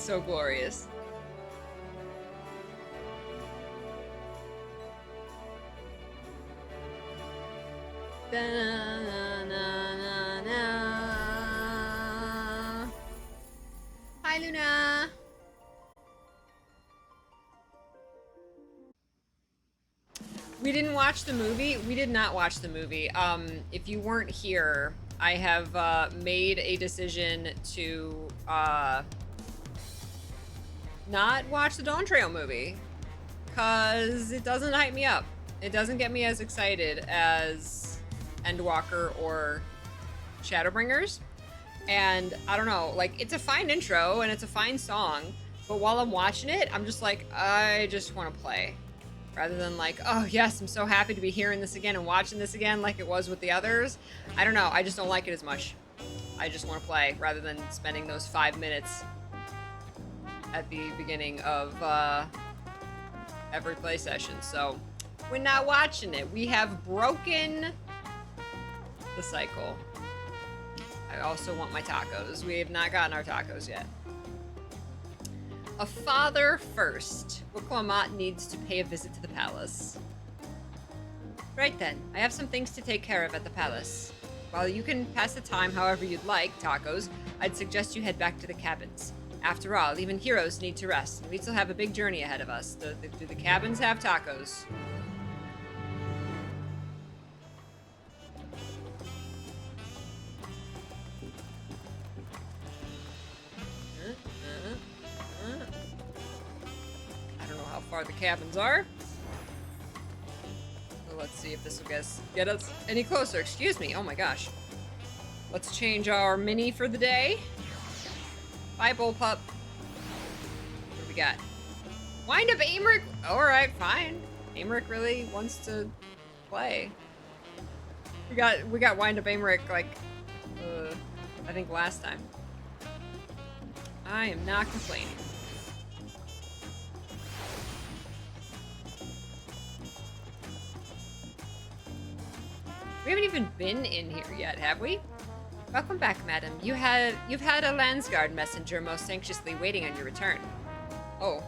so glorious. Hi, Luna. We didn't watch the movie. We did not watch the movie. If you weren't here, I have made a decision to not watch the Dawntrail movie because it doesn't hype me up. It doesn't get me as excited as Endwalker or Shadowbringers. And I don't know, like, it's a fine intro and it's a fine song, but while I'm watching it, I'm just like, I just want to play. Rather than like, oh yes, I'm so happy to be hearing this again and watching this again like it was with the others. I don't know, I just don't like it as much. I just want to play rather than spending those 5 minutes at the beginning of every play session. So we're not watching it. We have broken the cycle. I also want my tacos. We have not gotten our tacos yet. A father first. Wicklamat needs to pay a visit to the palace. Right then, I have some things to take care of at the palace. While you can pass the time however you'd like, tacos, I'd suggest you head back to the cabins. After all, even heroes need to rest, and we still have a big journey ahead of us. Do the cabins have tacos? I don't know how far the cabins are. So let's see if this will get us any closer. Excuse me. Oh my gosh. Let's change our mini for the day. Bye, Bullpup. What do we got? Wind up Aymeric. Alright, fine. Aymeric really wants to play. We got Wind up Aymeric like I think last time. I am not complaining. We haven't even been in here yet, have we? Welcome back, madam. You've had a Landsguard messenger most anxiously waiting on your return. Oh.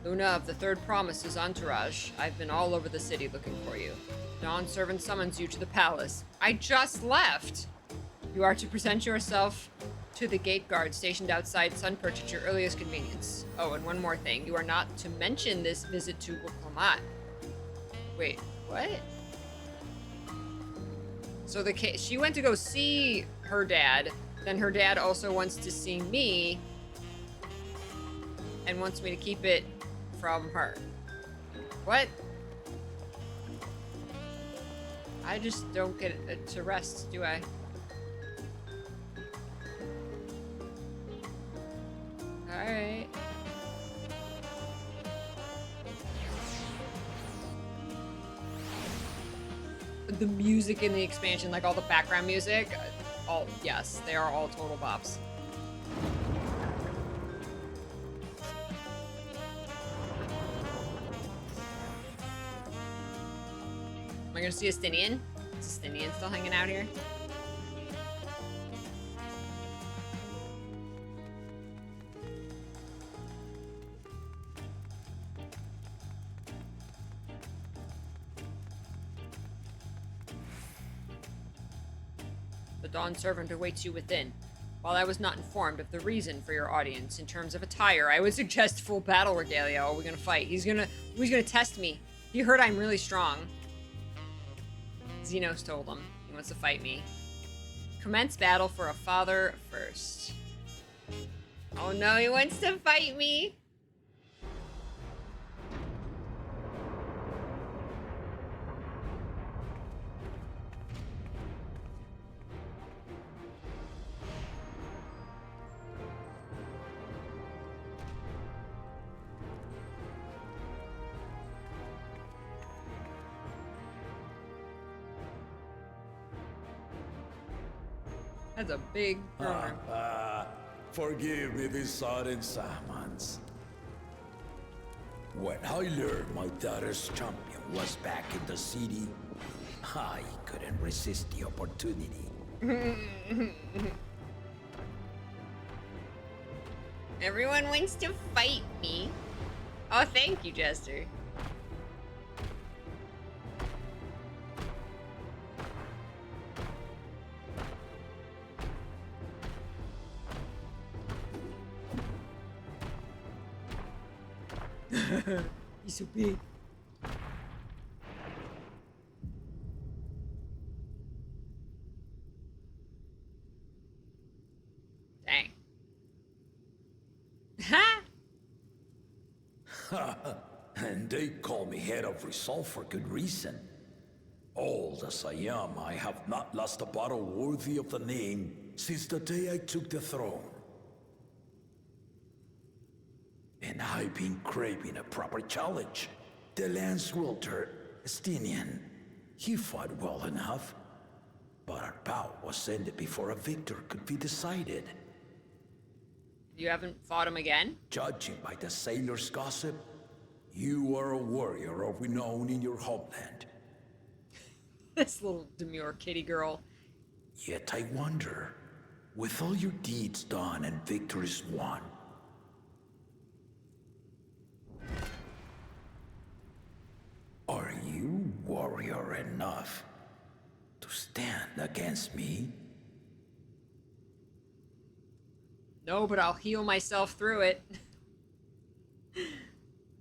Luna of the Third Promise's entourage. I've been all over the city looking for you. Dawn servant summons you to the palace. I just left! You are to present yourself to the gate guard stationed outside Sunperch at your earliest convenience. Oh, and one more thing. You are not to mention this visit to Wicklamat. Wait, what? So she went to go see her dad, then her dad also wants to see me and wants me to keep it from her. What? I just don't get to rest, do I? Alright. The music in the expansion, like all the background music, yes, they are all total bops. Am I gonna see Estinian? Is Estinian still hanging out here? The Dawn servant awaits you within. While I was not informed of the reason for your audience in terms of attire, I would suggest full battle regalia. Are we gonna fight? He's gonna test me. He heard I'm really strong. Xenos told him he wants to fight me. Commence battle for a father first. Oh no, he wants to fight me. That's a big drummer. Forgive me this sudden summons. When I learned my daughter's champion was back in the city, I couldn't resist the opportunity. Everyone wants to fight me. Oh, thank you, Jester. He's so big. Dang. Ha! And they call me head of resolve for good reason. Old as I am, I have not lost a battle worthy of the name since the day I took the throne. And I've been craving a proper challenge. The Lance Wielder, Estinian, he fought well enough, but our bout was ended before a victor could be decided. You haven't fought him again? Judging by the sailors' gossip, you are a warrior of renown in your homeland. This little demure kitty girl. Yet I wonder, with all your deeds done and victories won, are you warrior enough to stand against me? No, but I'll heal myself through it.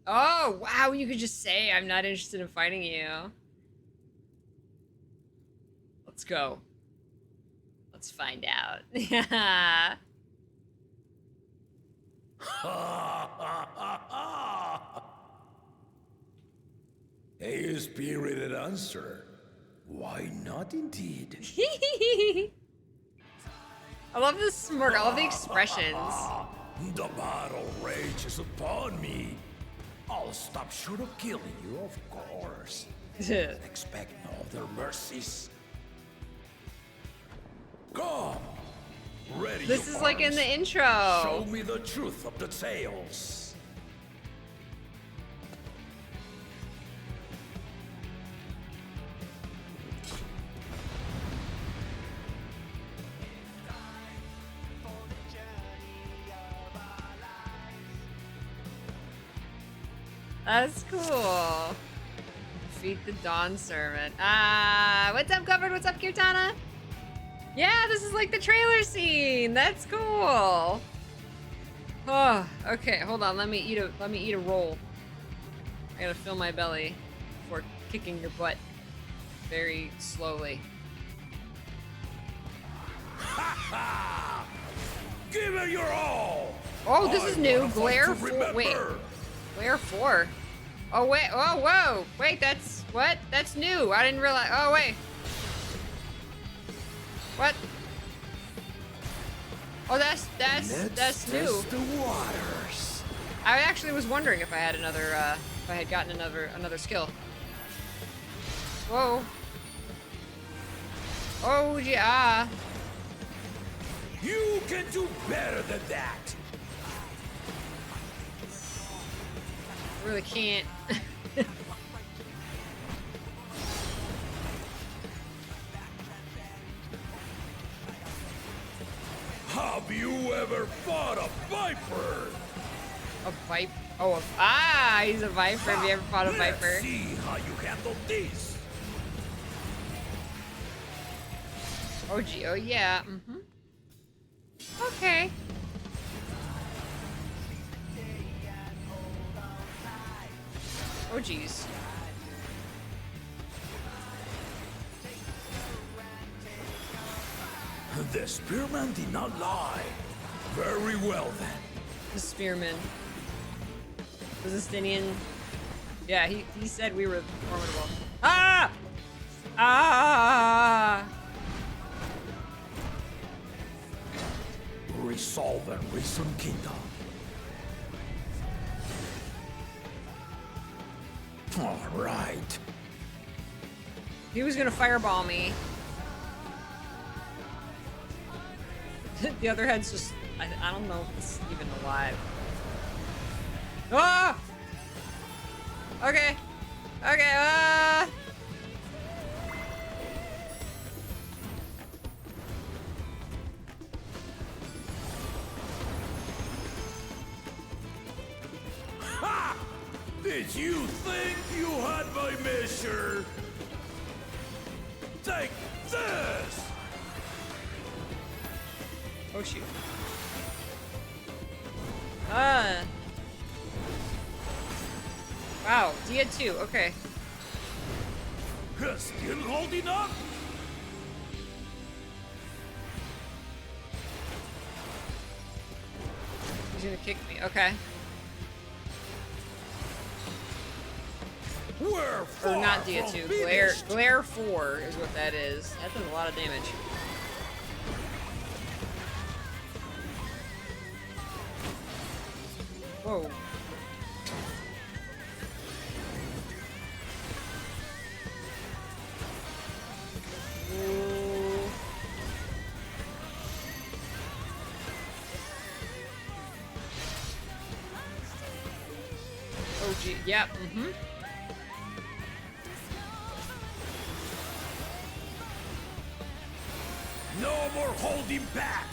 Oh, wow, you could just say I'm not interested in fighting you. Let's go. Let's find out. Yeah. A spirited answer. Why not indeed? I love this smirk. I love the expressions. The battle rages upon me. I'll stop short of killing you, of course. Expect no other mercies. Come! Ready. This is like in the intro. Show me the truth of the tales. That's cool. Defeat the Dawn Servant. What's up, Covered? What's up, Kirtana? Yeah, this is like the trailer scene. That's cool. Oh, okay. Hold on. Let me eat a roll. I gotta fill my belly before kicking your butt very slowly. Give it your all. Oh, this is new. Glare 4. Wait. Glare 4. Oh, wait. Oh, whoa. Wait, that's... What? That's new. I didn't realize... Oh, wait. What? Oh, that's new. The waters. I actually was wondering if I had another, if I had gotten another skill. Whoa. Oh, yeah. You can do better than that. Really can't. Have you ever fought a viper? A viper? Oh, he's a viper. Have you ever fought a viper? Let's see how you handle this. Oh, gee. Oh, yeah. Okay. Oh, jeez. The spearman did not lie. Very well, then. The spearman. Was Estinian? Yeah, he said we were formidable. Ah! Ah! Resolve and reason kingdom. All right. He was gonna fireball me. The other head's just... I don't know if it's even alive. Ah! Okay. Okay, Did you think you had my measure? Take this! Oh shoot. Wow, Dia 2, okay. Still holding up? He's gonna kick me, okay. We're Or not Dia 2, Glare 4 is what that is. That does a lot of damage. Whoa. Ooh. Oh gee, yep, mm-hmm. No more holding back!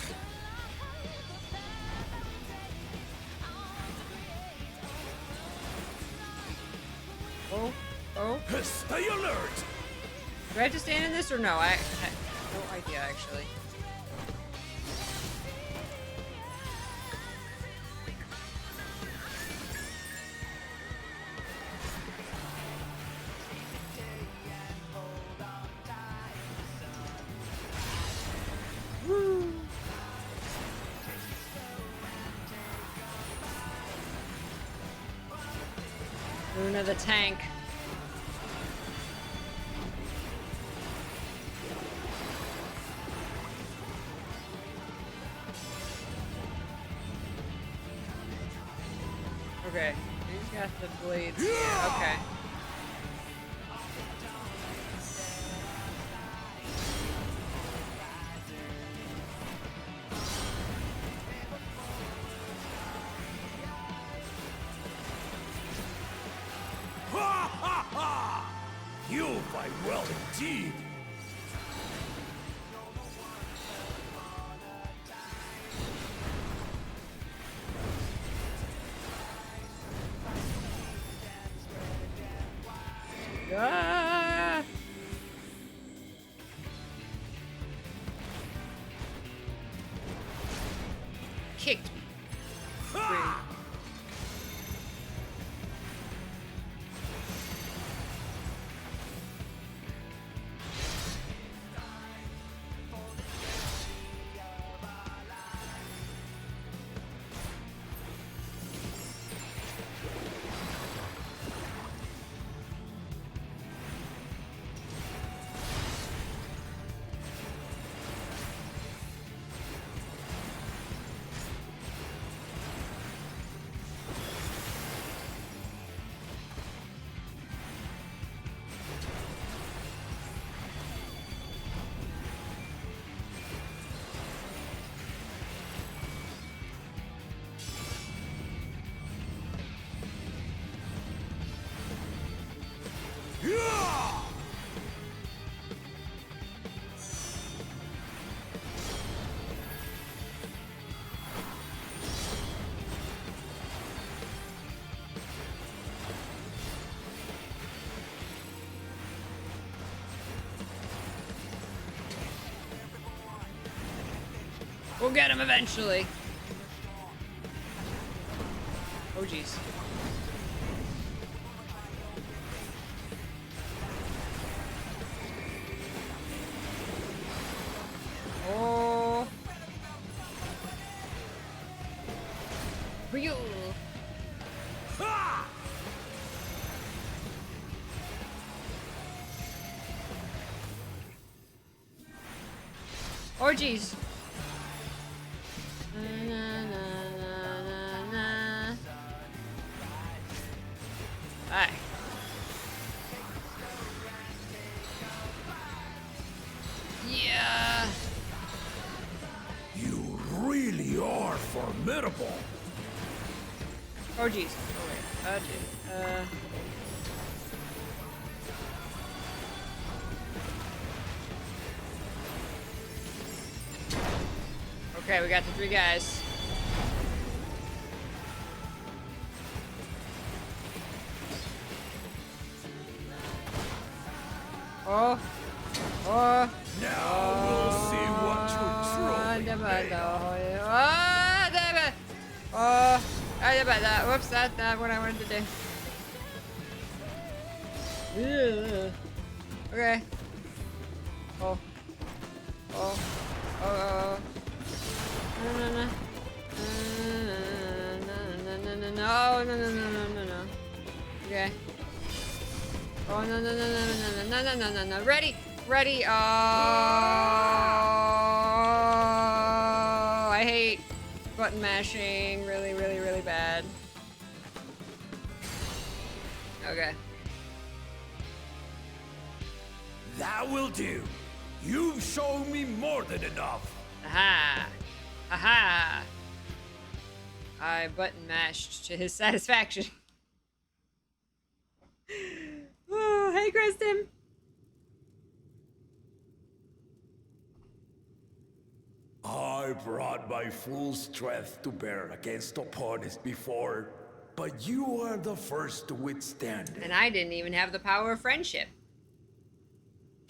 Oh, oh. Stay alert! Do I have to stand in this or no? I have no idea, actually. Woo! Luna the tank. Okay, he's got the blades. Yeah, okay. Ha ha ha! You fight well indeed! Ah! Kicked me. Ha! Yeah! We'll get him eventually. Oh jeez. Oh. For you. Ha! Oh jeez. Na, na, na, na, na. Hi. Yeah. You really are formidable. Oh jeez. Oh wait. Oh jeez. Okay, we got the 3 guys. Oh. Oh. Now we'll see what you're truly made of. Oh, damn it. Oh. Whoops, that's not what I wanted to do. Ugh. Okay. Oh. Oh. Oh. No. No. Okay. Oh, no. Ready. Oh, I hate button mashing really bad. Okay. That will do. You've shown me more than enough. Aha. I button mashed to his satisfaction. Oh, hey, Kristen. I brought my full strength to bear against opponents before, but you are the first to withstand it. And I didn't even have the power of friendship.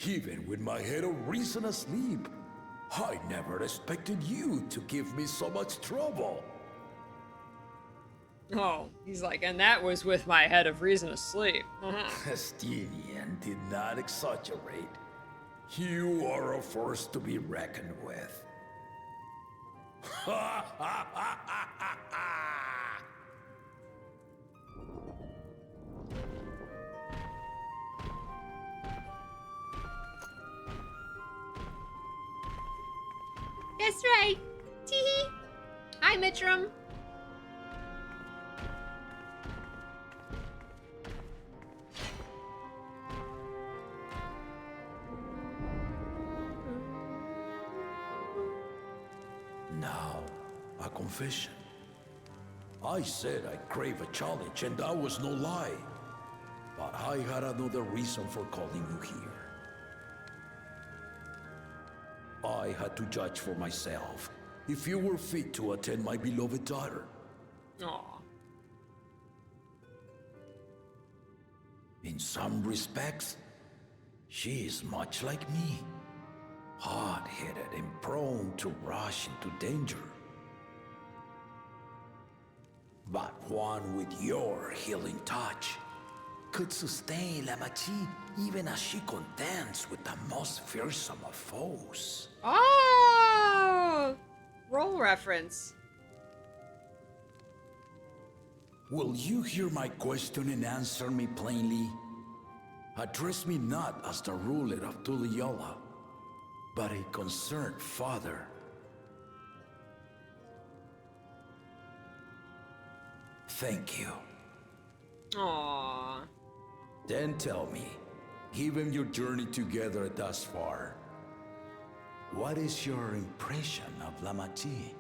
Even with my head of reason asleep, I never expected you to give me so much trouble. Oh, he's like, and that was with my head of reason asleep. Estinian did not exaggerate. You are a force to be reckoned with. That's right. Teehee. Hi, Mitram. Now, a confession. I said I crave a challenge, and that was no lie. But I had another reason for calling you here. I had to judge for myself if you were fit to attend my beloved daughter. Aw. In some respects, she is much like me. Hard-headed and prone to rush into danger. But one with your healing touch could sustain Lamachi even as she contends with the most fearsome of foes. Oh! Roll reference. Will you hear my question and answer me plainly? Address me not as the ruler of Tuliyola, but a concerned father. Thank you. Aww. Then tell me, given your journey together thus far, what is your impression of Lamachi?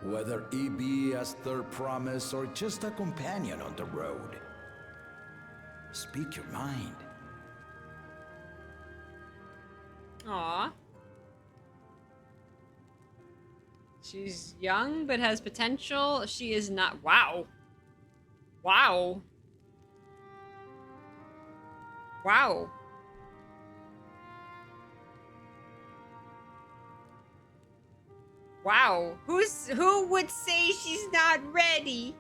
Whether it be as their promise or just a companion on the road. Speak your mind. Aw. She's young but has potential. She is not. Wow. Wow. Wow. Wow. Who would say she's not ready?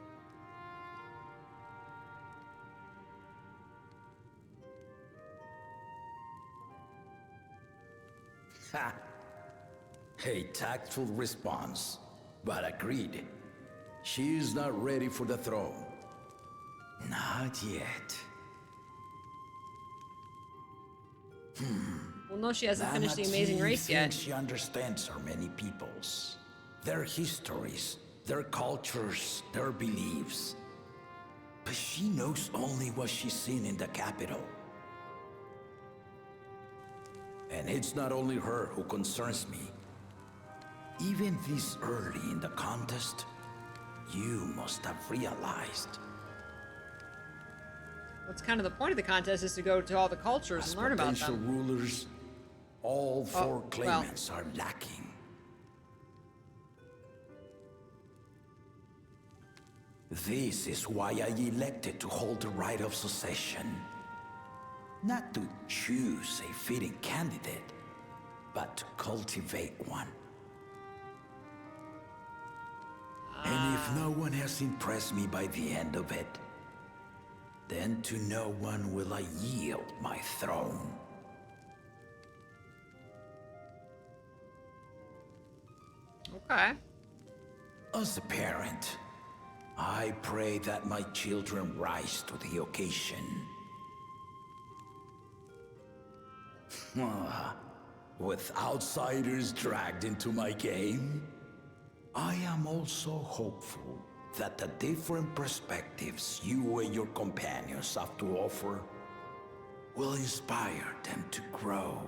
Ha! A tactful response, but agreed. She is not ready for the throne. Not yet. Well, no, she hasn't finished the Amazing Race yet. She understands our many peoples, their histories, their cultures, their beliefs. But she knows only what she's seen in the capital. And it's not only her who concerns me. Even this early in the contest, you must have realized. What's kind of the point of the contest is to go to all the cultures and learn about potential them. rulers, all four claimants are lacking. This is why I elected to hold the right of succession. Not to choose a fitting candidate, but to cultivate one. And if no one has impressed me by the end of it, then to no one will I yield my throne. Okay. As a parent, I pray that my children rise to the occasion. With outsiders dragged into my game, I am also hopeful that the different perspectives you and your companions have to offer will inspire them to grow.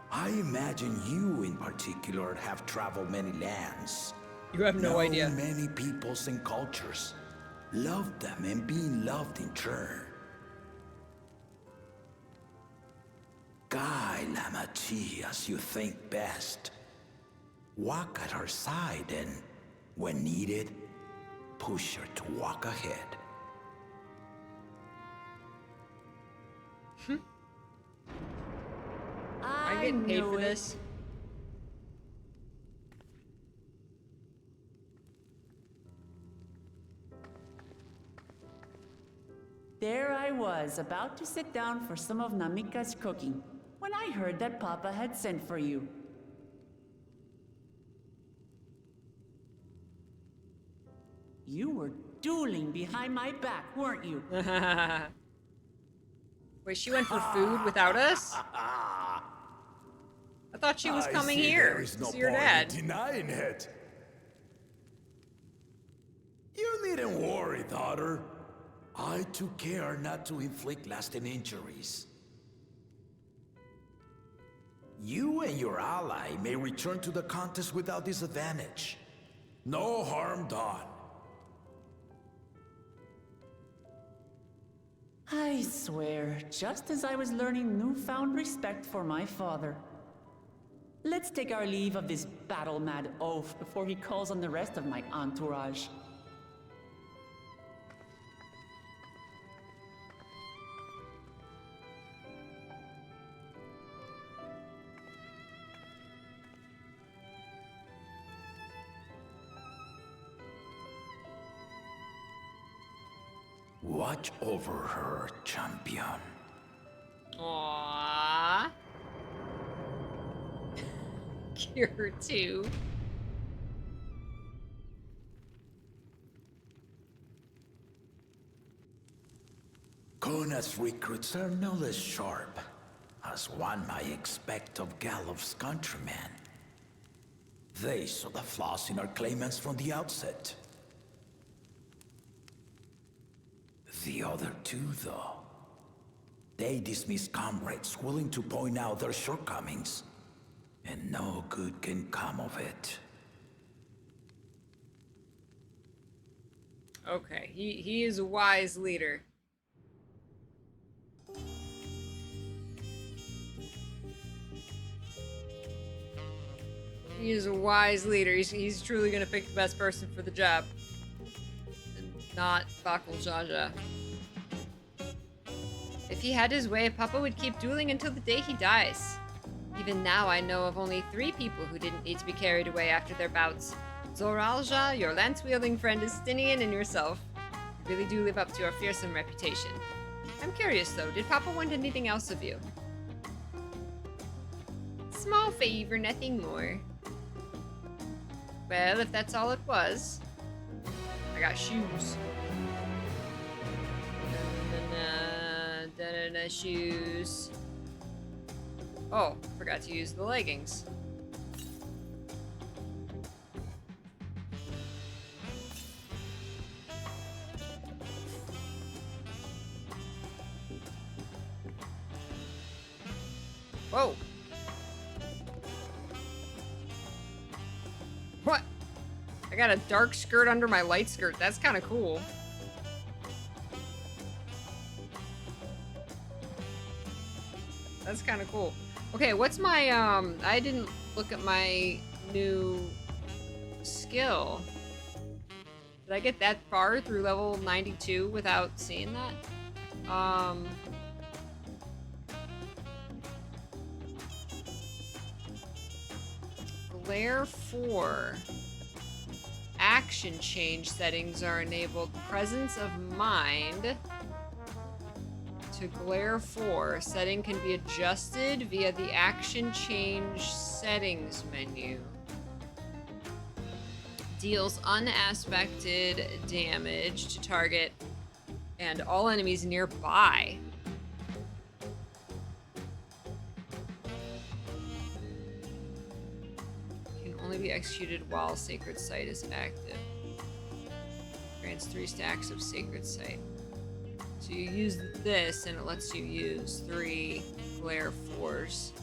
I imagine you in particular have traveled many lands. You have no idea. Known many peoples and cultures. Loved them and being loved in turn. Guide Lamachi as you think best. Walk at her side and, when needed, push her to walk ahead. I get paid for this. There I was, about to sit down for some of Namika's cooking, when I heard that Papa had sent for you. You were dueling behind my back, weren't you? Wait, she went for food without us? I thought she was coming here. There is no See your point dad. in denying it. You needn't worry, daughter. I took care not to inflict lasting injuries. You and your ally may return to the contest without disadvantage. No harm done. I swear, just as I was learning newfound respect for my father. Let's take our leave of this battle-mad oaf before he calls on the rest of my entourage. Watch over her, champion. Aww. Cure too. Kona's recruits are no less sharp, as one might expect of Gallup's countrymen. They saw the flaws in our claimants from the outset. The other two, though, they dismiss comrades willing to point out their shortcomings, and no good can come of it. Okay, he is a wise leader. He is a wise leader. He's truly gonna pick the best person for the job. And not Bakul Jaja. If he had his way, Papa would keep dueling until the day he dies. Even now, I know of only 3 people who didn't need to be carried away after their bouts. Zoralja, your lance-wielding friend Estinian, and yourself. You really do live up to your fearsome reputation. I'm curious though, did Papa want anything else of you? Small favor, nothing more. Well, if that's all it was, I got shoes. Da-da-da, shoes. Oh, forgot to use the leggings. Whoa. What? I got a dark skirt under my light skirt. That's kind of cool. That's kind of cool. Okay, what's my, I didn't look at my new skill. Did I get that far through level 92 without seeing that? Glare 4. Action change settings are enabled. Presence of mind to Glare 4. Setting can be adjusted via the action change settings menu. Deals unaspected damage to target and all enemies nearby. Can only be executed while Sacred Sight is active. Grants 3 stacks of Sacred Sight. So you use this and it lets you use 3 Glare 4s.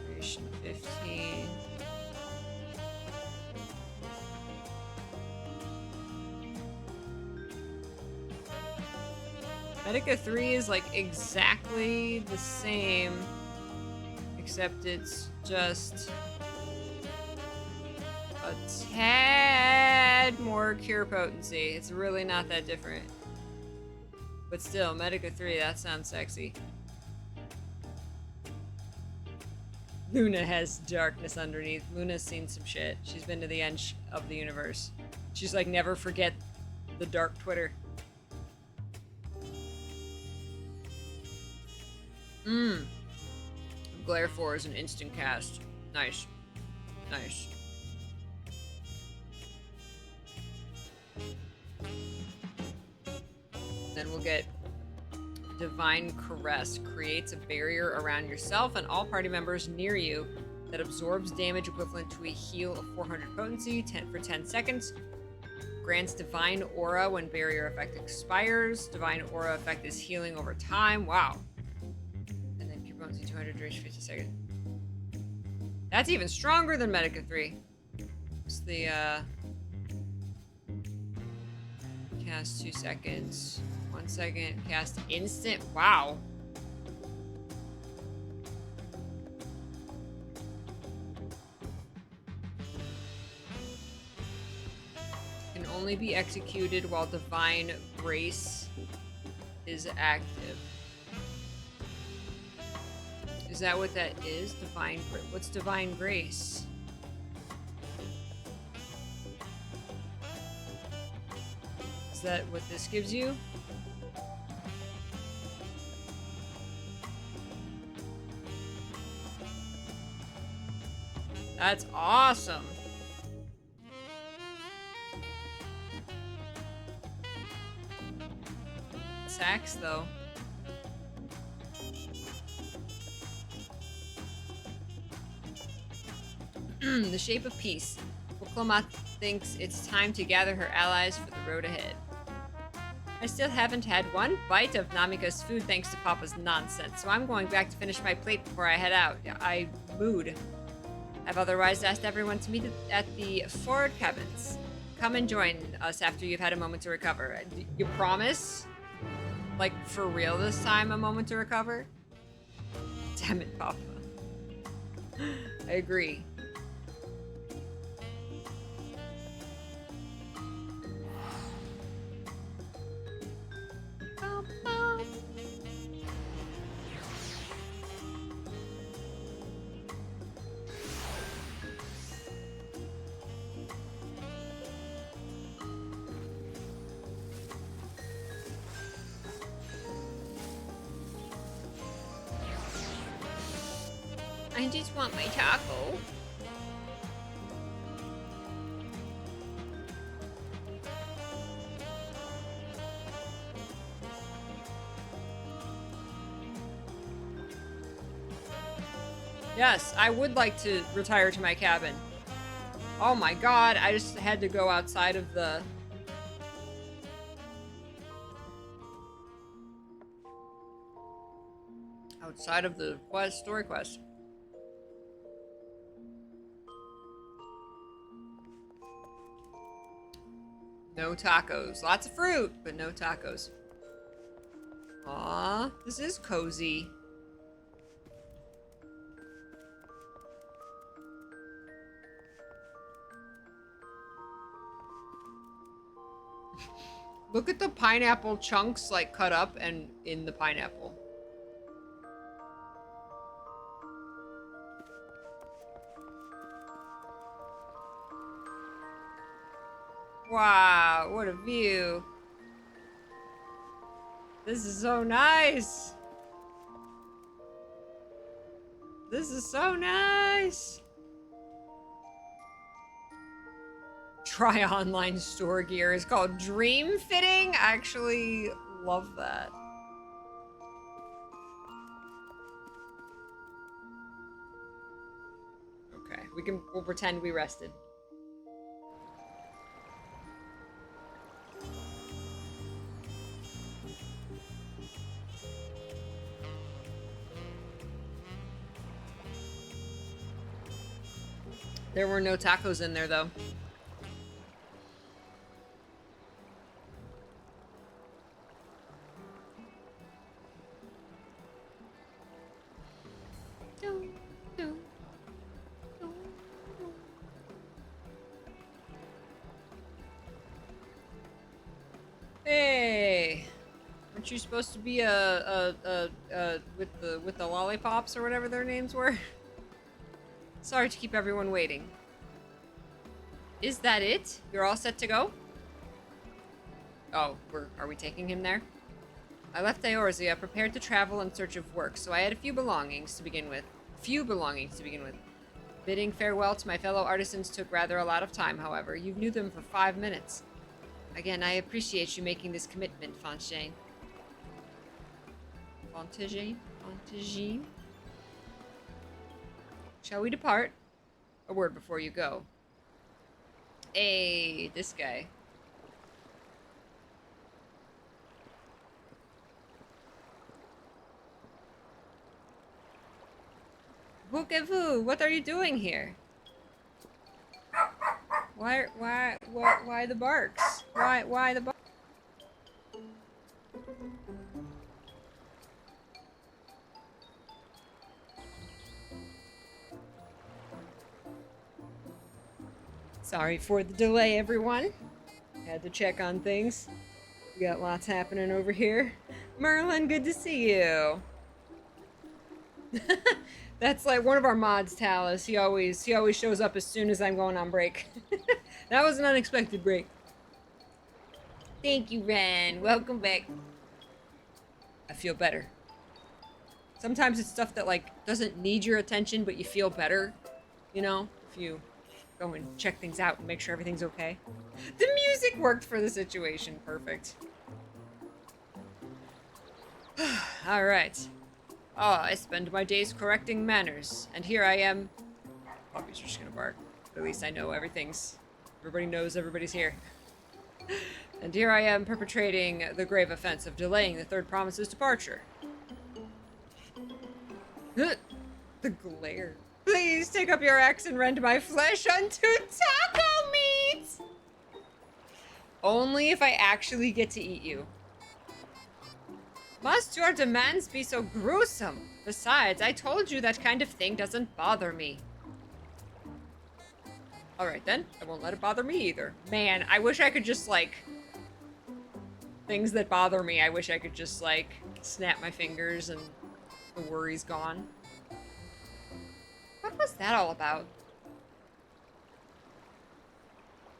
Duration 15. Medica 3 is like exactly the same, except it's just a tad more cure potency. It's really not that different. But still, Medica 3, that sounds sexy. Luna has darkness underneath. Luna's seen some shit. She's been to the end of the universe. She's like, never forget the dark Twitter. Glare 4 is an instant cast. Nice. Nice. Then we'll get Divine Caress. Creates a barrier around yourself and all party members near you that absorbs damage equivalent to a heal of 400 potency for 10 seconds. Grants Divine Aura when barrier effect expires. Divine Aura effect is healing over time. Wow. And then cure potency 200 duration 50 seconds. That's even stronger than Medica 3. It's the cast 2 seconds. 1 second, cast instant. Wow. Can only be executed while Divine Grace is active. Is that what that is? What's Divine Grace? Is that what this gives you? That's awesome. Sacks, though. The Shape of Peace. Woklama thinks it's time to gather her allies for the road ahead. I still haven't had one bite of Namika's food thanks to Papa's nonsense, so I'm going back to finish my plate before I head out. I mood. I've otherwise asked everyone to meet at the Ford cabins. Come and join us after you've had a moment to recover. You promise? Like, for real this time, a moment to recover? Damn it, Papa. I agree. I just want my taco. Yes, I would like to retire to my cabin. Oh my god, I just had to go outside of the... Outside of the quest, story quest. No tacos. Lots of fruit, but no tacos. Aw, this is cozy. Look at the pineapple chunks like cut up and in the pineapple. Wow, what a view. This is so nice. This is so nice. Try online store gear is called Dream Fitting. I actually love that. Okay, we'll pretend we rested. There were no tacos in there, though. Hey, aren't you supposed to be with the lollipops or whatever their names were? Sorry to keep everyone waiting. Is that it? You're all set to go? Oh, are we taking him there? I left Eorzea prepared to travel in search of work, so I had a few belongings to begin with. Bidding farewell to my fellow artisans took rather a lot of time, however. You knew them for 5 minutes. Again, I appreciate you making this commitment, Fontaine. Fontaine? Shall we depart? A word before you go. Hey, this guy. Bookez-vous, what are you doing here? Why the barks? Why the barks? Sorry for the delay, everyone. Had to check on things. We got lots happening over here. Merlin, good to see you. That's like one of our mods, Talus. He always shows up as soon as I'm going on break. That was an unexpected break. Thank you, Ren. Welcome back. I feel better. Sometimes it's stuff that like doesn't need your attention, but you feel better. You know, if you go and check things out and make sure everything's okay. The music worked for the situation. Perfect. All right. Ah, I spend my days correcting manners, and here I am. Puppies are just gonna bark. But at least I know everybody knows everybody's here. And here I am perpetrating the grave offense of delaying the third promise's departure. The glare. Please take up your axe and rend my flesh unto taco meat! Only if I actually get to eat you. Must your demands be so gruesome? Besides, I told you that kind of thing doesn't bother me. Alright then, I won't let it bother me either. Man, I wish I could just like... Things that bother me, I wish I could just like snap my fingers and the worry's gone. What was that all about?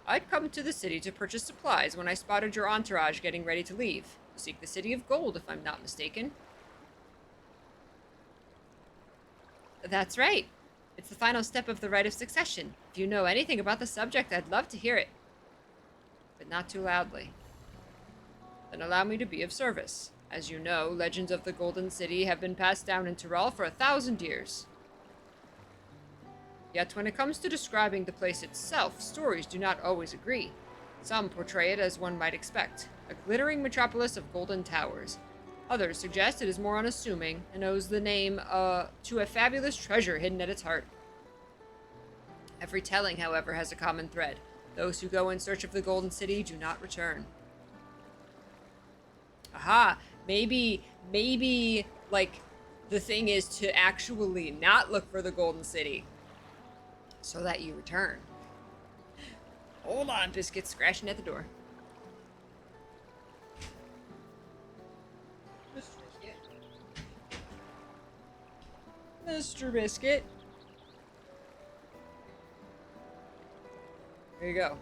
I'd come to the city to purchase supplies when I spotted your entourage getting ready to leave. You seek the City of Gold, if I'm not mistaken. That's right. It's the final step of the rite of succession. If you know anything about the subject, I'd love to hear it. But not too loudly. Then allow me to be of service. As you know, legends of the Golden City have been passed down in Tyrell for 1,000 years. Yet when it comes to describing the place itself, stories do not always agree. Some portray it as one might expect, a glittering metropolis of golden towers. Others suggest it is more unassuming and owes the name to a fabulous treasure hidden at its heart. Every telling, however, has a common thread. Those who go in search of the Golden City do not return. Aha! Maybe, like, the thing is to actually not look for the Golden City so that you return. Hold on, Biscuit's scratching at the door. Mr. Biscuit. There you go.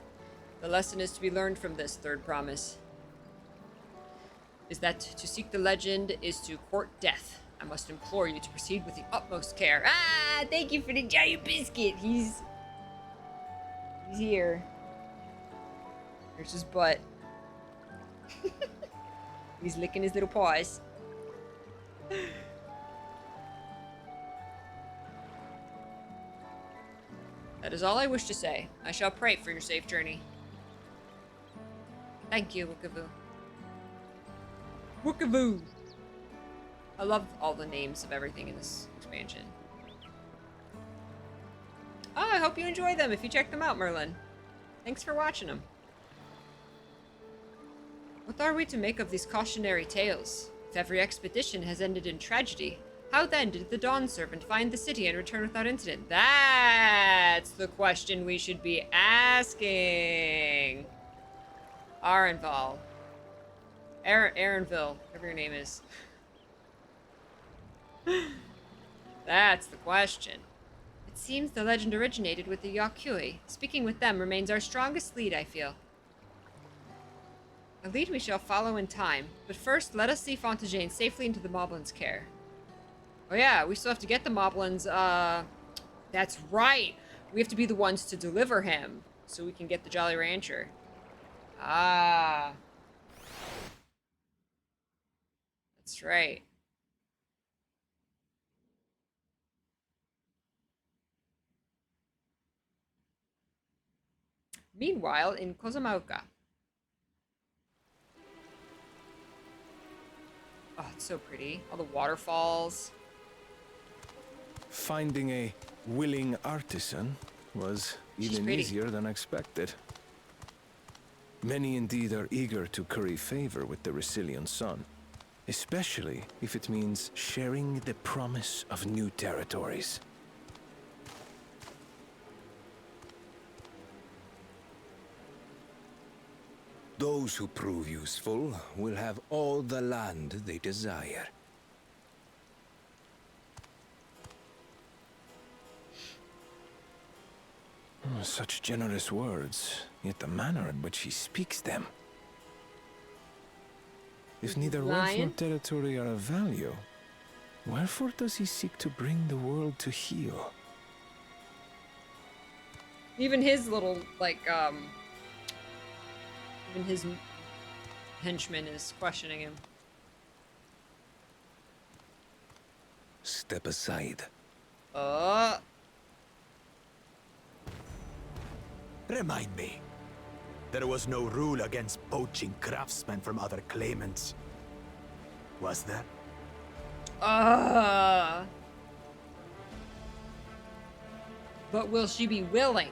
The lesson is to be learned from this third promise. Is that to seek the legend is to court death. I must implore you to proceed with the utmost care. Ah, thank you for the giant biscuit. He's here. There's his butt. He's licking his little paws. That is all I wish to say. I shall pray for your safe journey. Thank you, Wookavoo. Wookavoo! I love all the names of everything in this expansion. Oh, I hope you enjoy them if you check them out, Merlin. Thanks for watching them. What are we to make of these cautionary tales? If every expedition has ended in tragedy, how then did the Dawn Servant find the city and return without incident? That's the question we should be asking. Arenval. Aaronville, whatever your name is. That's the question. It seems the legend originated with the Yakui. Speaking with them remains our strongest lead, I feel. A lead we shall follow in time, but first let us see Fontaine safely into the Moblins' care. Oh yeah, we still have to get the Moblins, that's right! We have to be the ones to deliver him, so we can get the Jolly Rancher. Ah. That's right. Meanwhile, in Kozamaoka. Oh, it's so pretty. All the waterfalls. Finding a willing artisan was even easier than expected. Many indeed are eager to curry favor with the Resilient Sun, especially if it means sharing the promise of new territories. Those who prove useful will have all the land they desire. Such generous words, yet the manner in which he speaks them. If neither wealth nor territory are of value, wherefore does he seek to bring the world to heel? Even his little, like, even his henchman is questioning him. Step aside. Remind me. There was no rule against poaching craftsmen from other claimants. Was there? But will she be willing?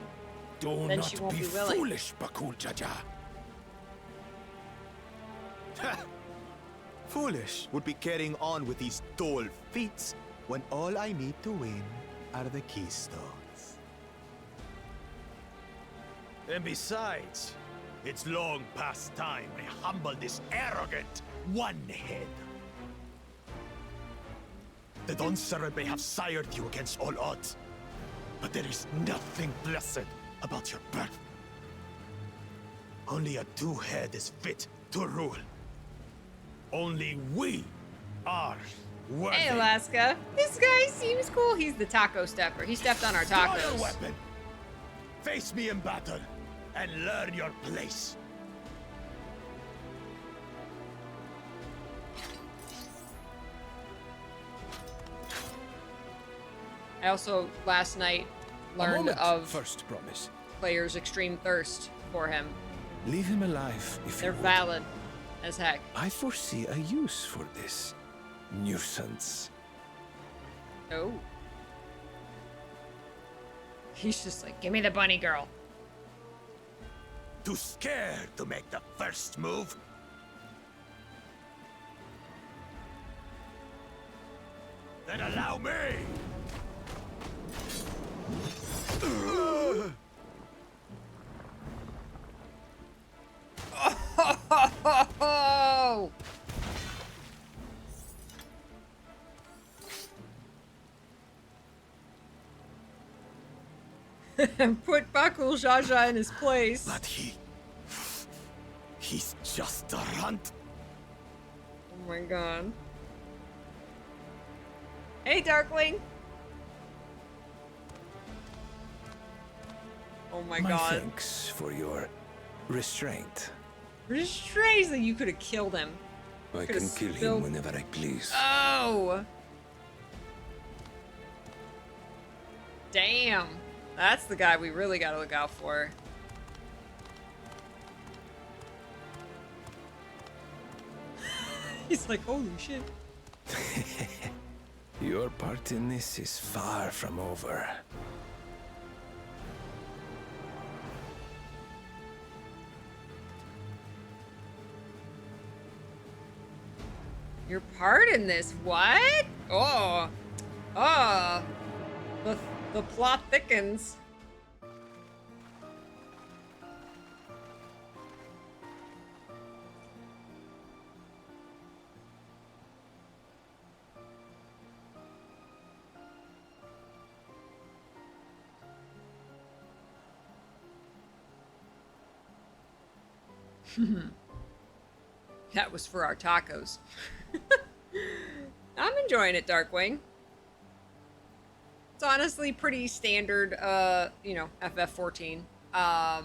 Do Then not she won't be be willing. foolish, Bakul Jaja. Foolish would be carrying on with these dull feats when all I need to win are the keystones. And besides, it's long past time I humble this arrogant one-head. The Dawn Servant may have sired you against all odds, but there is nothing blessed about your birth. Only a two-head is fit to rule. Only we are worthy. Hey, Alaska. This guy seems cool. He's the taco stepper. He stepped on our Draw tacos. your weapon. Face me in battle and learn your place. I also, last night, learned of First promise. players' extreme thirst for him. Leave him alive if They're you would. valid. as heck. I foresee a use for this nuisance. Oh. He's just like, give me the bunny girl. Too scared to make the first move? Then allow me! Oh! Put Bakul Jaja in his place. But he's just a runt. Oh my god. Hey, Darkling. Oh my god. Thanks for your restraint. Strangely, you could have killed him. I Could've can kill spilled- him whenever I please. Oh! Damn. That's the guy we really gotta look out for. He's like, holy shit. Your part in this is far from over. Your part in this? What? Oh. Oh. The plot thickens. That was for our tacos. I'm enjoying it, Darkwing. It's honestly pretty standard, FF14. I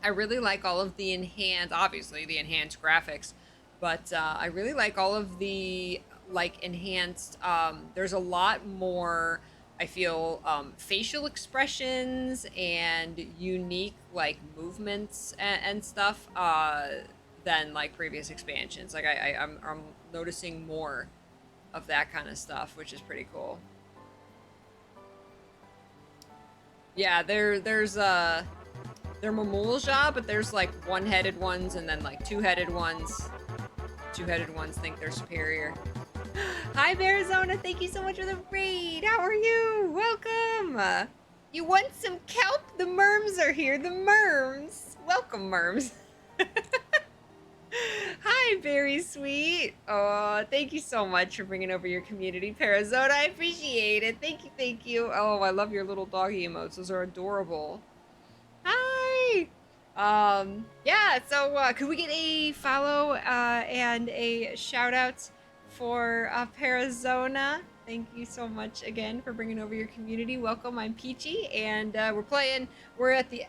really like all of the obviously the enhanced graphics, but I really like all of the, enhanced, there's a lot more, I feel, facial expressions and unique, movements and stuff, than, previous expansions. I'm noticing more of that kind of stuff, which is pretty cool. Yeah, they're Mamulja, but there's one-headed ones and then two-headed ones. Two-headed ones think they're superior. Hi, Arizona. Thank you so much for the raid. How are you? Welcome. You want some kelp? The merms are here. The merms. Welcome, merms. Hi, very sweet. Oh, thank you so much for bringing over your community, Parazona. I appreciate it. Thank you, thank you. Oh, I love your little doggy emotes. Those are adorable. Hi. Yeah, so could we get a follow and a shout out for Parazona? Thank you so much again for bringing over your community. Welcome, I'm Peachy, and we're at the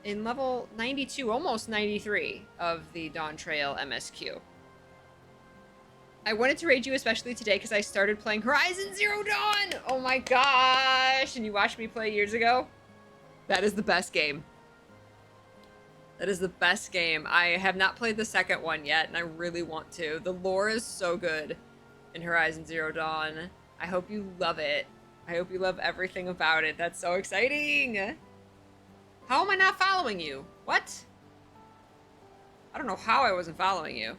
in level 92, almost 93 of the Dawntrail MSQ. I wanted to raid you especially today because I started playing Horizon Zero Dawn! Oh my gosh! And you watched me play years ago? That is the best game. That is the best game. I have not played the second one yet, and I really want to. The lore is so good in Horizon Zero Dawn. I hope you love it. I hope you love everything about it. That's so exciting! How am I not following you? What? I don't know how I wasn't following you.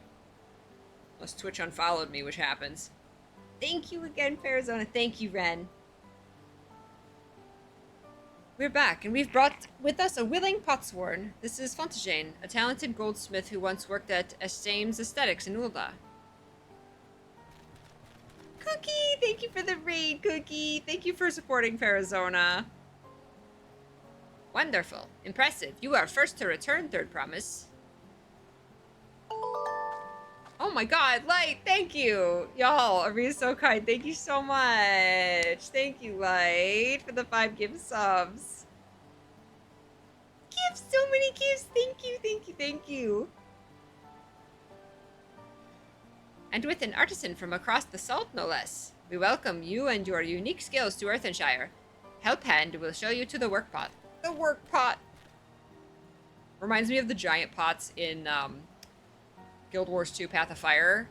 Unless Twitch unfollowed me, which happens. Thank you again, Arizona. Thank you, Ren. We're back, and we've brought with us a willing potsworn. This is Fontagene, a talented goldsmith who once worked at Estame's Aesthetics in Ulda. Cookie! Thank you for the raid, Cookie! Thank you for supporting Arizona. Wonderful. Impressive. You are first to return, Third Promise. Oh my god, Light! Thank you! Y'all are being so kind. Thank you so much. Thank you, Light, for the 5 gift subs. Gifts! So many gifts! Thank you, thank you, thank you. And with an artisan from across the salt, no less. We welcome you and your unique skills to Earthenshire. Helphand will show you to the work pot. The work pot! Reminds me of the giant pots in Guild Wars 2 Path of Fire,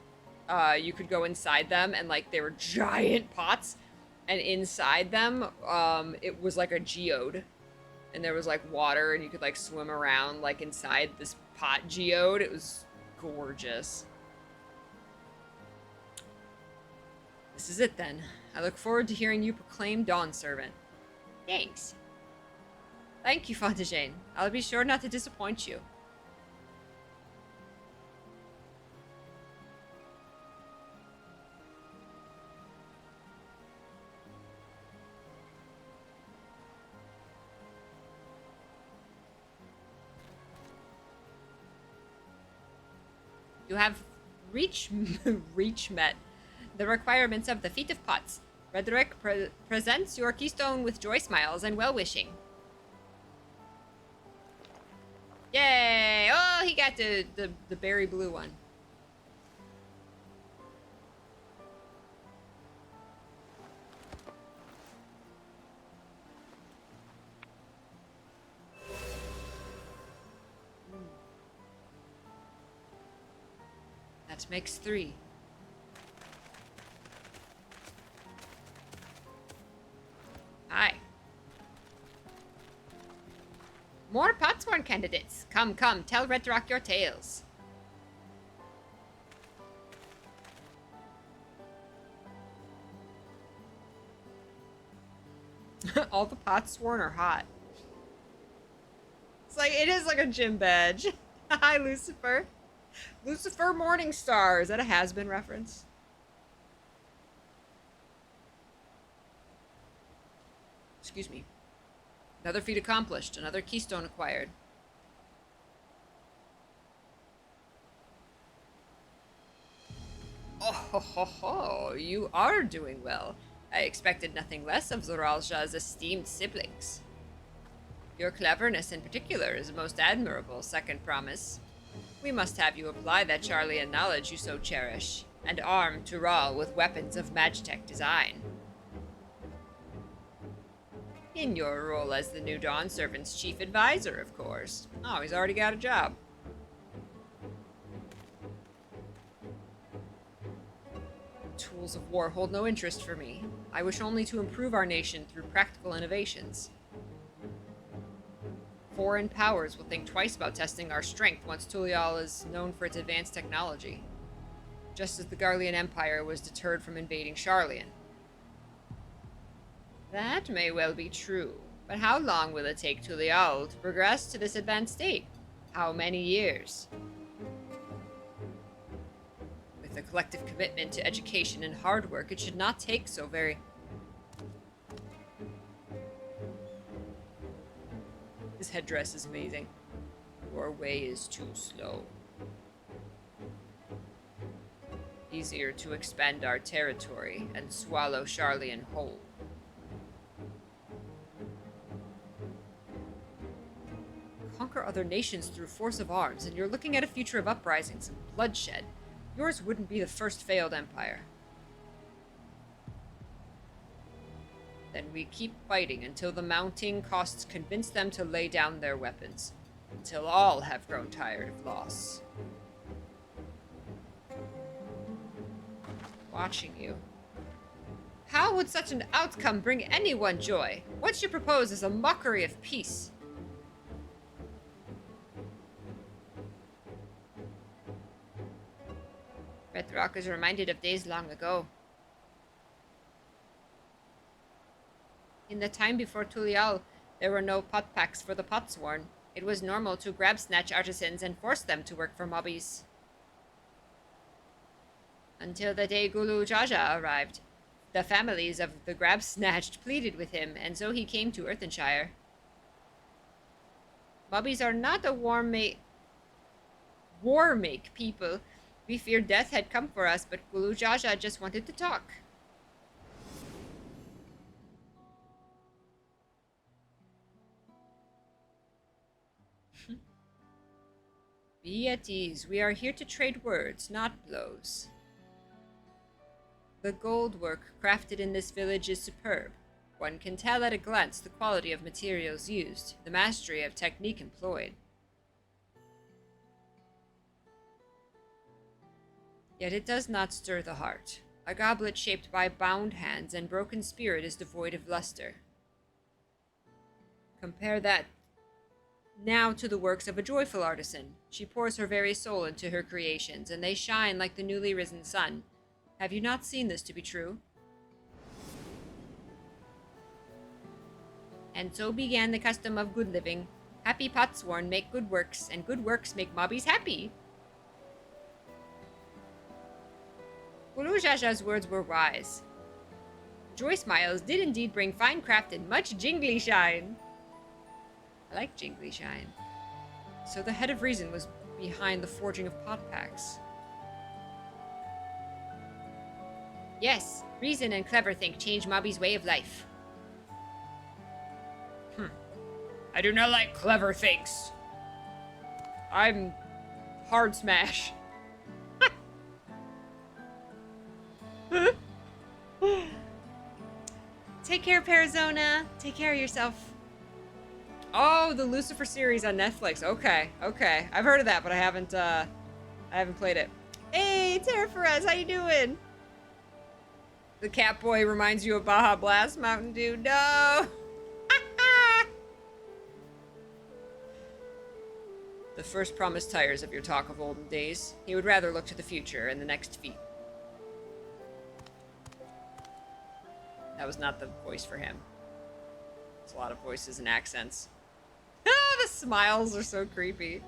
you could go inside them, and like they were giant pots, and inside them, it was like a geode, and there was like water, and you could like swim around like inside this pot geode. It was gorgeous. This is it then. I look forward to hearing you proclaim Dawn Servant. Thanks. Thank you, Fantasy. I'll be sure not to disappoint you. You have reach met the requirements of the Feat of Pots. Frederick presents your keystone with joy smiles and well-wishing. Yay! Oh, he got the berry blue one. That makes 3. Hi. More Potsworn candidates. Come, come, tell Red Rock your tales. All the Potsworn are hot. It's like, it is like a gym badge. Hi, Lucifer. Lucifer Morningstar. Is that a has-been reference? Excuse me. Another feat accomplished. Another keystone acquired. Oh, ho, ho, ho. You are doing well. I expected nothing less of Zoralja's esteemed siblings. Your cleverness in particular is most admirable, Second Promise. We must have you apply that Charlian knowledge you so cherish, and arm Tural with weapons of Magitech design. In your role as the new Dawn Servant's chief advisor, of course. Oh, he's already got a job. Tools of war hold no interest for me. I wish only to improve our nation through practical innovations. Foreign powers will think twice about testing our strength once Tulial is known for its advanced technology. Just as the Garlean Empire was deterred from invading Charlian. That may well be true, but how long will it take Tulial to progress to this advanced state? How many years? With a collective commitment to education and hard work, it should not take so very... This headdress is amazing. Your way is too slow. Easier to expand our territory and swallow Charlian whole. Conquer other nations through force of arms, and you're looking at a future of uprisings and bloodshed. Yours wouldn't be the first failed empire. Then we keep fighting until the mounting costs convince them to lay down their weapons. Until all have grown tired of loss. Watching you. How would such an outcome bring anyone joy? What you propose is a mockery of peace. Red Rock is reminded of days long ago. In the time before Tulial, there were no pot packs for the Potsworn. It was normal to grab snatch artisans and force them to work for mobbies. Until the day Gulu Jaja arrived. The families of the grab snatched pleaded with him, and so he came to Earthenshire. Mobbies are not a war-make people. We feared death had come for us, but Gulu Jaja just wanted to talk. Be at ease. We are here to trade words, not blows. The gold work crafted in this village is superb. One can tell at a glance the quality of materials used, the mastery of technique employed. Yet it does not stir the heart. A goblet shaped by bound hands and broken spirit is devoid of luster. Compare that now to the works of a joyful artisan. She pours her very soul into her creations, and they shine like the newly risen sun. Have you not seen this to be true? And so began the custom of good living. Happy potsworn make good works, and good works make mobbies happy. Ulu Jaja's words were wise. Joy smiles did indeed bring fine craft and much jingly shine. I like jingly shine. So the head of reason was behind the forging of pot packs. Yes, reason and clever think change Mobby's way of life. I do not like clever things. I'm hard smash. Take care, Perizona. Take care of yourself. Oh, the Lucifer series on Netflix. Okay, okay. I've heard of that, but I haven't played it. Hey, Terra Perez, how you doing? The cat boy reminds you of Baja Blast Mountain Dew. No! The first promise tires of your talk of olden days. He would rather look to the future and the next feat. That was not the voice for him. There's a lot of voices and accents. The smiles are so creepy.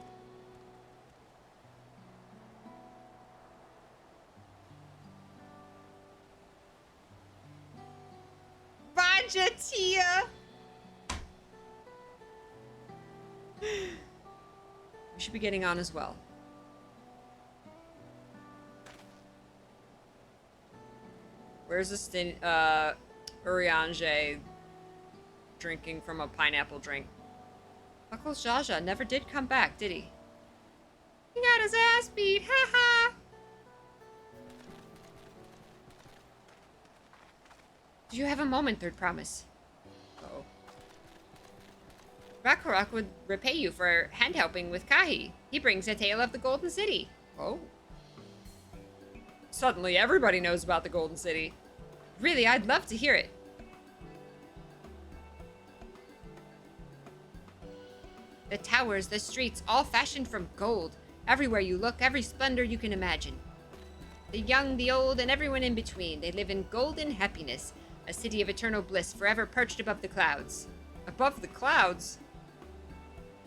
Bajatia! We should be getting on as well. Where's the Urianger drinking from a pineapple drink? Uncle Jaja never did come back, did he? He got his ass beat, haha! Do you have a moment, Third Promise? Uh-oh. Rakurak would repay you for hand-helping with Kahi. He brings a tale of the Golden City. Oh. Suddenly everybody knows about the Golden City. Really, I'd love to hear it. The towers, the streets, all fashioned from gold. Everywhere you look, every splendor you can imagine. The young, the old, and everyone in between, they live in golden happiness. A city of eternal bliss, forever perched above the clouds. Above the clouds?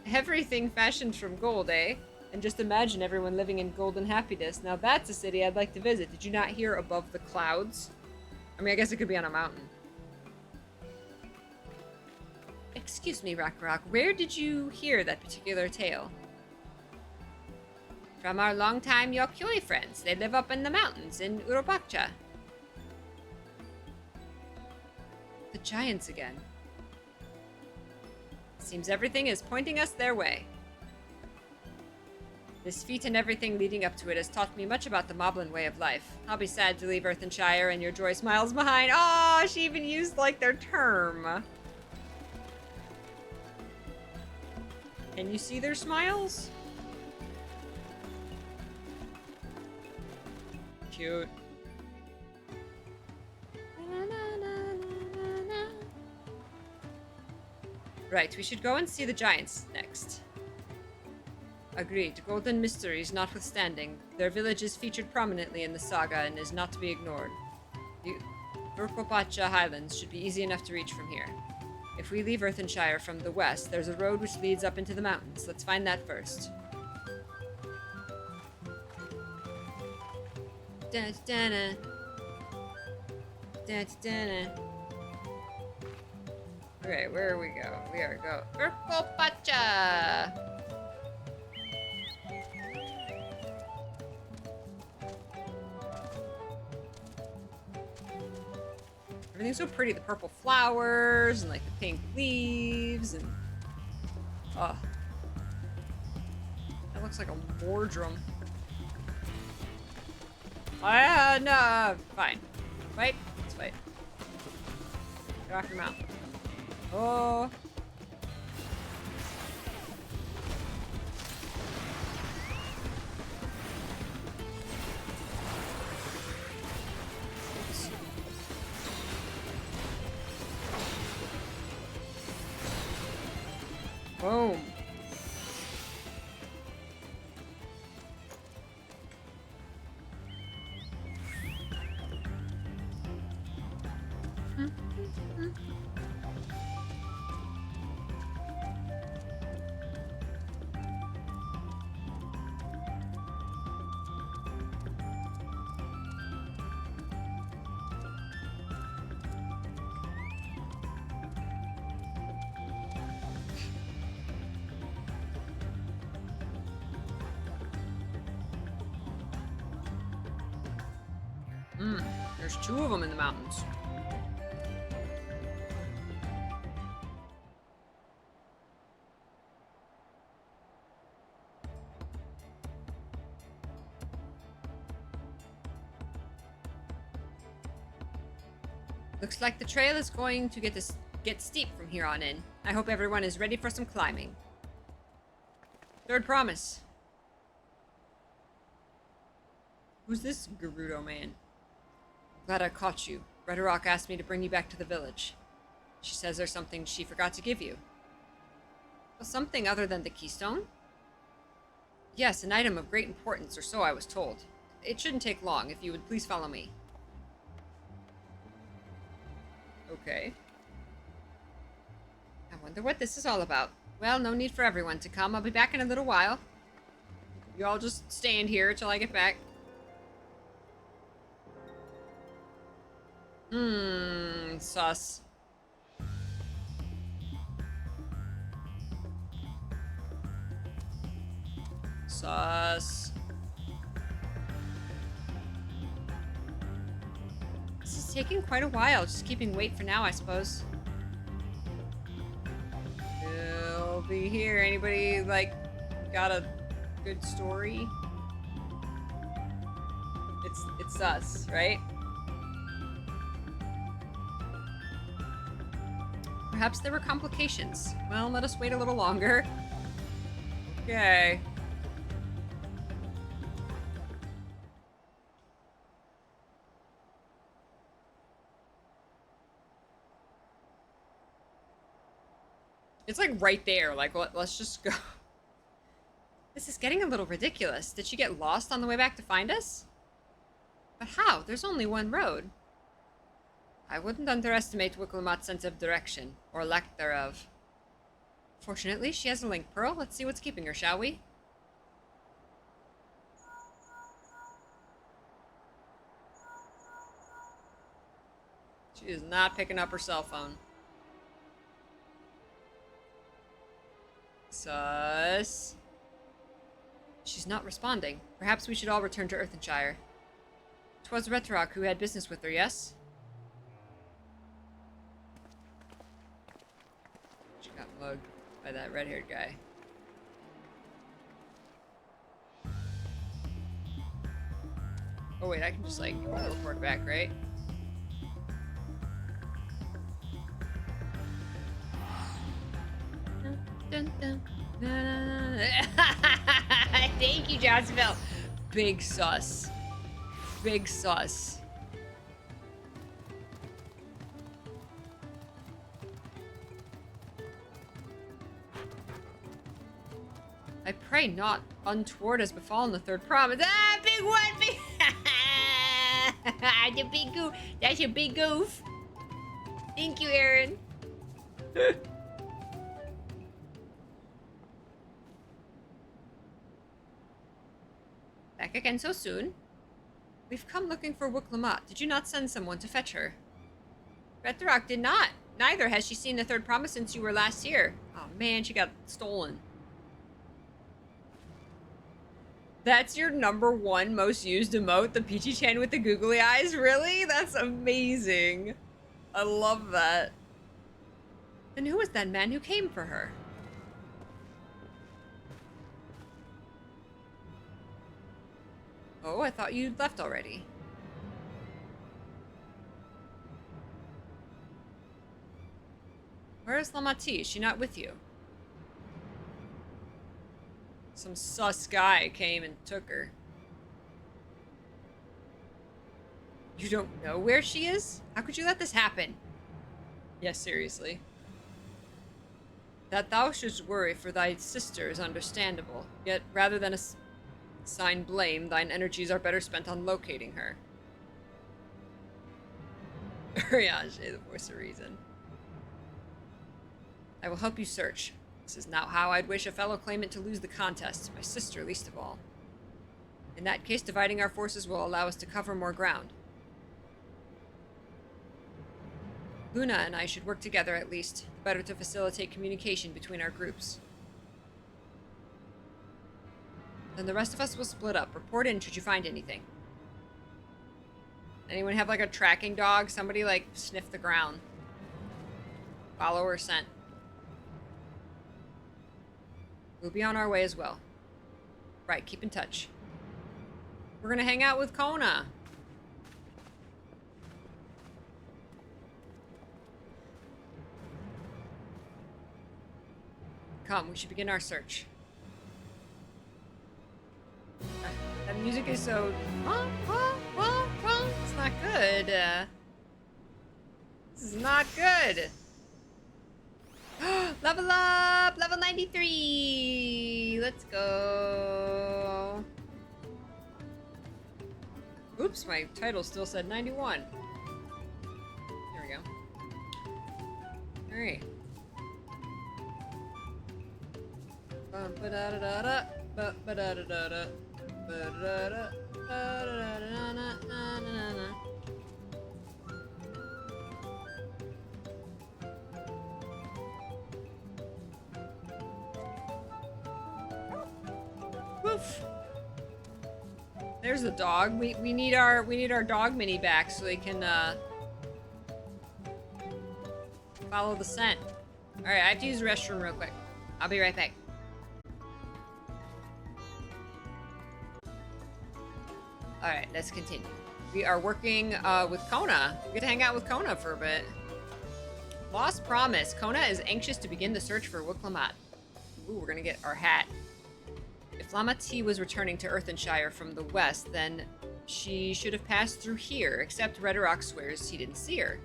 Everything fashioned from gold, eh? And just imagine everyone living in golden happiness. Now that's a city I'd like to visit. Did you not hear above the clouds? I mean, I guess it could be on a mountain. Excuse me, Rakurak, where did you hear that particular tale? From our longtime Yokyoi friends. They live up in the mountains in AuroraPeachy. The giants again. Seems everything is pointing us their way. This feat and everything leading up to it has taught me much about the Moblin way of life. I'll be sad to leave Earthenshire and your joy smiles behind. Oh, she even used, like, their term. Can you see their smiles? Cute. Right, we should go and see the giants next. Agreed. Golden mysteries notwithstanding, their village is featured prominently in the saga and is not to be ignored. The AuroraPeachy Highlands should be easy enough to reach from here. If we leave Earthenshire from the west, there's a road which leads up into the mountains. Let's find that first. Da-da-da-da. Da-da-da-da. Okay, where we go? We are go AuroraPeachy! Everything's so pretty. The purple flowers and like the pink leaves and oh, that looks like a wardroom. No, fine. Fight. Let's fight. Get off your mouth. Oh. Boom. There's 2 of them in the mountains. Looks like the trail is going to get steep from here on in. I hope everyone is ready for some climbing. Third promise. Who's this Gerudo man? Glad I caught you. Redrock asked me to bring you back to the village. She says there's something she forgot to give you. Well, something other than the keystone? Yes, an item of great importance, or so I was told. It shouldn't take long, if you would please follow me. Okay. I wonder what this is all about. Well, no need for everyone to come. I'll be back in a little while. You all just stand here till I get back. Sus. Sus. This is taking quite a while. Just keeping wait for now, I suppose. He'll be here. Anybody, like, got a good story? It's sus, right? Perhaps there were complications. Well, let us wait a little longer. Okay. It's like right there. Like, let's just go. This is getting a little ridiculous. Did she get lost on the way back to find us? But how? There's only one road. I wouldn't underestimate Wicklemat's sense of direction, or lack thereof. Fortunately, she has a link pearl. Let's see what's keeping her, shall we? She is not picking up her cell phone. Sus. She's not responding. Perhaps we should all return to Earthenshire. 'Twas Retrock who had business with her, yes? She got mugged by that red-haired guy. Oh wait, I can just like teleport back, right? Dun, dun, dun, dun. Thank you, Johnsonville. Big sus. Big sus. I pray not untoward has befallen the third promise. Ah, big one, big. The big goof. That's your big goof. Thank you, Aaron. Back again so soon? We've come looking for Wicklemat. Did you not send someone to fetch her? Retrock did not. Neither has she seen the third promise since you were last here. Oh man, she got stolen. That's your #1 most used emote, the Peachy-chan with the googly eyes? Really? That's amazing. I love that. Then who was that man who came for her? Oh, I thought you'd left already. Where is Lamati? Is she not with you? Some sus guy came and took her. You don't know where she is? How could you let this happen? Yeah, seriously. That thou shouldst worry for thy sister is understandable, yet rather than assign blame, thine energies are better spent on locating her. Urianger, the voice of reason. I will help you search. This is not how I'd wish a fellow claimant to lose the contest, my sister least of all. In that case, dividing our forces will allow us to cover more ground. Luna and I should work together at least, better to facilitate communication between our groups. Then the rest of us will split up. Report in should you find anything. Anyone have like a tracking dog? Somebody like sniff the ground. Follow her scent. We'll be on our way as well. Right, keep in touch. We're gonna hang out with Kona. Come, we should begin our search. That music is so... It's not good. This is not good. Level up! Level 93! Let's go. Oops, my title still said 91. There we go. Alright. Woof. There's the dog. We need our dog mini back so they can follow the scent. All right, I have to use the restroom real quick. I'll be right back. All right, let's continue. We are working with Kona. We get to hang out with Kona for a bit. Lost Promise. Kona is anxious to begin the search for Wiklamat. Ooh, we're gonna get our hat. If Lamati was returning to Earthenshire from the west, then she should have passed through here, except Redrock swears he didn't see her.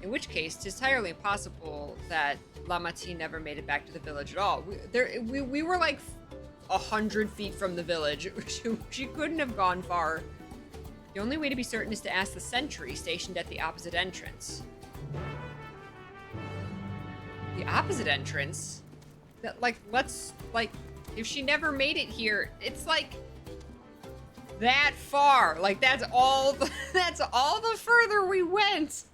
In which case, 'tis entirely impossible that Lamati never made it back to the village at all. We were like 100 feet from the village. She couldn't have gone far. The only way to be certain is to ask the sentry stationed at the opposite entrance. The opposite entrance? That, like, let's, like, if she never made it here, it's like that far. Like, that's all the further we went.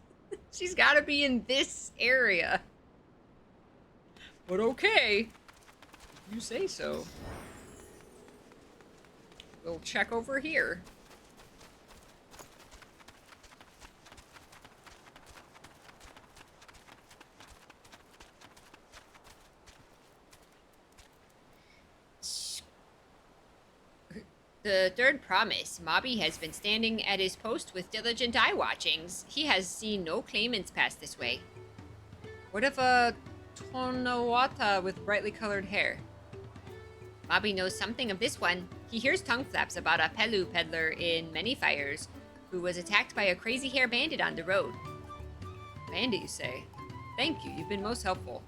She's got to be in this area. But okay. You say so. We'll check over here. The third promise. Mobby has been standing at his post with diligent eye watchings. He has seen no claimants pass this way. What if a Tonawata with brightly colored hair? Mobby knows something of this one. He hears tongue flaps about a Pelu peddler in Many Fires who was attacked by a crazy hair bandit on the road. Bandit, you say? Thank you. You've been most helpful.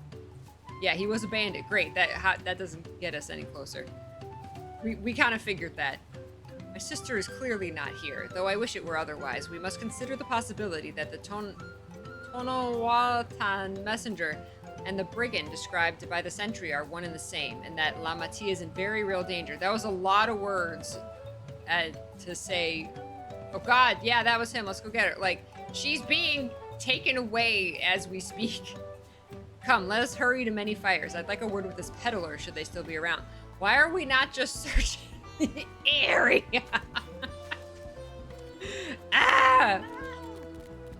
Yeah, he was a bandit. Great. That doesn't get us any closer. We kind of figured that. My sister is clearly not here, though I wish it were otherwise. We must consider the possibility that the Tonawatan messenger and the brigand described by the sentry are one and the same, and that Lamati is in very real danger. That was a lot of words to say. Oh god, yeah, that was him. Let's go get her. Like, she's being taken away as we speak. Come, let us hurry to Many Fires. I'd like a word with this peddler, should they still be around. Why are we not just searching the area? Ah!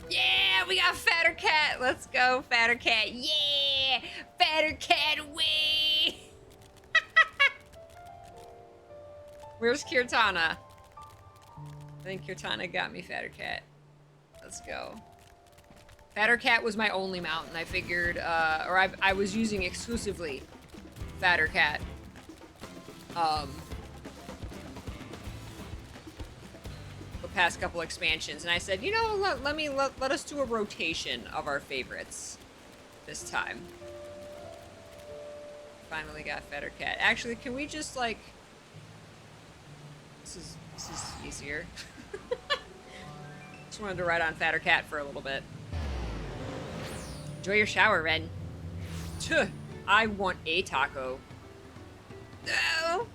Yeah, we got Fatter Cat. Let's go, Fatter Cat. Yeah! Fatter Cat away! Where's Kirtana? I think Kirtana got me Fatter Cat. Let's go. Fatter Cat was my only mount, and I figured, I was using exclusively Fatter Cat. The past couple expansions, and I said, you know, let us do a rotation of our favorites this time. Finally got Fatter Cat. Actually, can we just like... This is easier. Just wanted to ride on Fatter Cat for a little bit. Enjoy your shower, Ren. Tuh, I want a taco. No!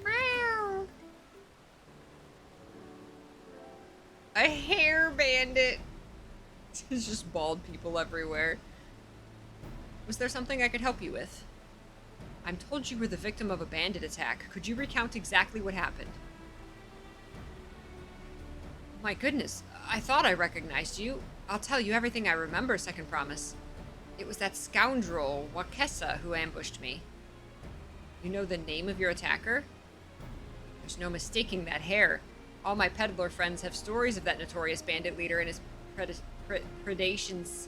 Meow. A hair bandit. There's just bald people everywhere. Was there something I could help you with? I'm told you were the victim of a bandit attack. Could you recount exactly what happened? My goodness, I thought I recognized you. I'll tell you everything I remember, Second Promise. It was that scoundrel, Wakesa, who ambushed me. You know the name of your attacker? There's no mistaking that hair. All my peddler friends have stories of that notorious bandit leader and his predations.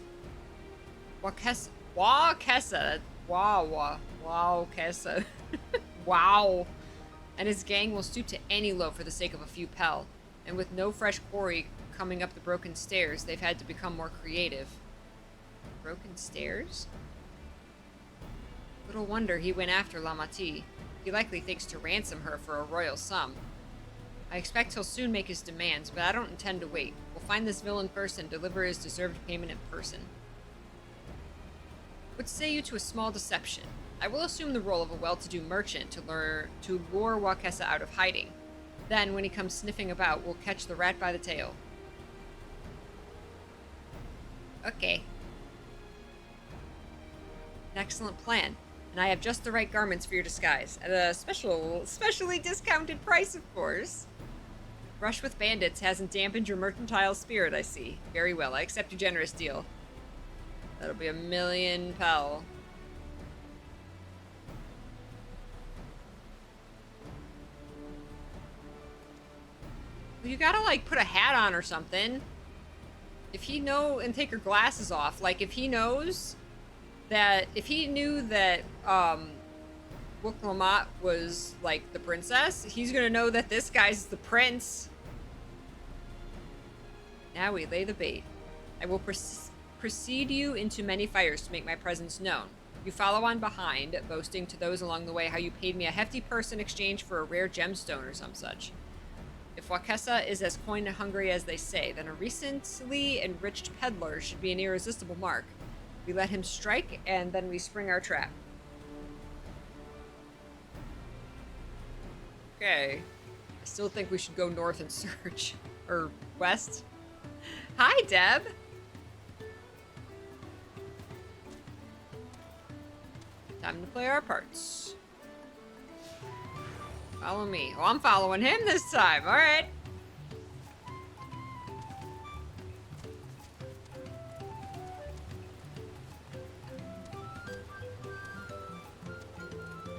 Wakesa. Wakesa. Kessa. Wow. And his gang will stoop to any low for the sake of a few pel. And with no fresh quarry coming up the broken stairs, they've had to become more creative. Broken stairs? Little wonder he went after Lamati. He likely thinks to ransom her for a royal sum. I expect he'll soon make his demands, but I don't intend to wait. We'll find this villain first and deliver his deserved payment in person. What say you to a small deception? I will assume the role of a well-to-do merchant to lure Wakesa out of hiding. Then, when he comes sniffing about, we'll catch the rat by the tail. Okay. An excellent plan. And I have just the right garments for your disguise. At a specially discounted price, of course. Brush with bandits hasn't dampened your mercantile spirit, I see. Very well, I accept your generous deal. That'll be 1,000,000 pel. You gotta, like, put a hat on or something. If he and take her glasses off. Like, if he knows that, if he knew that, Wuklamat was, like, the princess, he's gonna know that this guy's the prince. Now we lay the bait. I will precede you into many fires to make my presence known. You follow on behind, boasting to those along the way how you paid me a hefty purse in exchange for a rare gemstone or some such. If Wakesa is as coin-hungry as they say, then a recently enriched peddler should be an irresistible mark. We let him strike, and then we spring our trap. Okay. I still think we should go north and search. Or west. Hi, Deb! Time to play our parts. Follow me. Oh, I'm following him this time. All right.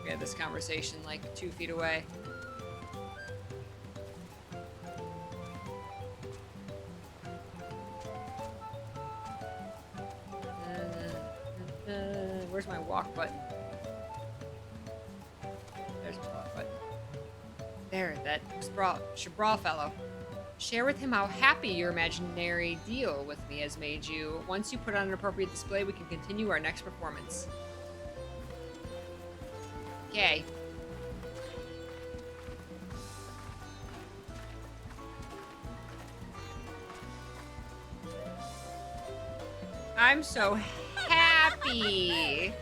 Okay, this conversation like 2 feet away. Where's my walk button? There's my walk button. There, that Shabral fellow. Share with him how happy your imaginary deal with me has made you. Once you put on an appropriate display, we can continue our next performance. Okay. I'm so happy.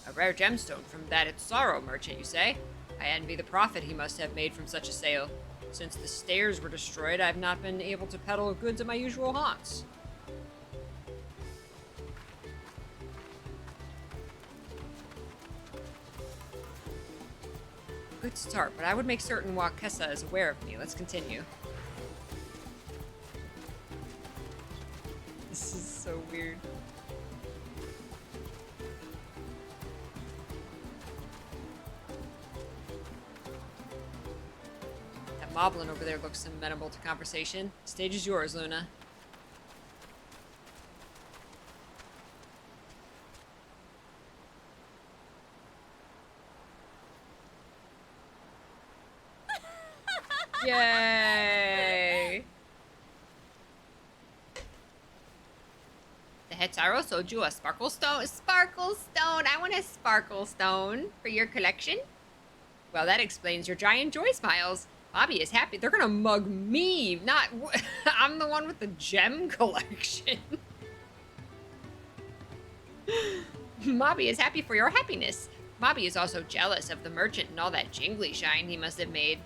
A rare gemstone from that Sorrow merchant, you say? I envy the profit he must have made from such a sale. Since the stairs were destroyed, I've not been able to peddle goods at my usual haunts. Good start, but I would make certain Wakesa is aware of me. Let's continue. This is so weird. That moblin over there looks amenable to conversation. Stage is yours, Luna. Yay! Tetsaro sold you a sparkle stone. Sparkle stone! I want a sparkle stone for your collection. Well, that explains your giant joy smiles. Bobby is happy. They're gonna mug me, not... I'm the one with the gem collection. Bobby is happy for your happiness. Bobby is also jealous of the merchant and all that jingly shine he must have made.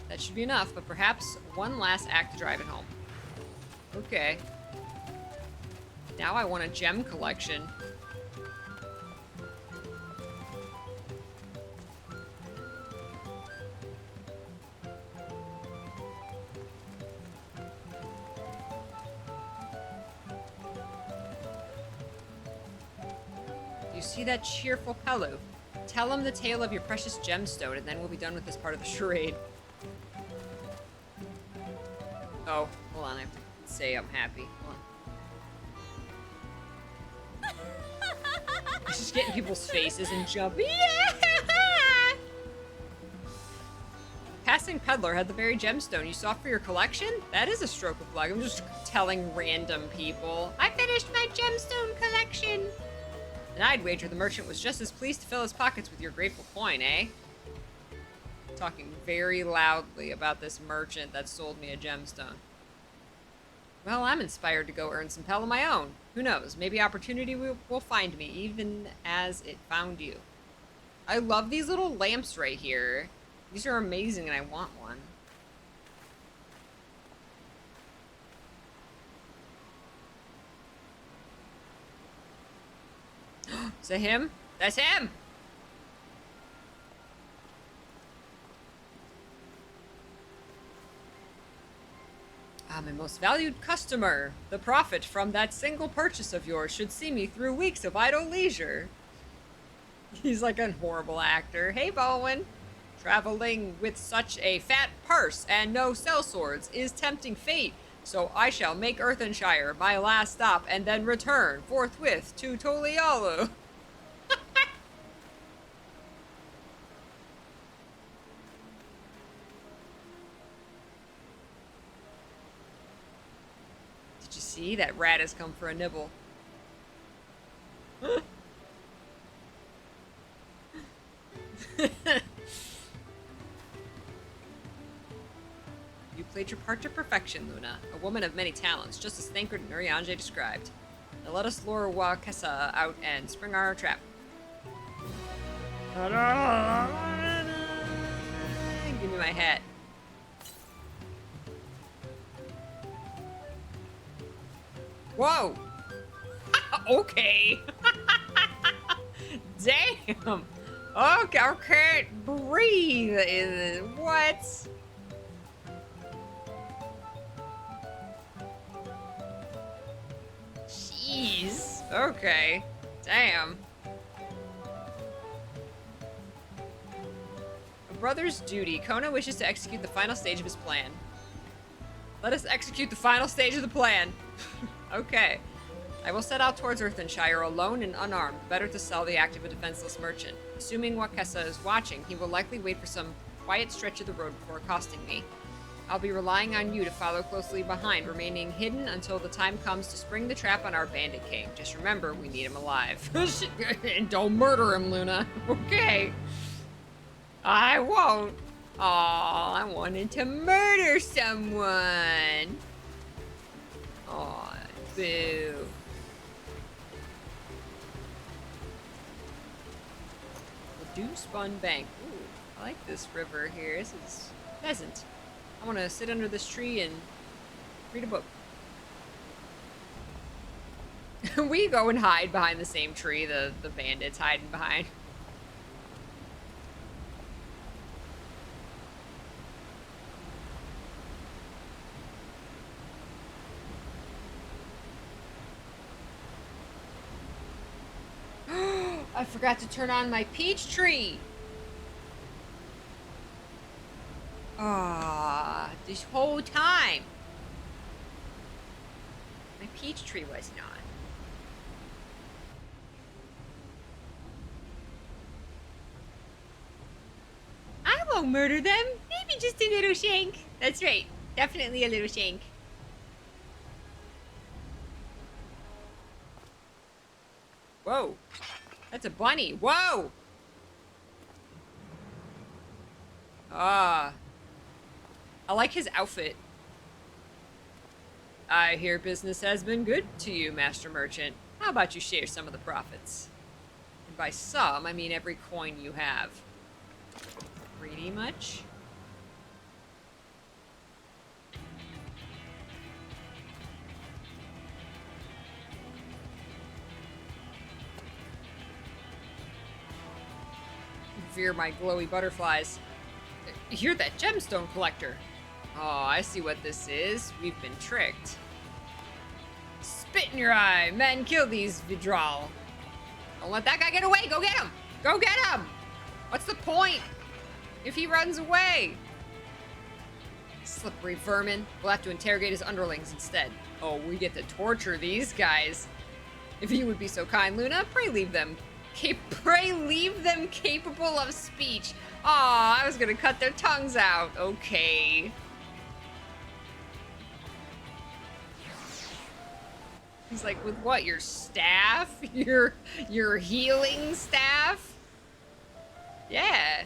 That should be enough, but perhaps one last act to drive it home. Okay. Now I want a gem collection. You see that cheerful Pelu? Tell him the tale of your precious gemstone, and then we'll be done with this part of the charade. Oh, hold on, I have to say I'm happy. Hold on. Just getting people's faces and jumping. Yeah! Passing peddler had the very gemstone you sought for your collection? That is a stroke of luck. I'm just telling random people. I finished my gemstone collection. And I'd wager the merchant was just as pleased to fill his pockets with your grateful coin, eh? Talking very loudly about this merchant that sold me a gemstone. Well, I'm inspired to go earn some Pel of my own. Who knows? Maybe opportunity will find me, even as it found you. I love these little lamps right here. These are amazing, and I want one. Is that him? That's him! Ah, my most valued customer. The profit from that single purchase of yours should see me through weeks of idle leisure. He's like a horrible actor. Hey, Baldwin. Traveling with such a fat purse and no sellswords is tempting fate, so I shall make Earthenshire my last stop and then return forthwith to Tolialu. Did you see? That rat has come for a nibble. You played your part to perfection, Luna. A woman of many talents, just as Thancred and Urianger described. Now let us lure Wakessa out and spring our trap. Give me my hat. Whoa! Okay. Damn. Okay, I can't breathe in this. What? Jeez. Okay. Damn. A brother's duty. Kona wishes to execute the final stage of his plan. Let us execute the final stage of the plan. Okay. I will set out towards Earthenshire alone and unarmed, better to sell the act of a defenseless merchant. Assuming Wakessa is watching, he will likely wait for some quiet stretch of the road before accosting me. I'll be relying on you to follow closely behind, remaining hidden until the time comes to spring the trap on our bandit king. Just remember, we need him alive. And don't murder him, Luna. Okay. I won't. Aw, I wanted to murder someone. Aw, boo. The Dew Spun Bank. Ooh, I like this river here. This is pleasant. I want to sit under this tree and read a book. We go and hide behind the same tree the bandits hiding behind. I forgot to turn on my peach tree. Ah, this whole time. My peach tree was not. I won't murder them. Maybe Just a little shank. That's right. Definitely a little shank. Whoa. That's a bunny. Whoa! Ah. I like his outfit. I hear business has been good to you, Master Merchant. How about you share some of the profits? And by some, I mean every coin you have. Greedy much? Fear my glowy butterflies. You're that gemstone collector. Oh, I see what this is. We've been tricked. Spit in your eye. Men, kill these Vidral. Don't let that guy get away. Go get him. Go get him. What's the point if he runs away? Slippery vermin. We'll have to interrogate his underlings instead. Oh, we get to torture these guys. If you would be so kind, Luna, pray leave them capable of speech. Aw, I was gonna cut their tongues out. Okay. He's like, with what? Your staff? Your healing staff? Yeah.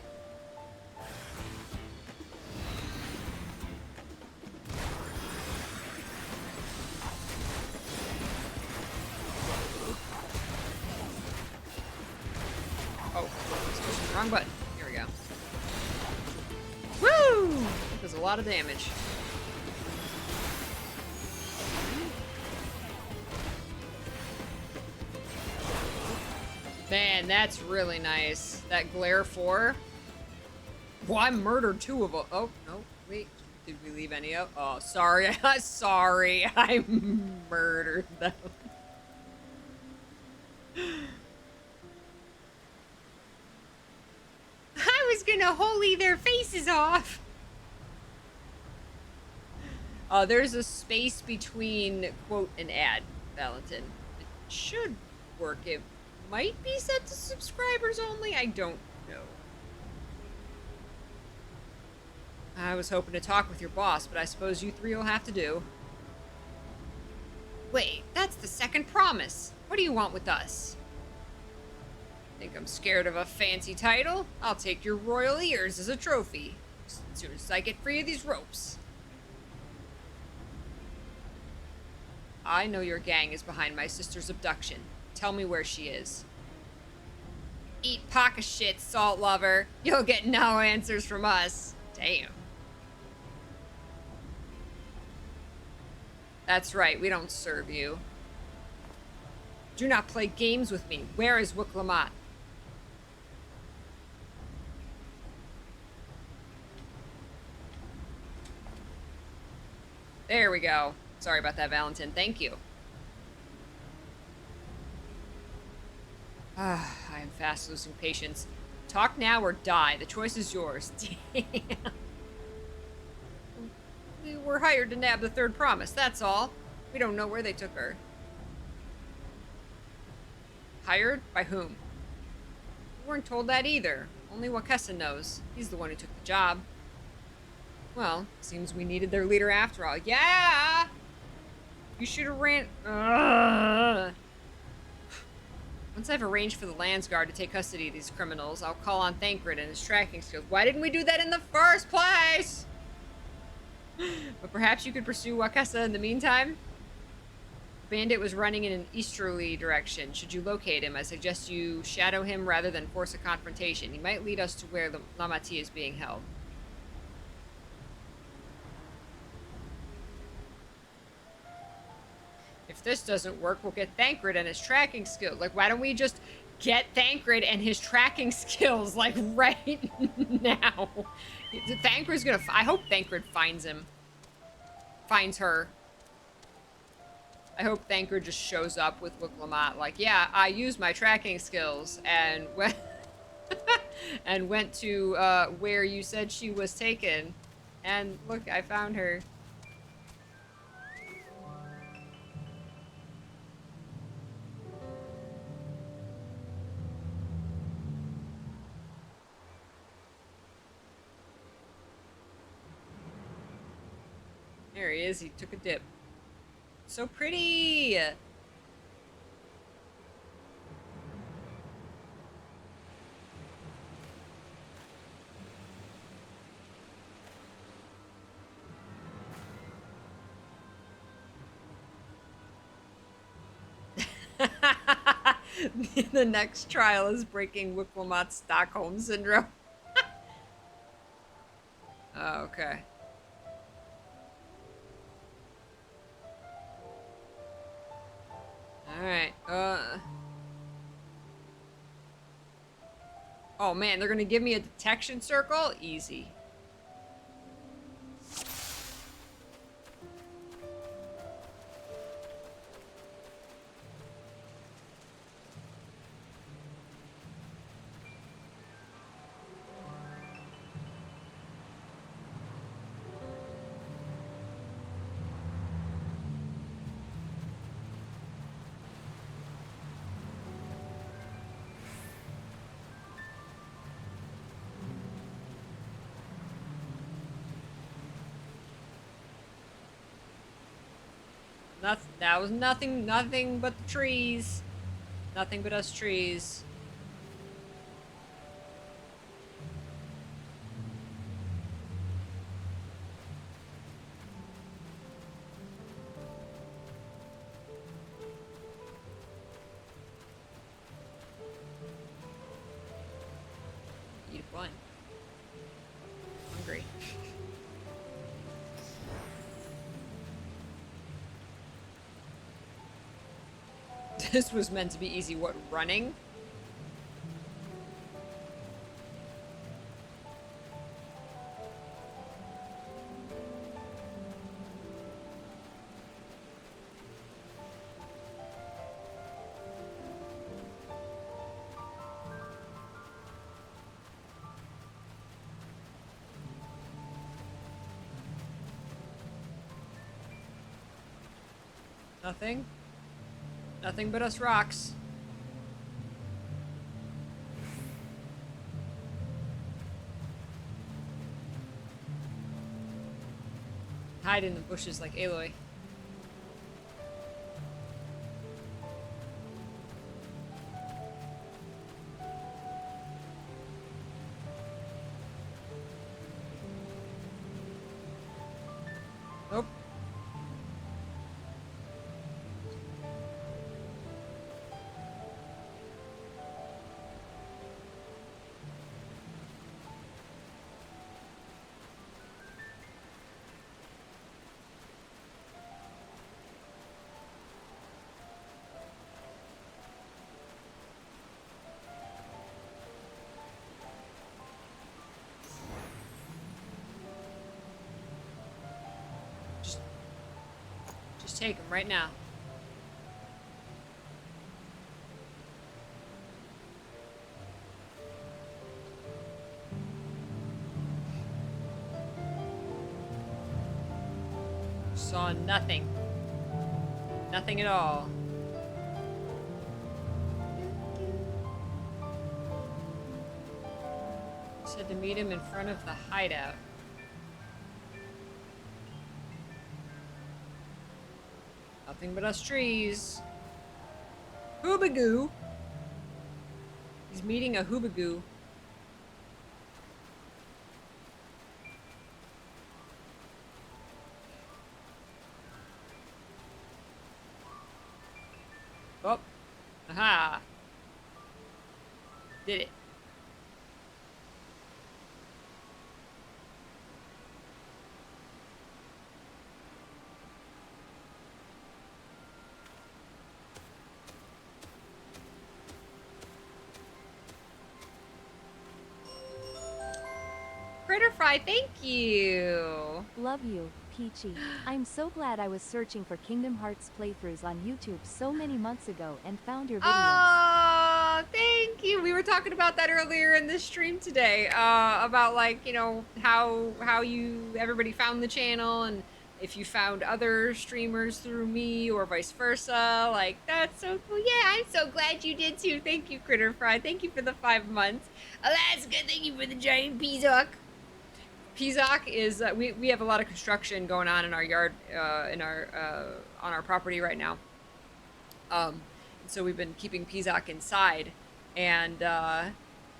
Oh, pushing the wrong button. Here we go. Woo! That does a lot of damage. Man, that's really nice. That Glare 4. Well, I murdered 2 of them. Oh, no, wait. Did we leave any of? Oh, sorry. Sorry. I murdered them. I was gonna holy their faces off. There's a space between quote and ad, Valentin. It should work. It might be set to subscribers only. I don't know. I was hoping to talk with your boss, but I suppose you 3 will have to do. Wait, that's the second promise. What do you want with us? Think I'm scared of a fancy title? I'll take your royal ears as a trophy. As soon as I get free of these ropes. I know your gang is behind my sister's abduction. Tell me where she is. Eat pocket shit, salt lover. You'll get no answers from us. Damn. That's right, we don't serve you. Do not play games with me. Where is Wiklamat? There we go. Sorry about that, Valentin. Thank you. I am fast losing patience. Talk now or die. The choice is yours. Damn. We were hired to nab the 3rd promise, that's all. We don't know where they took her. Hired? By whom? We weren't told that either. Only Wakessa knows. He's the one who took the job. Well, seems we needed their leader after all. Yeah! You should have ran... Once I've arranged for the Landsguard to take custody of these criminals, I'll call on Thancred and his tracking skills. Why didn't we do that in the first place? But perhaps you could pursue Wakessa in the meantime? Bandit was running in an easterly direction. Should you locate him, I suggest you shadow him rather than force a confrontation. He might lead us to where the Lamati is being held. If this doesn't work, we'll get Thancred and his tracking skills. Like, why don't we just get Thancred and his tracking skills, like, right now? Thancred's gonna... I hope Thancred finds him. Finds her. I hope Thancred just shows up with Wiklamat. Like, yeah, I used my tracking skills and went... and went to, where you said she was taken. And, look, I found her. There he is. He took a dip. So pretty. The next trial is breaking Wicklemott's Stockholm Syndrome. Oh, okay. Alright, oh man, they're gonna give me a detection circle? Easy. That was nothing but the trees. Nothing but us trees. Eat a bun. Hungry. This was meant to be easy. What, running? Nothing? Nothing but us rocks. Hide in the bushes like Aloy. Nope. Just take them right now. Saw nothing. Nothing at all. Said to meet him in front of the hideout. Nothing but us trees. Hoobagoo. He's meeting a hoobagoo. Oh. Aha. Did it. Critter Fry, thank you. Love you, Peachy. I'm so glad I was searching for Kingdom Hearts playthroughs on YouTube so many months ago and found your videos. Oh, thank you. We were talking about that earlier in this stream today. About like, you know, how everybody found the channel and if you found other streamers through me or vice versa. Like, that's so cool. Yeah, I'm so glad you did too. Thank you, Critter Fry. Thank you for the 5 months. Alaska, thank you for the giant peacock. Pizak is we have a lot of construction going on in our yard on our property right now. So we've been keeping Pizak inside, and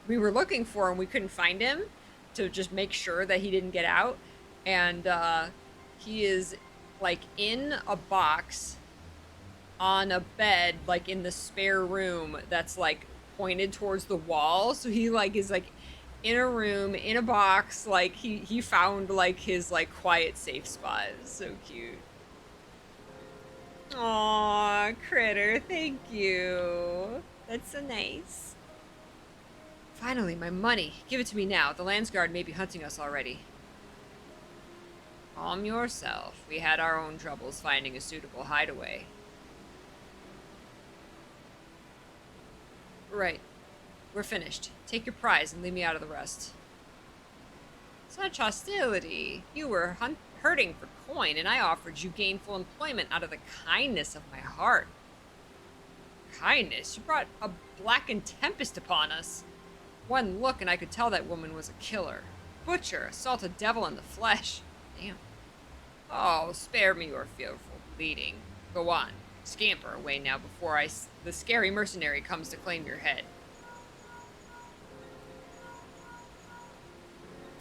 we were looking for him. We couldn't find him to just make sure that he didn't get out, and he is like in a box on a bed, like in the spare room that's like pointed towards the wall. So he like is like in a room in a box, like he found like his like quiet safe spot. It's so cute. Aw, Critter, thank you. That's so nice. Finally, my money. Give it to me now. The Landsguard may be hunting us already. Calm yourself. We had our own troubles finding a suitable hideaway. Right. We're finished. Take your prize and leave me out of the rest. Such hostility. You were hurting for coin, and I offered you gainful employment out of the kindness of my heart. Kindness? You brought a blackened tempest upon us. One look and I could tell that woman was a killer. Butcher, assault a devil in the flesh. Damn. Oh, spare me your fearful bleeding. Go on. Scamper away now before the scary mercenary comes to claim your head.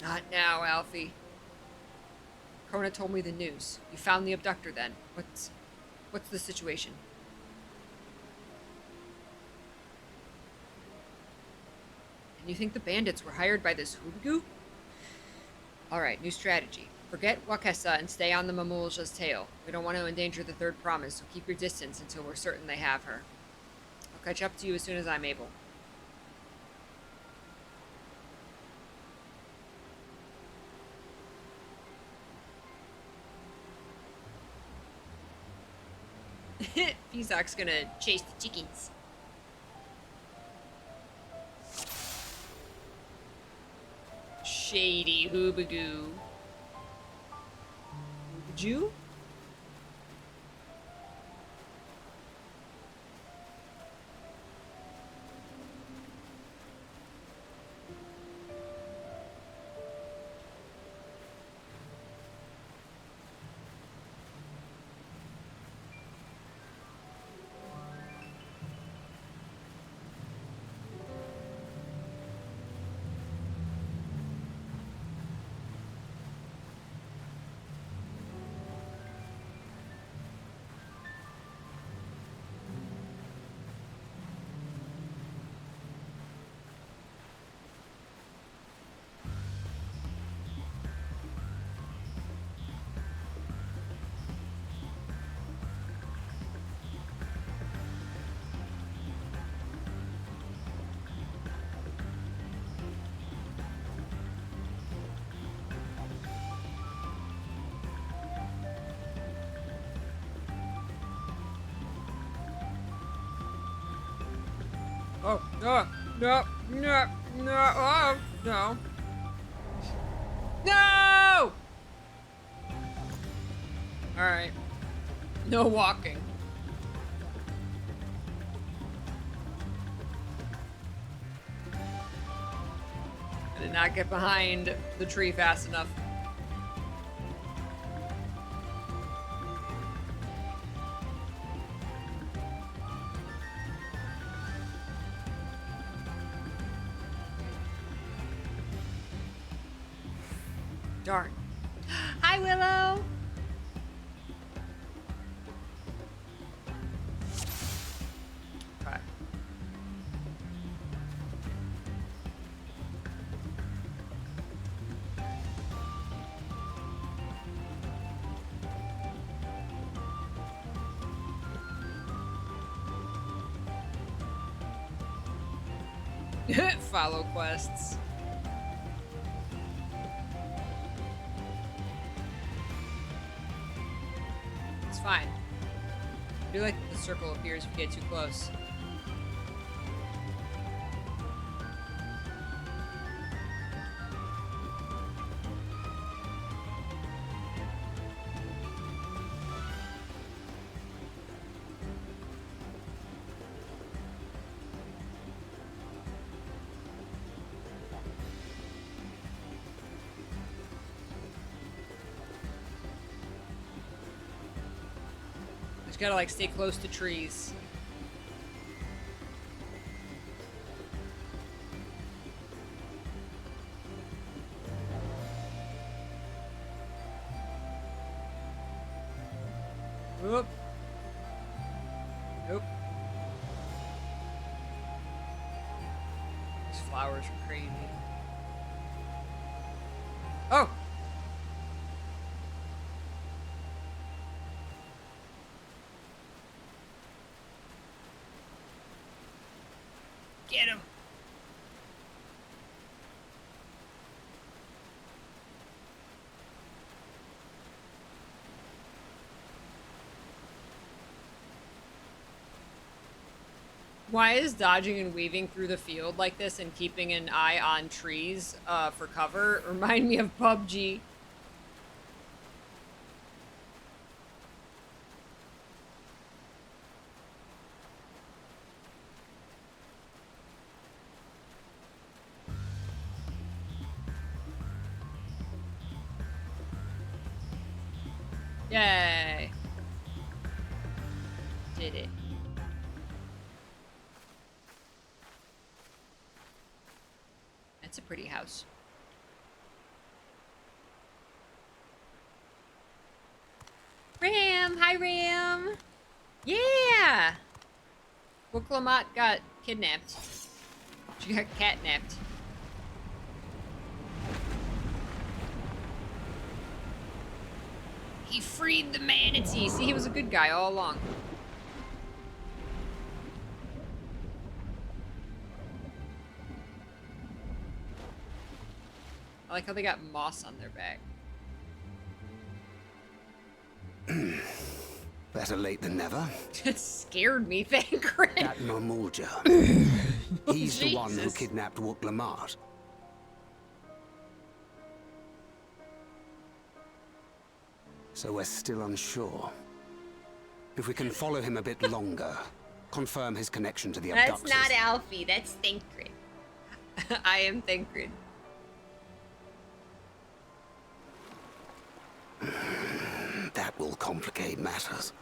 Not now, Alfie. Kona told me the news. You found the abductor then. What's the situation? And you think the bandits were hired by this hoodoo? Alright, new strategy. Forget Wakesa and stay on the Mamulja's tail. We don't want to endanger the third promise, so keep your distance until we're certain they have her. I'll catch up to you as soon as I'm able. Pizak's gonna chase the chickens. Shady hoobagoo. Jew? Oh, no, no, no, no, oh, no. No! Alright. No walking. I did not get behind the tree fast enough. Darn. Hi, Willow! Okay. Follow quests. Fine. I do like that the circle appears if you get too close. gotta like stay close to trees. Whoop. Nope. These flowers are crazy. Oh! Get him! Why is dodging and weaving through the field like this and keeping an eye on trees for cover remind me of PUBG? Yay. Did it. It's a pretty house. Ram! Hi, Ram! Yeah! Wooklamat got kidnapped. She got catnapped. He freed the manatee. See, he was a good guy all along. I like how they got moss on their back. Better late than never. It scared me, Thancred. That Mamulja. He's the one who Jesus. kidnapped Wooklamat. So we're still unsure. If we can follow him a bit longer, confirm his connection to the abductors. That's not Alfie, that's Thancred. I am Thancred. That will complicate matters.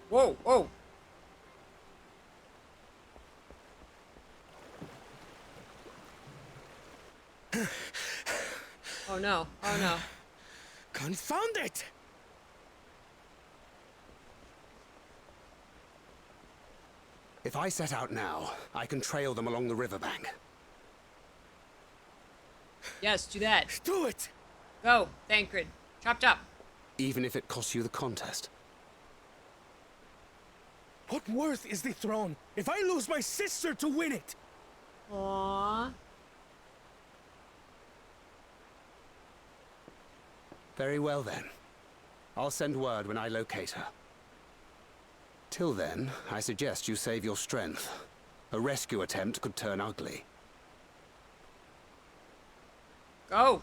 Whoa, whoa. Oh no, oh no. Confound it! If I set out now, I can trail them along the riverbank. Yes, do that. Do it! Go, Thancred. Chop chop. Even if it costs you the contest. What worth is the throne if I lose my sister to win it? Aww. Very well then. I'll send word when I locate her. Till then, I suggest you save your strength. A rescue attempt could turn ugly. Go.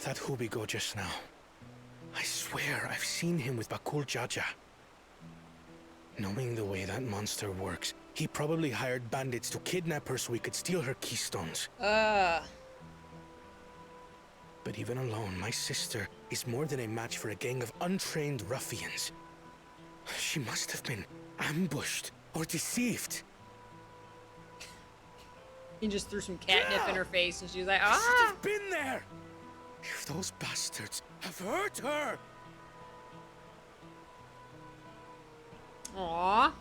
That Hubigo just now. I swear I've seen him with Bakul Jaja. Knowing the way that monster works, he probably hired bandits to kidnap her so he could steal her keystones. But even alone, my sister is more than a match for a gang of untrained ruffians. She must have been ambushed or deceived. He just threw some catnip in her face and she was like, Should ah! have been there! If those bastards have hurt her! Aww.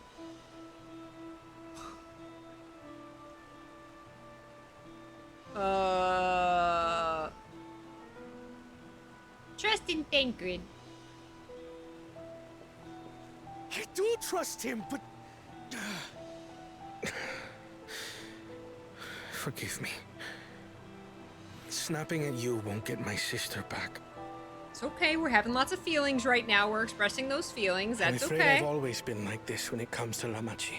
Trust in Thancred. I do trust him, but... Forgive me. Snapping at you won't get my sister back. It's okay, we're having lots of feelings right now. We're expressing those feelings. I'm That's afraid okay. I've always been like this when it comes to Lamachi.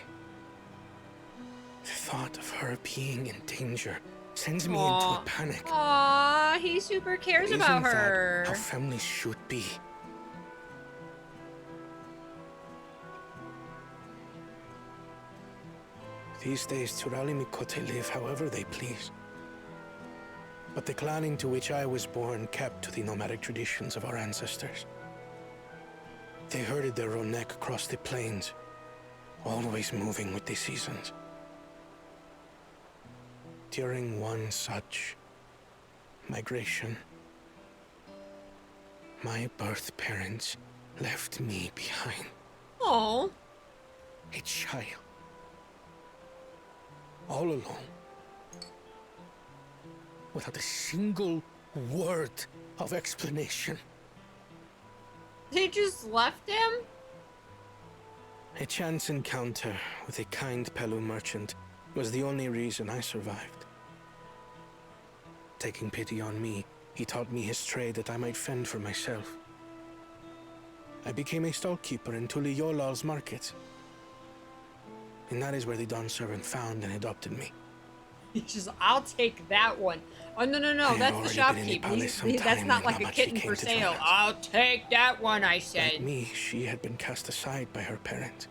The thought of her being in danger sends me into a panic. Aw, he super cares Isn't about that her. how families should be? These days, Turali Mikote live however they please. But the clan into which I was born kept to the nomadic traditions of our ancestors. They herded their own neck across the plains, always moving with the seasons. During one such migration, my birth parents left me behind. Oh. A child. All alone. Without a single word of explanation. They just left him? A chance encounter with a kind Pelu merchant was the only reason I survived. Taking pity on me, he taught me his trade that I might fend for myself. I became a stallkeeper in Tuliyolal's market. And that is where the Dawn servant found and adopted me. He's just, I'll take that one. Oh, no, that's the shopkeep. That's not like a kitten for sale. I'll take that one, I said. Like me, she had been cast aside by her parents.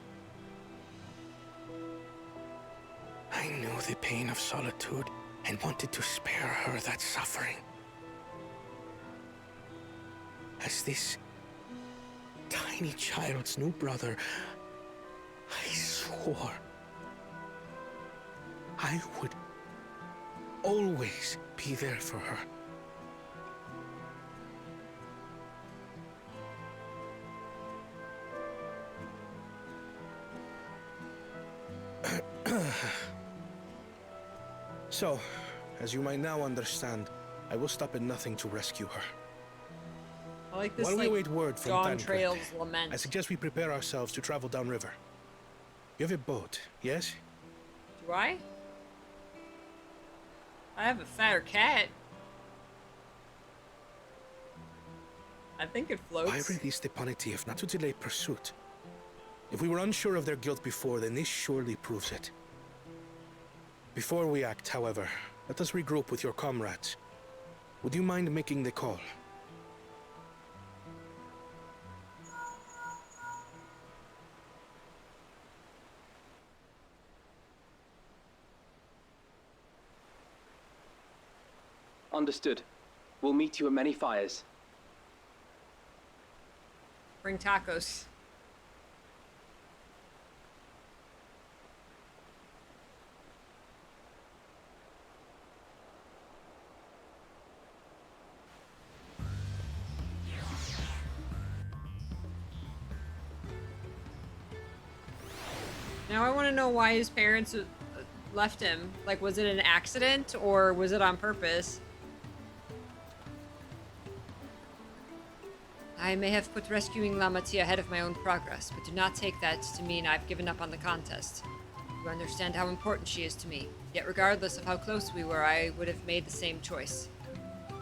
I knew the pain of solitude and wanted to spare her that suffering. As this tiny child's new brother, I swore I would always be there for her. So, as you might now understand, I will stop at nothing to rescue her. I like this, While we await word from Dawntrail's lament. I suggest we prepare ourselves to travel downriver. You have a boat, yes? Do I? I have a fatter cat. I think it floats. Why release the Ponitiff not to delay pursuit? If we were unsure of their guilt before, then this surely proves it. Before we act, however, let us regroup with your comrades. Would you mind making the call? Understood. We'll meet you at many fires. Bring tacos. Now I want to know why his parents left him. Like, was it an accident or was it on purpose? I may have put rescuing Lamati ahead of my own progress, but do not take that to mean I've given up on the contest. You understand how important she is to me, yet regardless of how close we were, I would have made the same choice.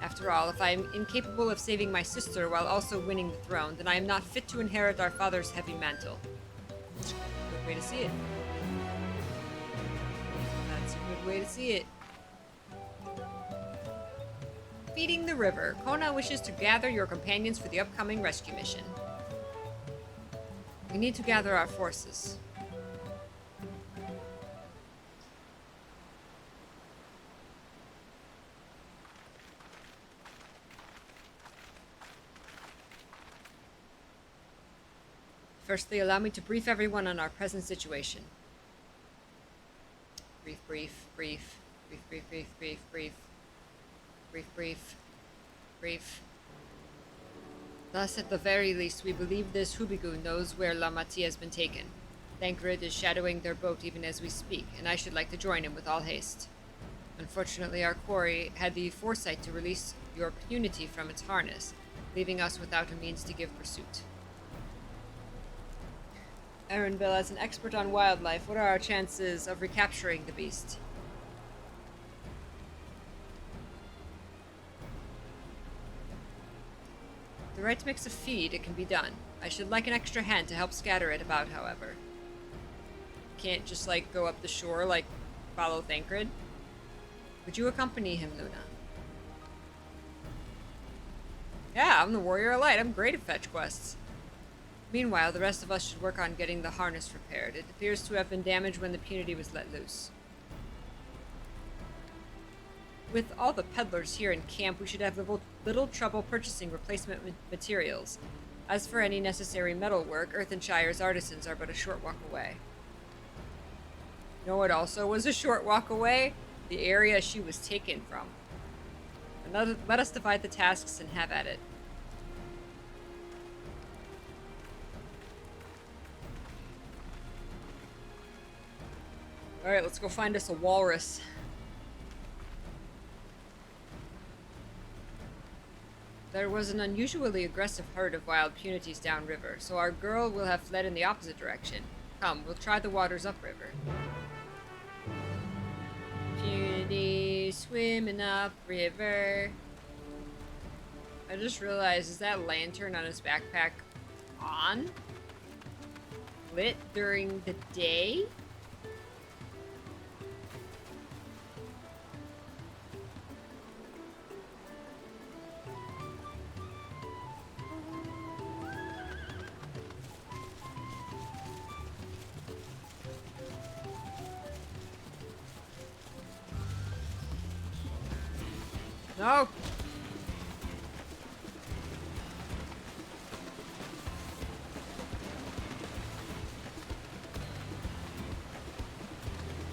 After all, if I am incapable of saving my sister while also winning the throne, then I am not fit to inherit our father's heavy mantle. Good way to see it. That's a good way to see it. Feeding the river. Kona wishes to gather your companions for the upcoming rescue mission. We need to gather our forces. Firstly, allow me to brief everyone on our present situation. Brief. Thus, at the very least, we believe this Hubigu knows where Lamati has been taken. Thancred is shadowing their boat even as we speak, and I should like to join him with all haste. Unfortunately, our quarry had the foresight to release your Unity from its harness, leaving us without a means to give pursuit. Erenville, as an expert on wildlife, what are our chances of recapturing the beast? The right mix of feed, it can be done. I should like an extra hand to help scatter it about, however. Can't just, like, go up the shore, like, follow Thancred. Would you accompany him, Luna? Yeah, I'm the Warrior of Light. I'm great at fetch quests. Meanwhile, the rest of us should work on getting the harness repaired. It appears to have been damaged when the Punity was let loose. With all the peddlers here in camp, we should have little trouble purchasing replacement materials. As for any necessary metalwork, Earthenshire's artisans are but a short walk away. You know what also was a short walk away? The area she was taken from. Let us divide the tasks and have at it. Alright, let's go find us a walrus. There was an unusually aggressive herd of wild punities downriver, so our girl will have fled in the opposite direction. Come, we'll try the waters upriver. Punity swimming upriver. I just realized, is that lantern on his backpack on? Lit during the day? No.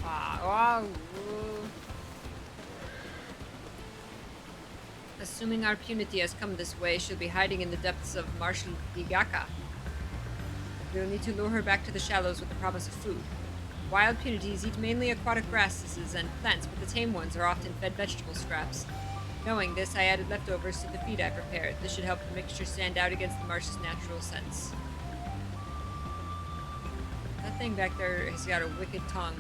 Wow. Assuming our Punity has come this way, she'll be hiding in the depths of Marshal Igaka. We'll need to lure her back to the shallows with the promise of food. Wild Punities eat mainly aquatic grasses and plants, but the tame ones are often fed vegetable scraps. Knowing this, I added leftovers to the feed I prepared. This should help the mixture stand out against the marsh's natural scents. That thing back there has got a wicked tongue.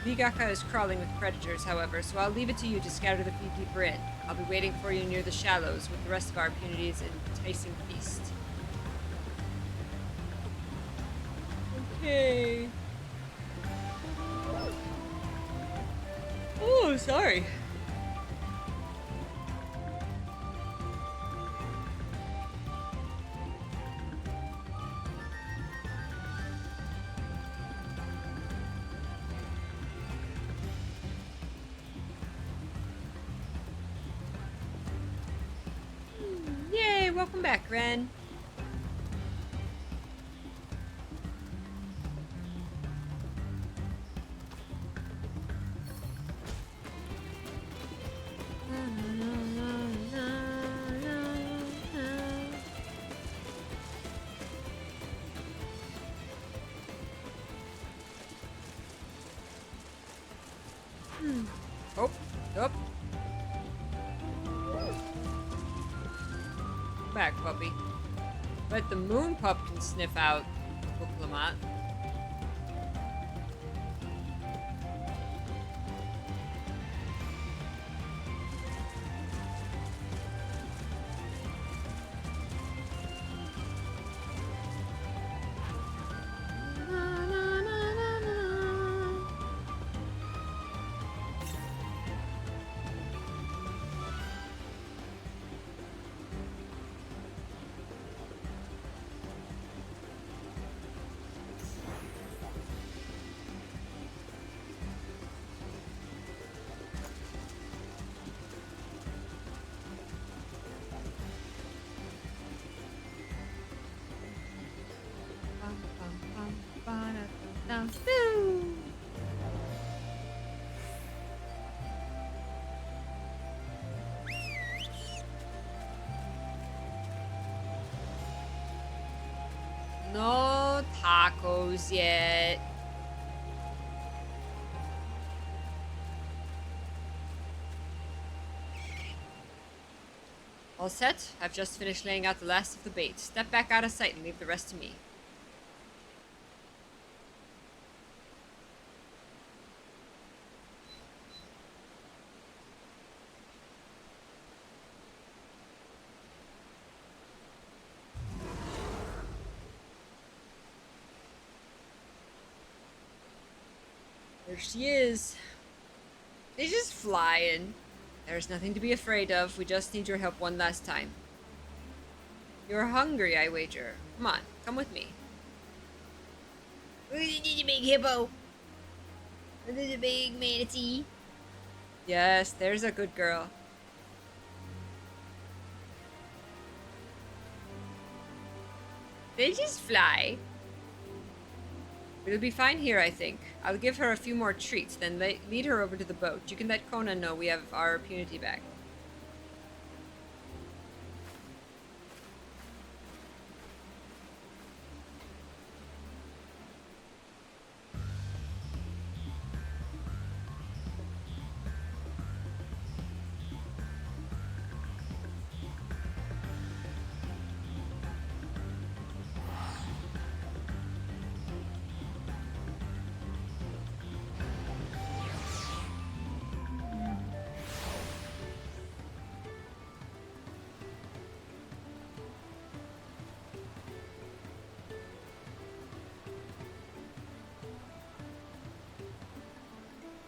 Vigaka is crawling with predators, however, so I'll leave it to you to scatter the feed deeper in. I'll be waiting for you near the shallows with the rest of our Punities' enticing feast. Okay. Oh, sorry. Yay, welcome back, Ren. Oh, oh. Back, puppy. But the moon pup can sniff out Buklamat. No tacos yet. All set? I've just finished laying out the last of the bait. Step back out of sight and leave the rest to me. There she is. She's just flying. There's nothing to be afraid of. We just need your help one last time. You're hungry, I wager. Come on, come with me. Big hippo. There's a big manatee. Yes, there's a good girl. They just fly. It'll be fine here, I think. I'll give her a few more treats, then lead her over to the boat. You can let Conan know we have our impunity back.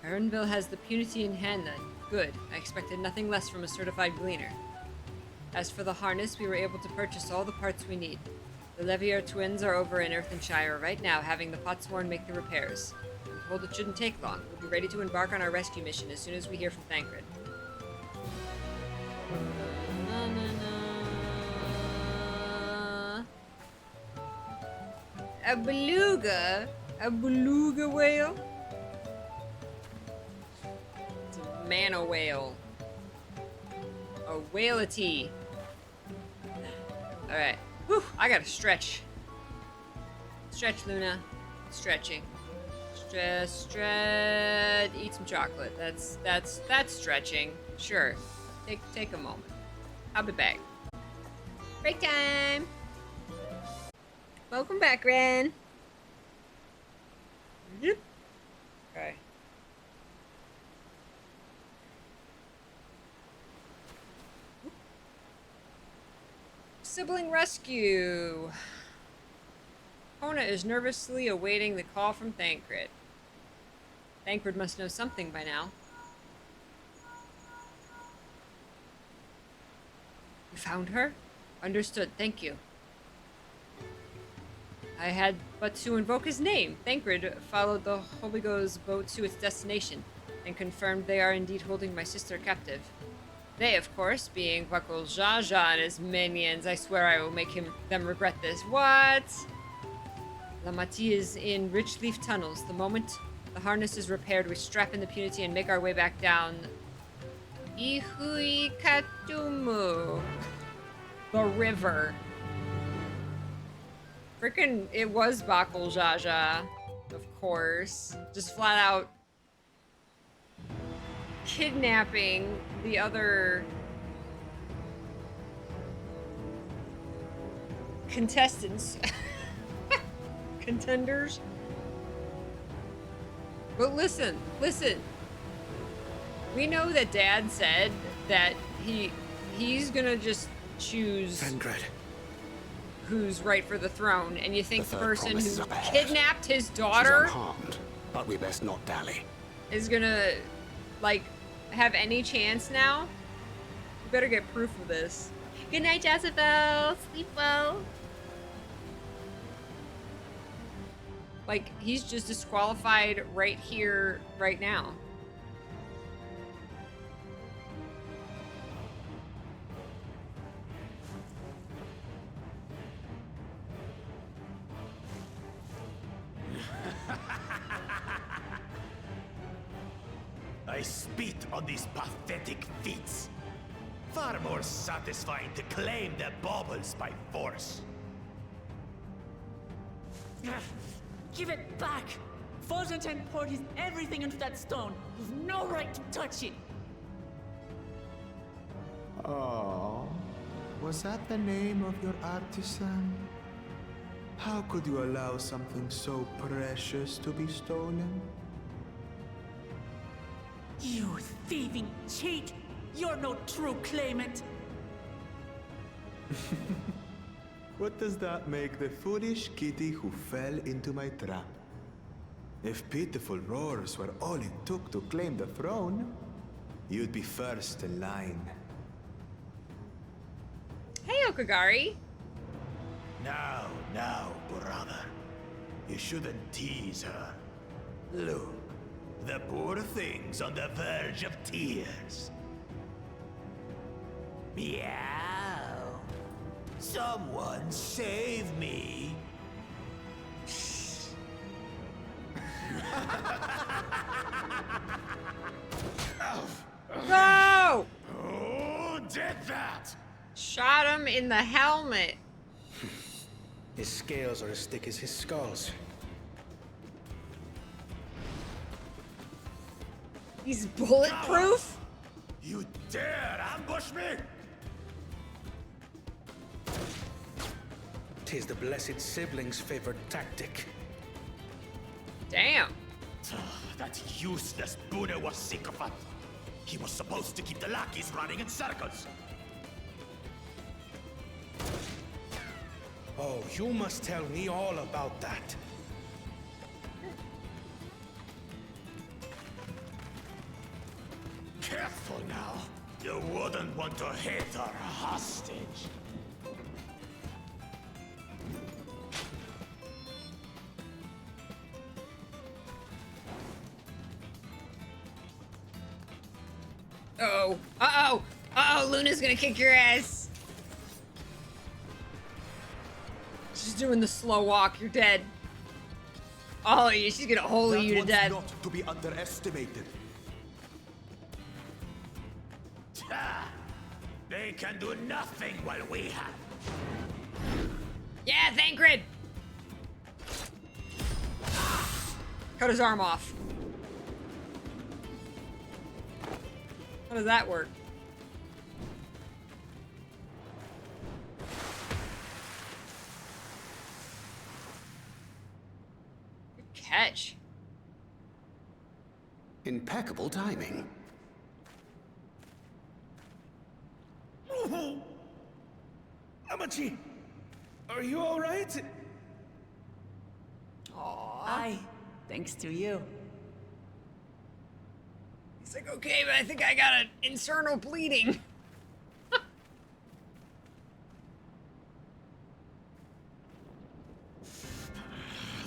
Erinville has the punity in hand then. Good. I expected nothing less from a certified gleaner. As for the harness, we were able to purchase all the parts we need. The Levier twins are over in Earthenshire right now, having the Potsworn make the repairs. I'm told it shouldn't take long. We'll be ready to embark on our rescue mission as soon as we hear from Thancred. A beluga? A beluga whale? Mana whale. A whale-a-tea. Alright. Whew, I gotta stretch. Stretch, Luna. Stretching. Stretch. Eat some chocolate. That's stretching. Sure. Take a moment. I'll be back. Break time! Welcome back, Ren. Yep. Okay. Sibling rescue. Kona is nervously awaiting the call from Thancred. Thancred must know something by now. You found her? Understood, thank you. I had but to invoke his name. Thancred followed the Hobigo's boat to its destination and confirmed they are indeed holding my sister captive. They, of course, being Buckle Jaja and his minions. I swear I will make them regret this. What? Lamati is in Richleaf tunnels. The moment the harness is repaired, we strap in the punity and make our way back down Ihui Katumu, the river. Frickin' it was Bakul Jaja, of course. Just flat out kidnapping the other contestants. Contenders. But listen. We know that Dad said that he's gonna just choose Thancred. who's right for the throne, and you think the person promise is who up ahead. kidnapped his She's daughter unharmed, but we best not dally. is gonna, like, have any chance now? You better get proof of this. Good night, Jezebel. Sleep well. Like, he's just disqualified right here, right now. I spit on these pathetic feats. Far more satisfying to claim the baubles by force. Give it back! Fogentin poured his everything into that stone. You've no right to touch it! Oh, was that the name of your artisan? How could you allow something so precious to be stolen? You thieving cheat! You're no true claimant! What does that make the foolish kitty who fell into my trap? If pitiful roars were all it took to claim the throne, you'd be first in line. Hey, Okagari. Now, brother. You shouldn't tease her. Look, the poor thing's on the verge of tears. Meow. Someone save me. No! Who did that? Shot him in the helmet. His scales are as thick as his skulls. He's bulletproof? You dare ambush me? Tis the blessed sibling's favorite tactic. Damn. That useless Buddha was sycophant. He was supposed to keep the lackeys running in circles. Oh, you must tell me all about that. Careful now. You wouldn't want to hit her hostage. Uh-oh. Uh-oh. Uh-oh, Luna's gonna kick your ass. She's doing the slow walk. You're dead. Oh, yeah, she's gonna hold you to death. Not to be underestimated. They can do nothing while we have. Yeah, Thancred! Cut his arm off. How does that work? Good catch. Impeccable timing. Amachi, are you all right? Aww. Aye, thanks to you. He's like, okay, but I think I got an internal bleeding.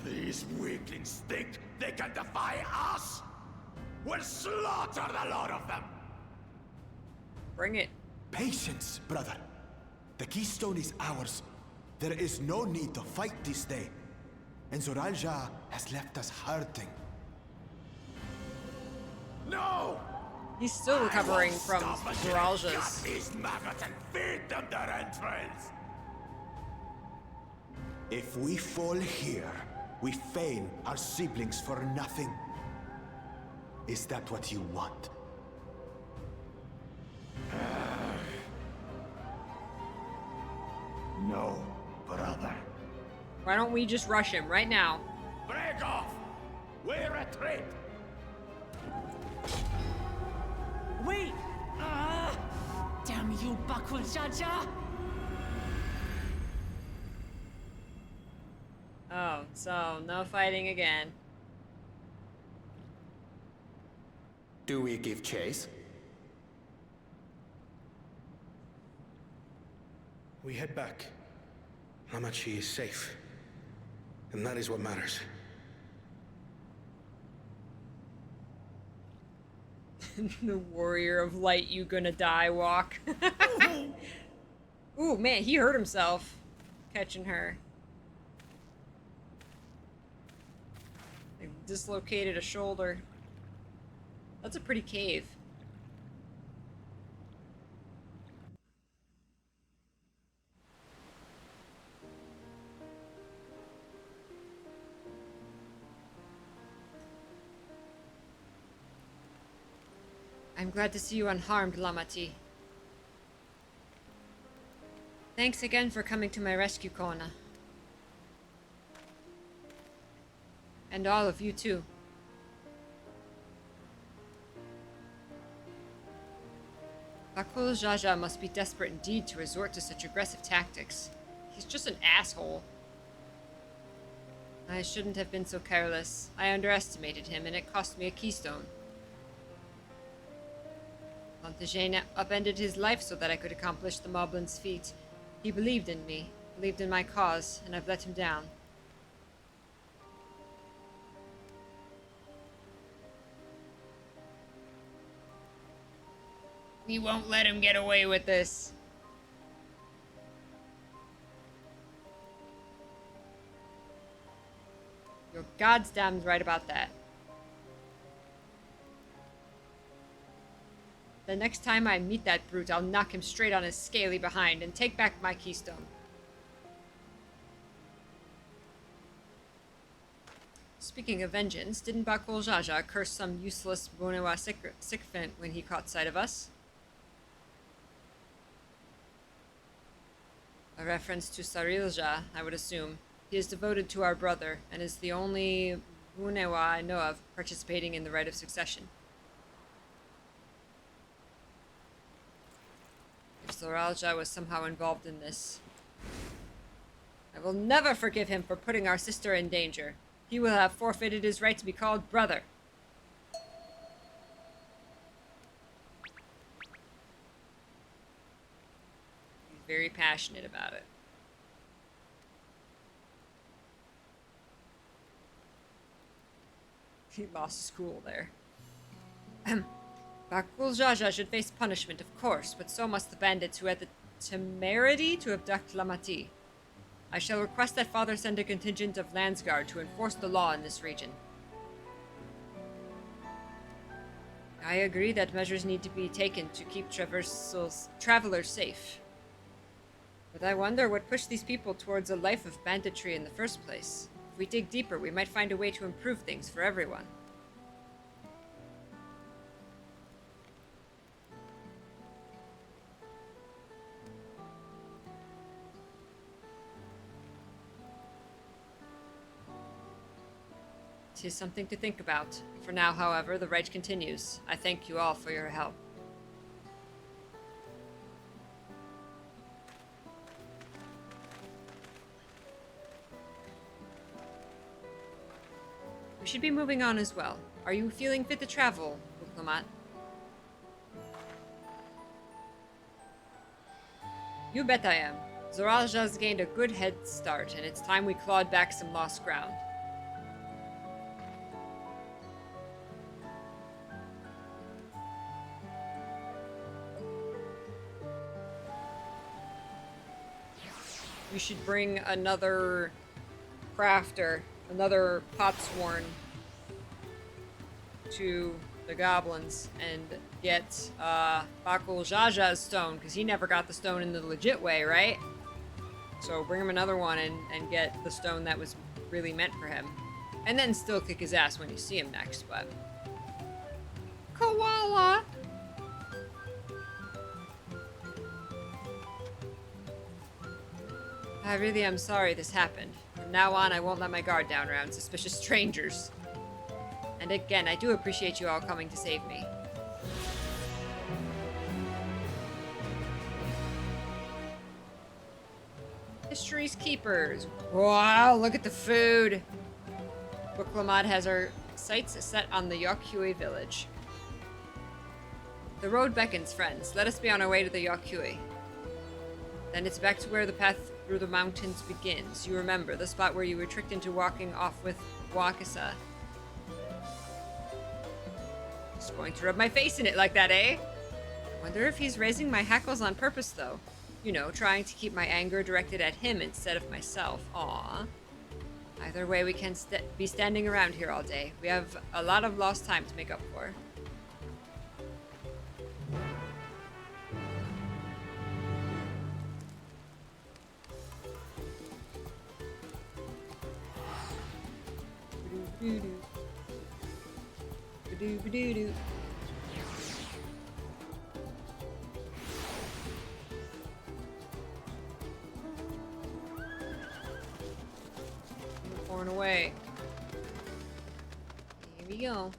These weaklings think they can defy us? We'll slaughter the lot of them! Bring it. Patience, brother. The keystone is ours. There is no need to fight this day. And Zoralja has left us hurting. No! He's still recovering from Zoralja's. Zoralja's. These maggots and feed them their entrails! If we fall here, we fail our siblings for nothing. Is that what you want? No, brother. Why don't we just rush him right now? Break off! We retreat! Wait! Damn you, Bakul Jaja! Oh, so no fighting again. Do we give chase? We head back. Amachi is safe. And that is what matters. The warrior of light, you gonna die walk. Ooh, man, he hurt himself catching her. They dislocated a shoulder. That's a pretty cave. I'm glad to see you unharmed, Lamati. Thanks again for coming to my rescue, Kona. And all of you too. Bakul Jaja must be desperate indeed to resort to such aggressive tactics. He's just an asshole. I shouldn't have been so careless. I underestimated him, and it cost me a keystone. Montagena upended his life so that I could accomplish the Moblin's feat. He believed in me, Believed in my cause, and I've let him down. We won't let him get away with this. You're goddamn right about that. The next time I meet that brute, I'll knock him straight on his scaly behind and take back my keystone. Speaking of vengeance, didn't Bakul Jaja curse some useless Bonewa sycophant when he caught sight of us? A reference to Sarilja, I would assume. He is devoted to our brother, and is the only Bonewa I know of participating in the rite of succession. If Sarilja was somehow involved in this, I will never forgive him for putting our sister in danger. He will have forfeited his right to be called brother. He's very passionate about it. He lost his cool there. Bakul Jaja should face punishment, of course, but so must the bandits who had the temerity to abduct Lamati. I shall request that Father send a contingent of Landsguard to enforce the law in this region. I agree that measures need to be taken to keep travelers safe. But I wonder what pushed these people towards a life of banditry in the first place. If we dig deeper, we might find a way to improve things for everyone. It is something to think about. For now, however, the rite continues. I thank you all for your help. We should be moving on as well. Are you feeling fit to travel, Buklamat? You bet I am. Zoralja's gained a good head start, and it's time we clawed back some lost ground. We should bring another crafter, another potsworn to the goblins and get Bakul Jaja's stone, because he never got the stone in the legit way, right? So bring him another one and get the stone that was really meant for him. And then still kick his ass when you see him next, but... Koala! I really am sorry this happened. From now on, I won't let my guard down around suspicious strangers. And again, I do appreciate you all coming to save me. History's Keepers. Wow, look at the food! Buklamat has her sights set on the Yokyui village. The road beckons, friends. Let us be on our way to the Yokyui. Then it's back to where the path through the mountains begins. You remember, the spot where you were tricked into walking off with Wakasa. Just going to rub my face in it like that, eh? I wonder if he's raising my hackles on purpose, though. You know, trying to keep my anger directed at him instead of myself. Aww. Either way, we can be standing around here all day. We have a lot of lost time to make up for. Ba-doo-ba-doo-doo. Pouring away. Here we go.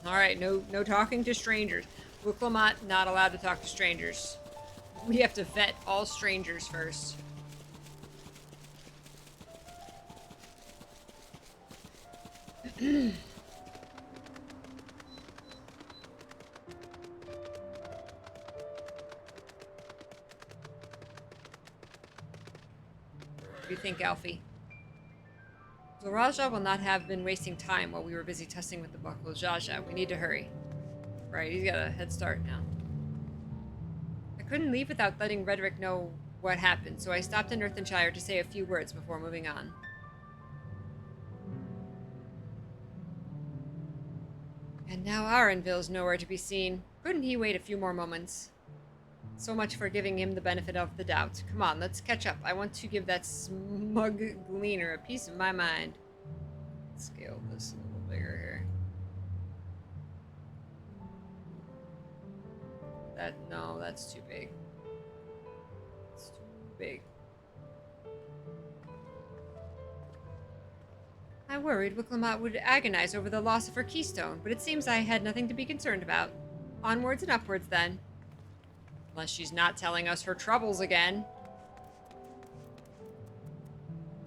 Alright, no talking to strangers. Buklamat not allowed to talk to strangers. We have to vet all strangers first. think, Alfie? Zoraja will not have been wasting time while we were busy testing with the Buckle Jaja. We need to hurry. Right, he's got a head start now. I couldn't leave without letting Redrick know what happened, so I stopped in Earthenshire to say a few words before moving on. And now Arenville's nowhere to be seen. Couldn't he wait a few more moments? So much for giving him the benefit of the doubt. Come on, let's catch up. I want to give that smug gleaner a piece of my mind. Let's scale this a little bigger here. No, that's too big. It's too big. I worried Wicklamat would agonize over the loss of her keystone, but it seems I had nothing to be concerned about. Onwards and upwards, then. Unless she's not telling us her troubles again.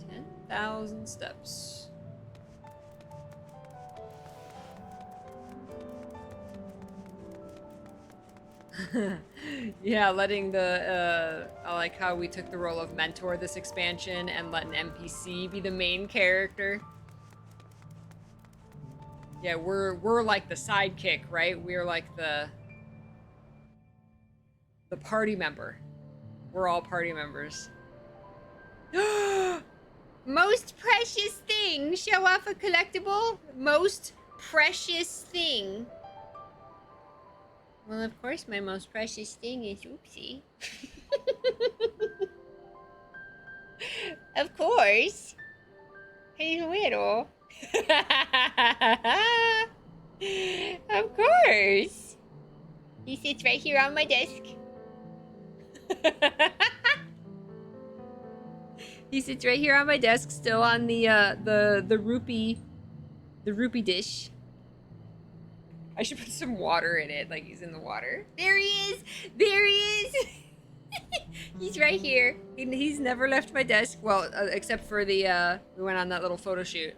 10,000 steps. Yeah, letting the, I like how we took the role of mentor this expansion and let an NPC be the main character. Yeah, we're like the sidekick, right? We're like the party member. We're all party members. Most precious thing. Show off a collectible. Most precious thing. Well, of course, my most precious thing is Oopsie. Of course. Hey, little. Of course. He sits right here on my desk. He sits right here on my desk, still on the rupee dish. I should put some water in it, like he's in the water. There he is! There he is! He's right here. He's never left my desk. Well, except for the, we went on that little photo shoot.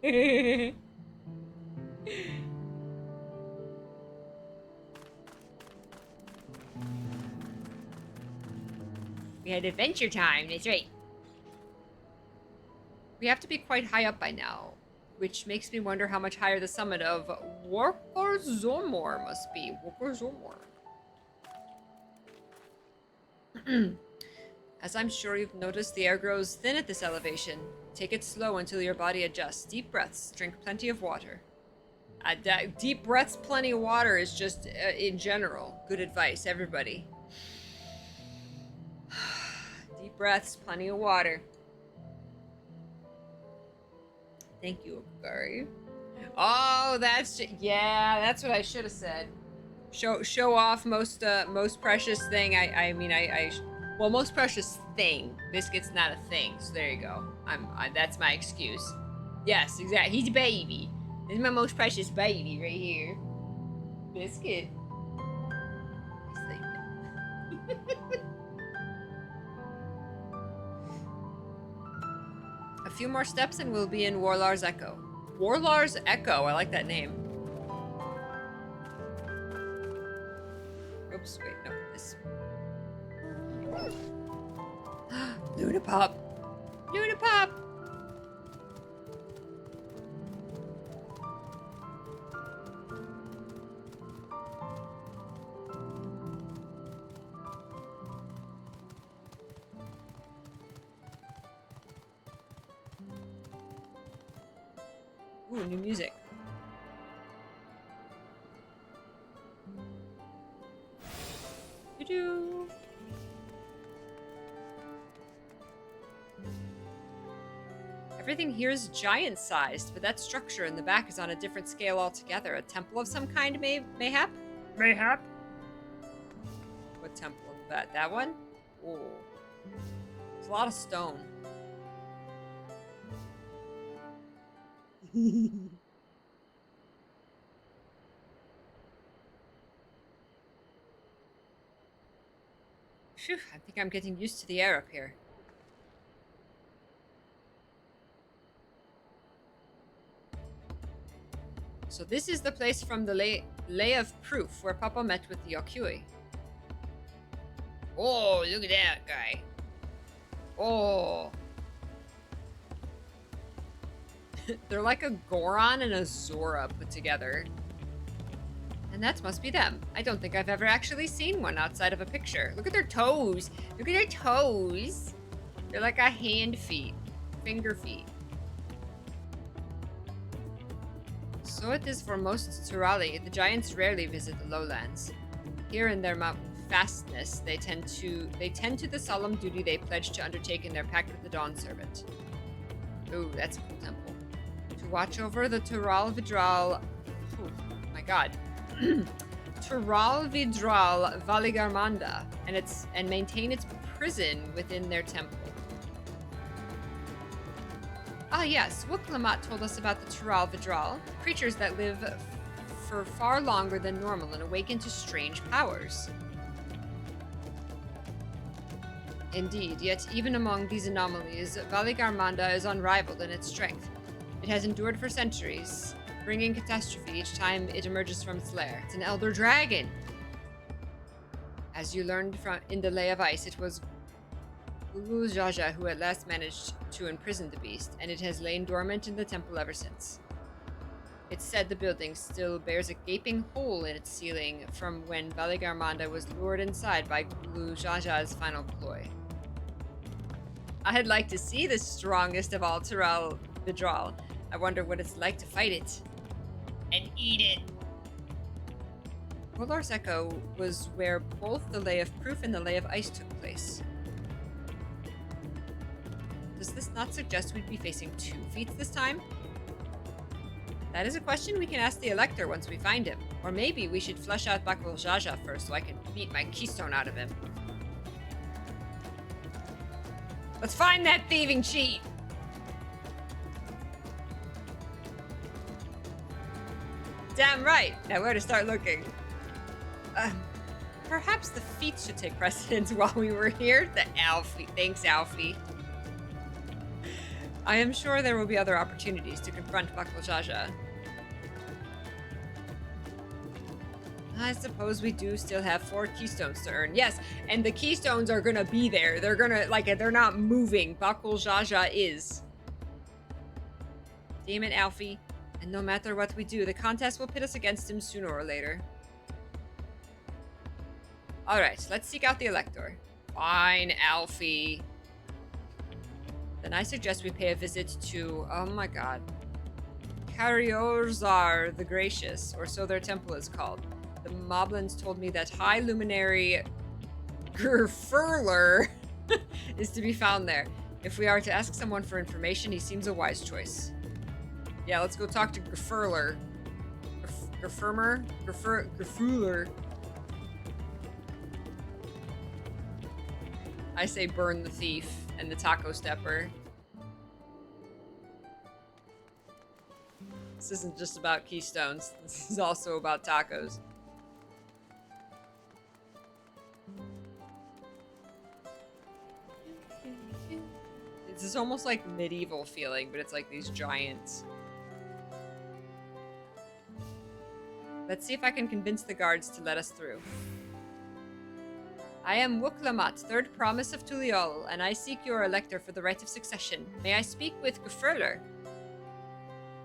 We had adventure time, that's right. We have to be quite high up by now, which makes me wonder how much higher the summit of Workorzomor must be. Workorzomor. As I'm sure you've noticed, the air grows thin at this elevation. Take it slow until your body adjusts. Deep breaths. Drink plenty of water. Deep breaths, plenty of water is just, in general, good advice, everybody. Deep breaths, plenty of water. Thank you, Okugari. Oh, yeah, that's what I should have said. Show off most precious thing. Well, most precious thing. Biscuit's not a thing, so there you go. That's my excuse. Yes, exactly. He's a baby. This is my most precious baby right here. Biscuit. A few more steps and we'll be in Warlar's Echo. Warlar's Echo, I like that name. Oops, wait, no, this. Luna Pop! Luna Pop! Ooh, new music. Doo-doo. Everything here is giant-sized, but that structure in the back is on a different scale altogether. A temple of some kind, mayhap? Mayhap? What temple is that? That one? Ooh. There's a lot of stone. Phew, I think I'm getting used to the air up here. So this is the place from the Lay of Proof where Papa met with the Yokui. Oh, look at that guy. Oh. They're like a Goron and a Zora put together. And that must be them. I don't think I've ever actually seen one outside of a picture. Look at their toes. Look at their toes. They're like a hand feet. Finger feet. So it is for most Turali. The giants rarely visit the lowlands. Here in their mountain fastness, they tend to the solemn duty they pledged to undertake in their pact with the Dawn Servant. Ooh, that's a cool temple. To watch over the Tural Vidral... Oh my god. Tural Vidral Valigarmanda, and maintain its prison within their temple. Ah yes, Wuklamat told us about the Tural Vidral, creatures that live for far longer than normal and awaken to strange powers. Indeed, yet even among these anomalies, Valigarmanda is unrivaled in its strength. It has endured for centuries, bringing catastrophe each time it emerges from its lair. It's an elder dragon! As you learned in the Lay of Ice, it was Ulu Jaja who at last managed to imprison the beast, and it has lain dormant in the temple ever since. It's said the building still bears a gaping hole in its ceiling from when Valigarmanda was lured inside by Ulu Jaja's final ploy. I'd like to see the strongest of all Tural Vidral. I wonder what it's like to fight it. And eat it. Polar's Echo was where both the Lay of Proof and the Lay of Ice took place. Does this not suggest we'd be facing 2 feats this time? That is a question we can ask the Elector once we find him. Or maybe we should flesh out Bakul Jaja first so I can beat my keystone out of him. Let's find that thieving cheat! Damn right! Now where to start looking? Perhaps the feats should take precedence while we were here? The Alfie. Thanks, Alfie. I am sure there will be other opportunities to confront Bakul Jaja. I suppose we do still have 4 keystones to earn. Yes, and the keystones are gonna be there. They're gonna, they're not moving. Bakul Jaja is. Damn it, Alfie. And no matter what we do, the contest will pit us against him sooner or later. Alright, let's seek out the Elector. Fine, Alfie. Then I suggest we pay a visit to, oh my god, Kariorzar the Gracious, or so their temple is called. The Moblins told me that High Luminary Gerfurler is to be found there. If we are to ask someone for information, he seems a wise choice. Yeah, let's go talk to Gerfurler. Gerfurler. I say burn the thief and the taco stepper. This isn't just about keystones. This is also about tacos. This is almost like medieval feeling, but it's like these giants. Let's see if I can convince the guards to let us through. I am Wuklamat, 3rd Promise of Tuliol, and I seek your Elector for the right of succession. May I speak with Gefurler?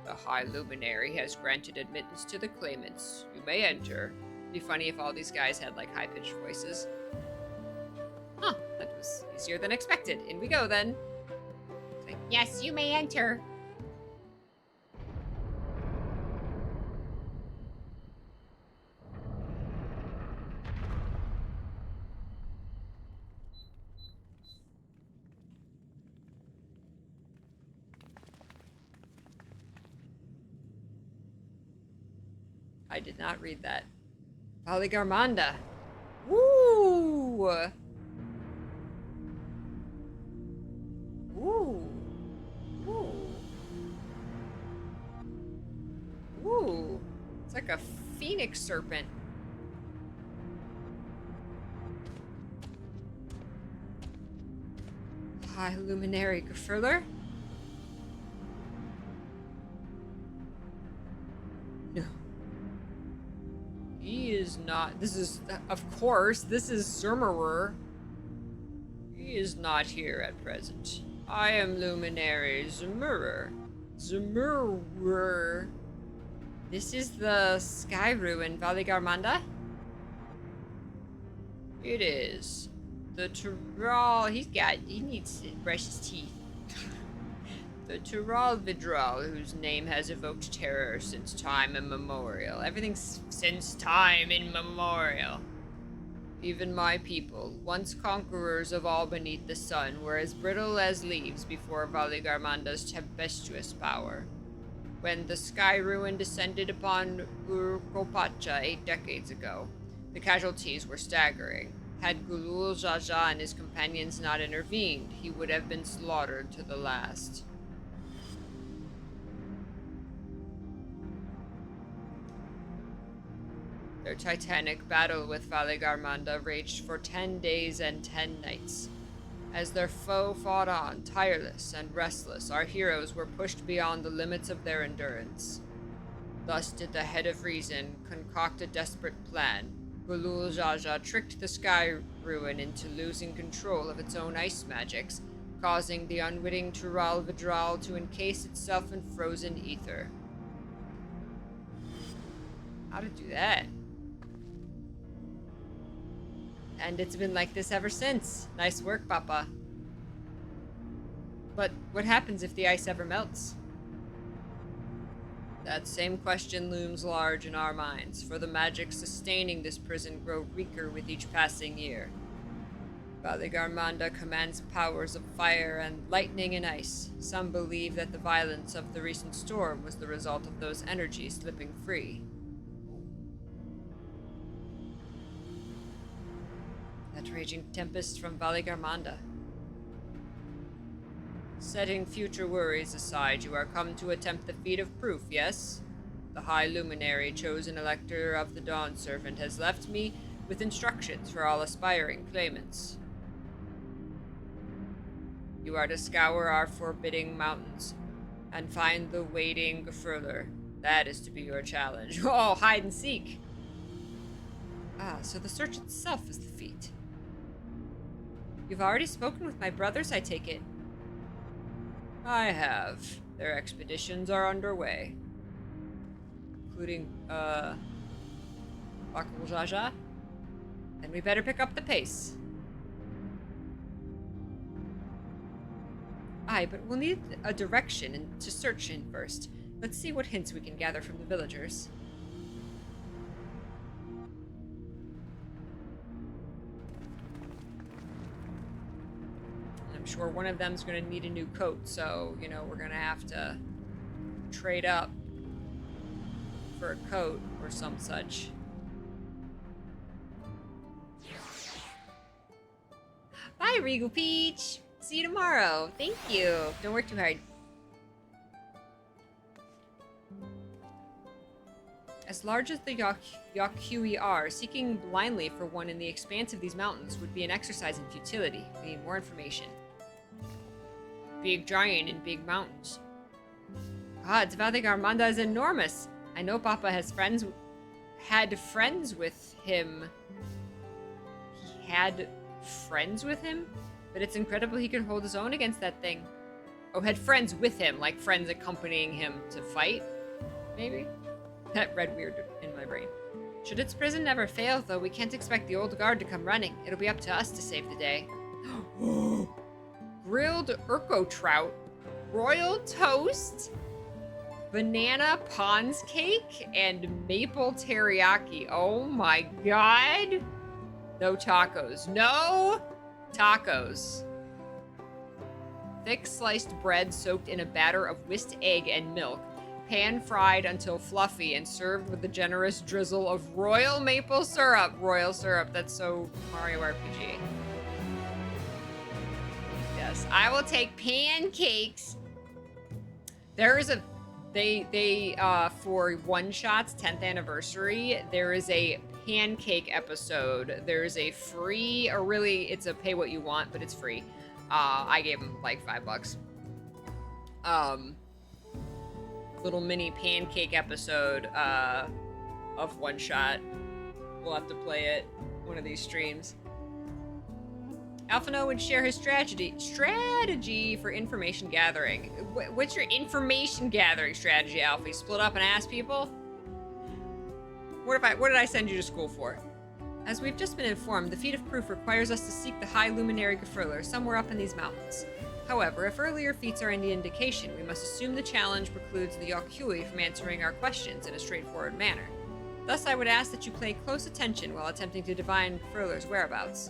The High Luminary has granted admittance to the claimants. You may enter. It'd be funny if all these guys had, like, high-pitched voices. Huh, that was easier than expected. In we go, then. Like, yes, you may enter. I did not read that. Valigarmanda. Woo! Ooh. Ooh. Ooh. It's like a phoenix serpent. High Luminary Gefurler? No. He is not. This is, of course, this is Zermerer. He He is not here at present. I am Luminary Zemurr. Zemurr. This is the Sky Ruin, Valigarmanda? It is. The Tural, he needs to brush his teeth. The Tural Vidral, whose name has evoked terror since time immemorial. Everything's since time immemorial. Even my people, once conquerors of all beneath the sun, were as brittle as leaves before Valigarmanda's tempestuous power. When the Sky Ruin descended upon AuroraPeachy 8 decades ago, the casualties were staggering. Had Gulul Jaja and his companions not intervened, he would have been slaughtered to the last. Their titanic battle with Valigarmanda raged for 10 days and 10 nights. As their foe fought on, tireless and restless, our heroes were pushed beyond the limits of their endurance. Thus did the head of reason concoct a desperate plan. Gulul Jaja tricked the Sky Ruin into losing control of its own ice magics, causing the unwitting Tural Vidral to encase itself in frozen ether. How to do that? And it's been like this ever since. Nice work, Papa. But what happens if the ice ever melts? That same question looms large in our minds, for the magic sustaining this prison grow weaker with each passing year. Valigarmanda commands powers of fire and lightning and ice. Some believe that the violence of the recent storm was the result of those energies slipping free. That raging tempest from Valigarmanda. Setting future worries aside, you are come to attempt the feat of proof, yes? The High Luminary, chosen Elector of the Dawn Servant, has left me with instructions for all aspiring claimants. You are to scour our forbidding mountains and find the waiting Gefurler. That is to be your challenge. Oh, hide and seek! Ah, so the search itself is the feat. You've already spoken with my brothers, I take it. I have. Their expeditions are underway. Including, Bakul Jaja. Then we better pick up the pace. Aye, but we'll need a direction to search in first. Let's see what hints we can gather from the villagers. I'm sure one of them's gonna need a new coat, so, you know, we're gonna have to trade up for a coat or some such. Bye, AuroraPeachy! See you tomorrow. Thank you. Don't work too hard. As large as the Yaku'i are, seeking blindly for one in the expanse of these mountains would be an exercise in futility. We need more information. Big giant in big mountains. God, Valigarmanda is enormous. I know Papa had friends with him. He had friends with him? But it's incredible he could hold his own against that thing. Oh, had friends with him, like friends accompanying him to fight? Maybe? That read weird in my brain. Should its prison never fail, though, we can't expect the old guard to come running. It'll be up to us to save the day. Grilled Urko trout, royal toast, banana Pond's cake, and maple teriyaki. Oh my god. No tacos. No tacos. Thick sliced bread soaked in a batter of whisked egg and milk, pan-fried until fluffy and served with a generous drizzle of royal maple syrup. Royal syrup, that's so Mario RPG. Yes, I will take pancakes. There is a, for One Shot's 10th anniversary, there is a pancake episode. There's a free, or really, it's a pay what you want, but it's free. I gave him like $5. Little mini pancake episode of One Shot. We'll have to play it one of these streams. Alphino would share his strategy for information gathering. What's your information gathering strategy, Alfie? Split up and ask people? What did I send you to school for? As we've just been informed, the feat of proof requires us to seek the High Luminary Gefurler somewhere up in these mountains. However, if earlier feats are any indication, we must assume the challenge precludes the Yokhui from answering our questions in a straightforward manner. Thus, I would ask that you pay close attention while attempting to divine Gefurler's whereabouts.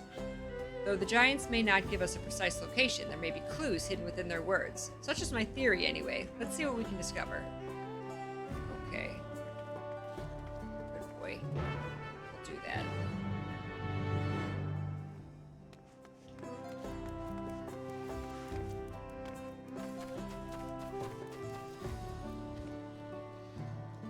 Though the giants may not give us a precise location, there may be clues hidden within their words. Such is my theory, anyway. Let's see what we can discover. Okay. Good boy. We'll do that.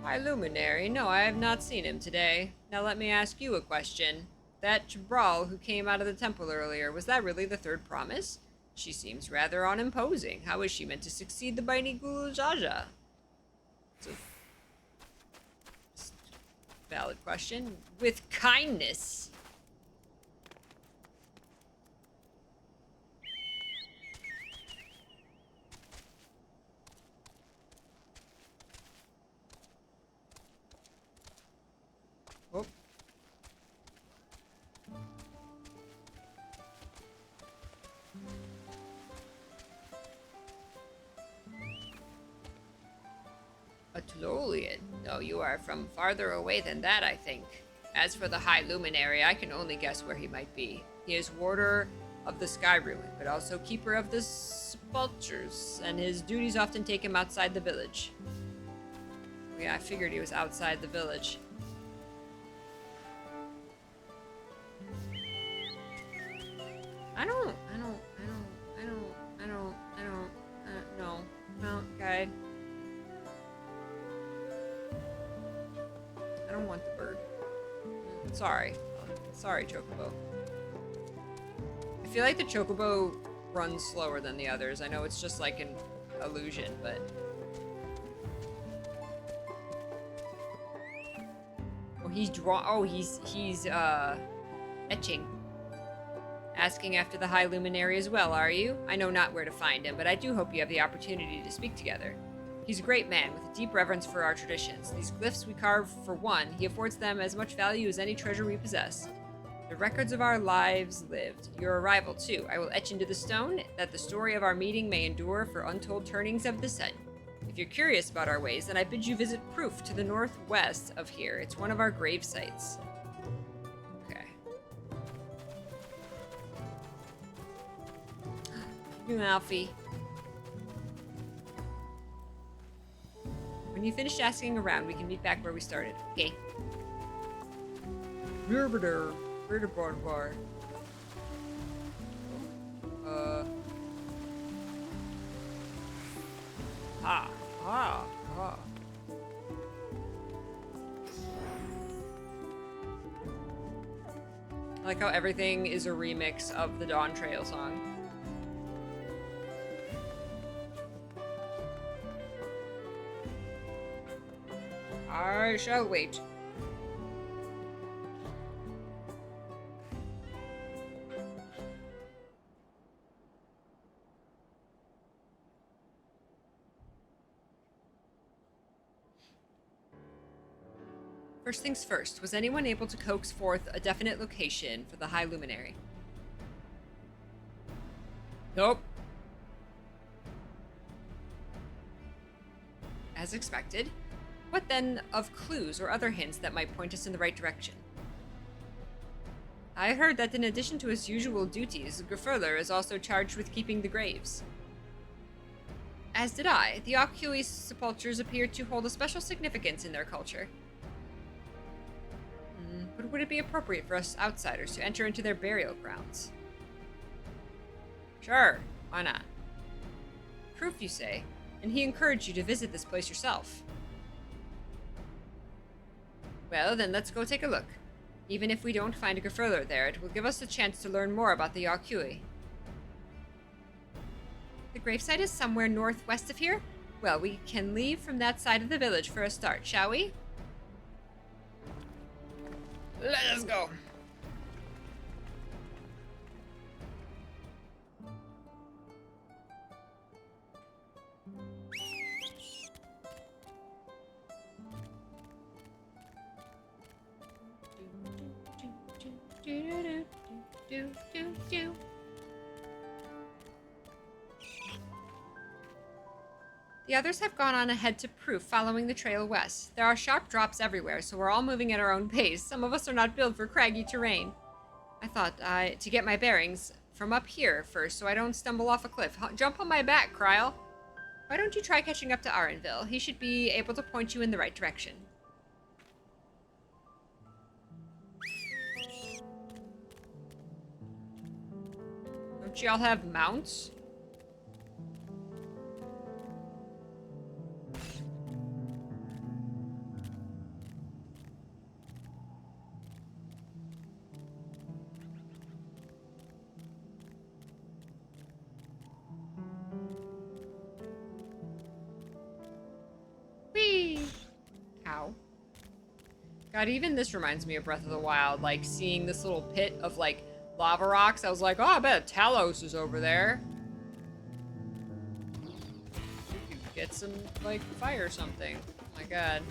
High Luminary? No, I have not seen him today. Now let me ask you a question. That Jabral who came out of the temple earlier, was that really the third promise? She seems rather unimposing. How is she meant to succeed the Baini Gulu Jaja? It's a valid question. With kindness. Oh. A Tlolian? No, you are from farther away than that, I think. As for the High Luminary, I can only guess where he might be. He is warder of the Sky Ruin, but also keeper of the sepulchres, and his duties often take him outside the village. Yeah, I figured he was outside the village. No, guide. I don't want the bird. Sorry. Sorry, Chocobo. I feel like the Chocobo runs slower than the others. I know it's just like an illusion, but... Oh, he's etching. Asking after the High Luminary as well, are you? I know not where to find him, but I do hope you have the opportunity to speak together. He's a great man, with a deep reverence for our traditions. These glyphs we carve, for one, he affords them as much value as any treasure we possess. The records of our lives lived. Your arrival, too, I will etch into the stone, that the story of our meeting may endure for untold turnings of the sun. If you're curious about our ways, then I bid you visit Proof to the northwest of here. It's one of our grave sites. Okay. New Alfie. When you finish asking around, we can meet back where we started. Okay. I like how everything is a remix of the Dawntrail song. I shall wait. First things first, was anyone able to coax forth a definite location for the High Luminary? Nope. As expected. What then of clues or other hints that might point us in the right direction? I heard that in addition to his usual duties, Gefurler is also charged with keeping the graves. As did I. The Yokhui sepulchres appear to hold a special significance in their culture. But would it be appropriate for us outsiders to enter into their burial grounds? Sure, why not? Proof, you say, and he encouraged you to visit this place yourself. Well, then let's go take a look. Even if we don't find a Gefurler there, it will give us a chance to learn more about the Yokhui. The gravesite is somewhere northwest of here? Well, we can leave from that side of the village for a start, shall we? Let us go. Do. The others have gone on ahead to Proof, following the trail west. There are sharp drops everywhere, so we're all moving at our own pace. Some of us are not built for craggy terrain. I thought to get my bearings from up here first, so I don't stumble off a cliff. Jump on my back, Kryle. Why don't you try catching up to Arenville? He should be able to point you in the right direction. Don't y'all have mounts? God, even this reminds me of Breath of the Wild, like seeing this little pit of like lava rocks. I was like, oh, I bet Talos is over there. You could get some like fire or something. Oh my God.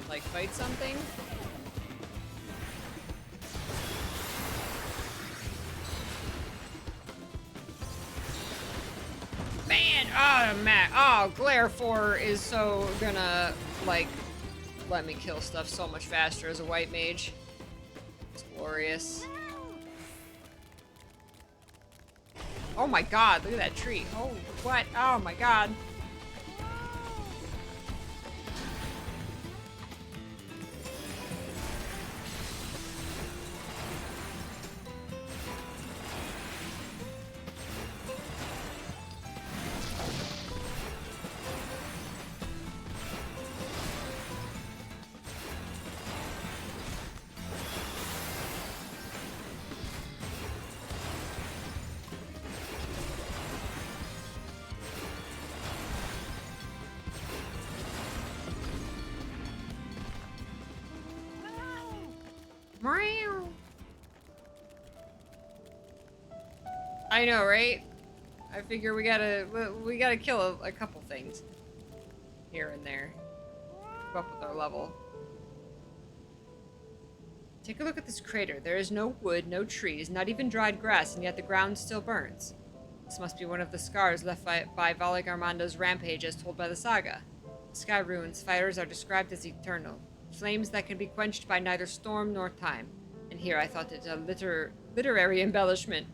Like fight something? Man, oh man, oh, Glare 4 is so gonna like let me kill stuff so much faster as a white mage. It's glorious. Oh my God, look at that tree. Oh, what? Oh my God. I know, right? I figure we gotta kill a couple things here and there. Keep up with our level. Take a look at this crater. There is no wood, no trees, not even dried grass, and yet the ground still burns. This must be one of the scars left by Valig Armando's rampage as told by the saga. The sky ruins, fires are described as eternal, flames that can be quenched by neither storm nor time. And here I thought it a literary embellishment.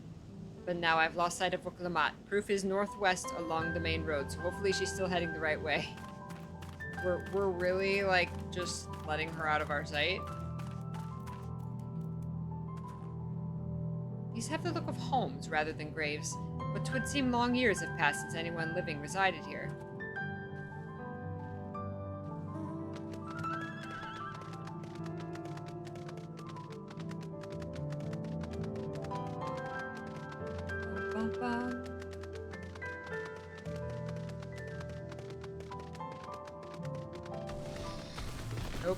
But now I've lost sight of Vuklamat. Proof is northwest along the main road, so hopefully she's still heading the right way. We're really, like, just letting her out of our sight. These have the look of homes rather than graves, but 'twould seem long years have passed since anyone living resided here. Nope.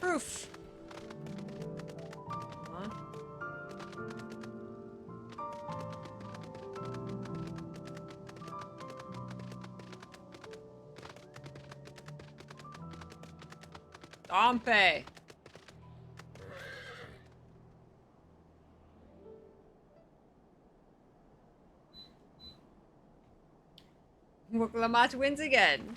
Proof. Huh? Dompe. Wuklamat wins again.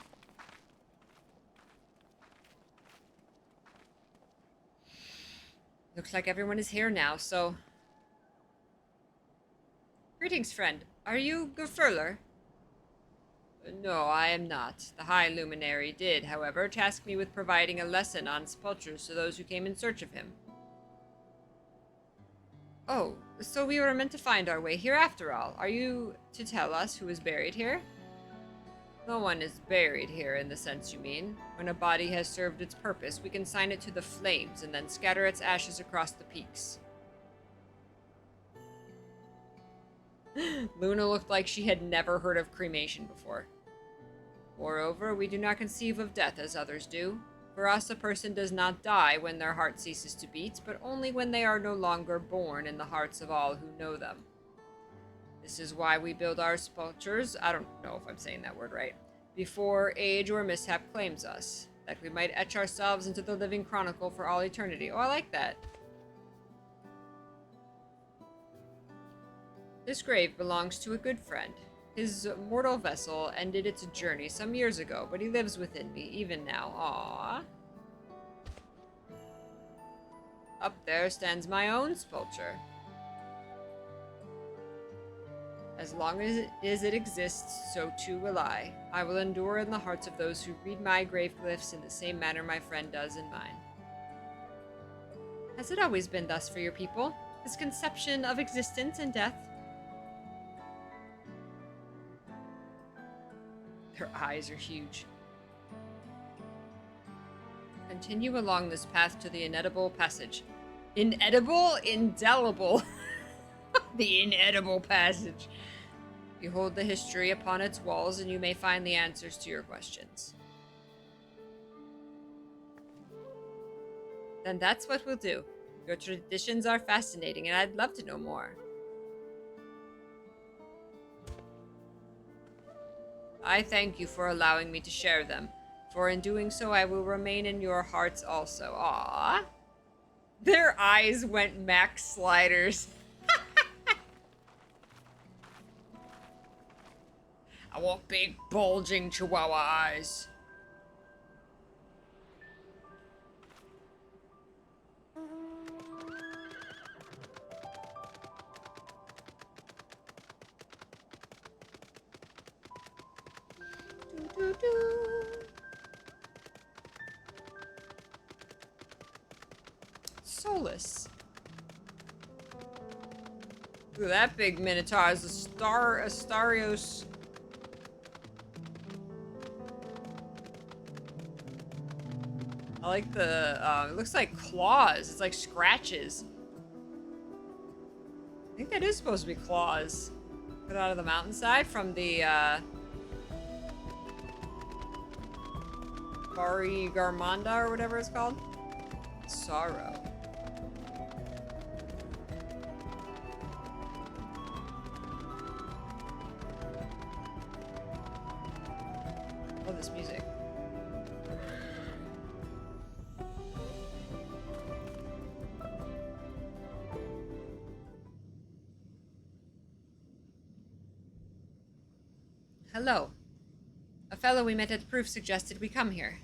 Looks like everyone is here now, so... Greetings, friend. Are you Gefurler? No, I am not. The High Luminary did, however, task me with providing a lesson on sepultures to those who came in search of him. Oh, so we were meant to find our way here after all. Are you to tell us who is buried here? No one is buried here in the sense you mean. When a body has served its purpose, we consign it to the flames and then scatter its ashes across the peaks. Luna looked like she had never heard of cremation before. Moreover, we do not conceive of death as others do. For us, a person does not die when their heart ceases to beat, but only when they are no longer born in the hearts of all who know them. This is why we build our sepulchres, I don't know if I'm saying that word right, before age or mishap claims us, that we might etch ourselves into the living chronicle for all eternity. Oh, I like that. This grave belongs to a good friend. His mortal vessel ended its journey some years ago, but he lives within me, even now. Aww. Up there stands my own sepulchre. As long as it exists, so too will I. I will endure in the hearts of those who read my grave glyphs in the same manner my friend does in mine. Has it always been thus for your people? This conception of existence and death? Their eyes are huge. Continue along this path to the inedible passage. Inedible? Indelible. The inedible passage. Behold the history upon its walls, and you may find the answers to your questions. Then that's what we'll do. Your traditions are fascinating, and I'd love to know more. I thank you for allowing me to share them, for in doing so I will remain in your hearts also. Aww. Their eyes went Max Sliders. I want big, bulging chihuahua eyes. Solus. Ooh, that big minotaur is Astarios. I like the, it looks like claws. It's like scratches. I think that is supposed to be claws. Put out of the mountainside from the, Bari Garmanda or whatever it's called. Sorrow. Love this music. Hello. A fellow we met at Proof suggested we come here.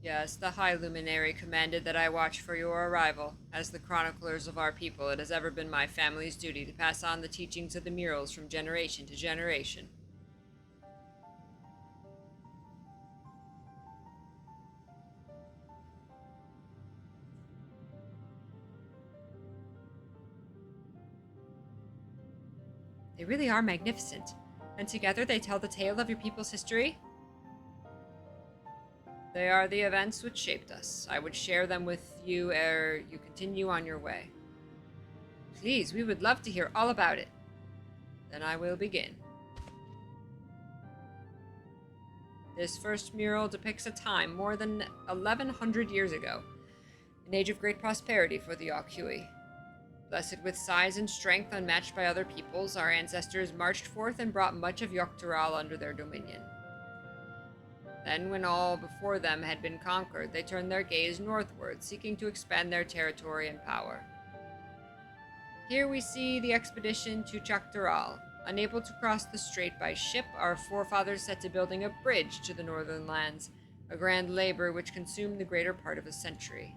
Yes, the High Luminary commanded that I watch for your arrival. As the chroniclers of our people, it has ever been my family's duty to pass on the teachings of the murals from generation to generation. They really are magnificent. And together they tell the tale of your people's history? They are the events which shaped us. I would share them with you ere you continue on your way. Please, we would love to hear all about it. Then I will begin. This first mural depicts a time more than 1100 years ago, an age of great prosperity for the Yokhui. Blessed with size and strength unmatched by other peoples, our ancestors marched forth and brought much of Yoktural under their dominion. Then, when all before them had been conquered, they turned their gaze northward, seeking to expand their territory and power. Here we see the expedition to Chaktaral. Unable to cross the strait by ship, our forefathers set to building a bridge to the northern lands, a grand labor which consumed the greater part of a century.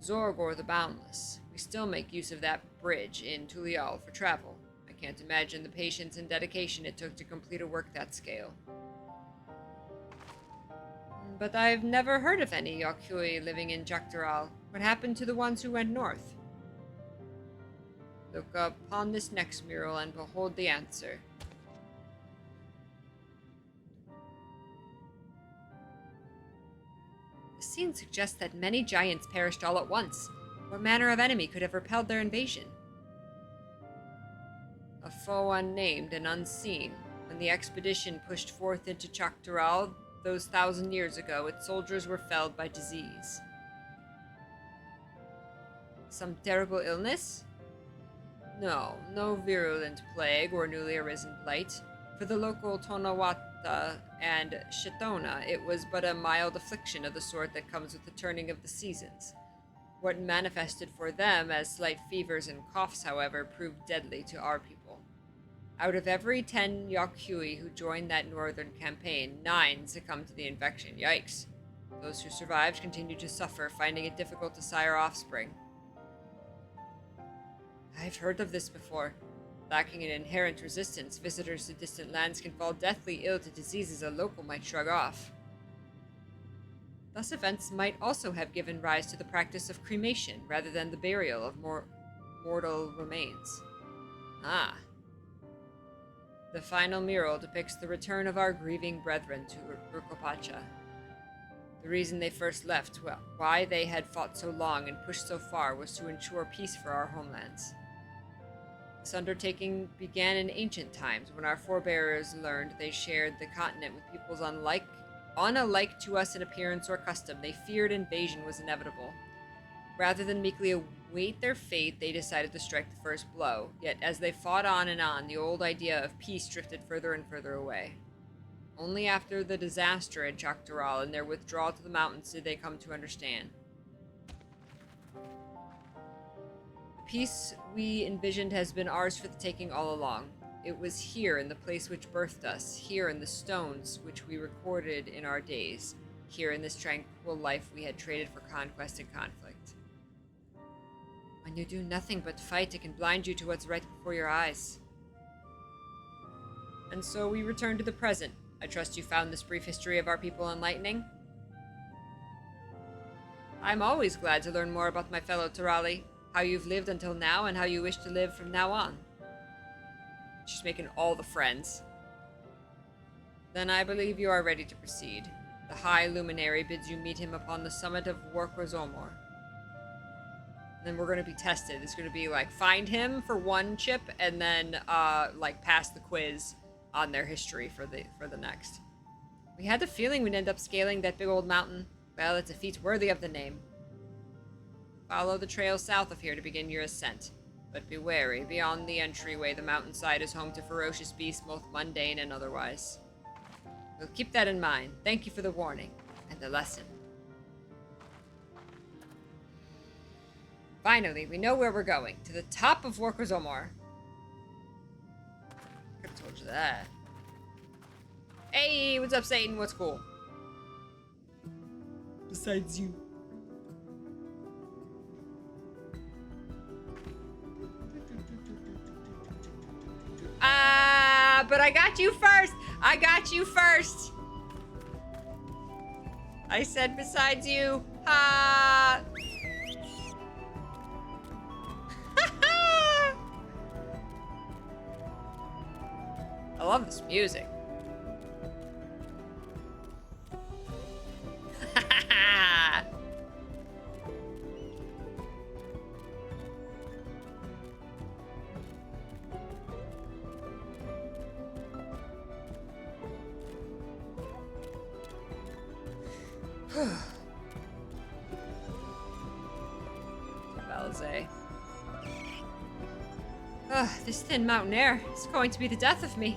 Zorgor the Boundless. We still make use of that bridge in Tulial for travel. I can't imagine the patience and dedication it took to complete a work that scale. But I've never heard of any Yokhui living in Chaktaral. What happened to the ones who went north? Look upon this next mural and behold the answer. The scene suggests that many giants perished all at once. What manner of enemy could have repelled their invasion? A foe unnamed and unseen. When the expedition pushed forth into Chaktaral those 1,000 years ago, its soldiers were felled by disease. Some terrible illness? No, no virulent plague or newly arisen blight. For the local Tonawata and Shetona, it was but a mild affliction of the sort that comes with the turning of the seasons. What manifested for them as slight fevers and coughs, however, proved deadly to our people. Out of every 10 Yokhui who joined that northern campaign, 9 succumbed to the infection. Yikes. Those who survived continued to suffer, finding it difficult to sire offspring. I've heard of this before. Lacking an inherent resistance, visitors to distant lands can fall deathly ill to diseases a local might shrug off. Thus events might also have given rise to the practice of cremation, rather than the burial of mortal remains. Ah. The final mural depicts the return of our grieving brethren to AuroraPeachy. The reason they first left, well, why they had fought so long and pushed so far, was to ensure peace for our homelands. This undertaking began in ancient times, when our forebears learned they shared the continent with peoples unalike to us in appearance or custom. They feared invasion was inevitable. Rather than meekly await their fate, they decided to strike the first blow. Yet as they fought on and on, the old idea of peace drifted further and further away. Only after the disaster in Chaktaral and their withdrawal to the mountains did they come to understand. The peace we envisioned has been ours for the taking all along. It was here in the place which birthed us, here in the stones which we recorded in our days, here in this tranquil life we had traded for conquest and conflict. When you do nothing but fight, it can blind you to what's right before your eyes. And so we return to the present. I trust you found this brief history of our people enlightening? I'm always glad to learn more about my fellow Tarali, how you've lived until now and how you wish to live from now on. She's making all the friends. Then I believe you are ready to proceed. The High Luminary bids you meet him upon the summit of Workozomor. Then we're going to be tested. It's going to be like, find him for one chip, and then like pass the quiz on their history for the next. We had the feeling we'd end up scaling that big old mountain. Well, it's a feat worthy of the name. Follow the trail south of here to begin your ascent. But be wary, beyond the entryway, the mountainside is home to ferocious beasts, both mundane and otherwise. We'll keep that in mind. Thank you for the warning and the lesson. Finally, we know where we're going. To the top of Workozomor. Could have told you that. Hey, what's up, Satan? What's cool? Besides you. But I got you first. I got you first. I said besides you. Ha. I love this music. Balze. This thin mountain air is going to be the death of me.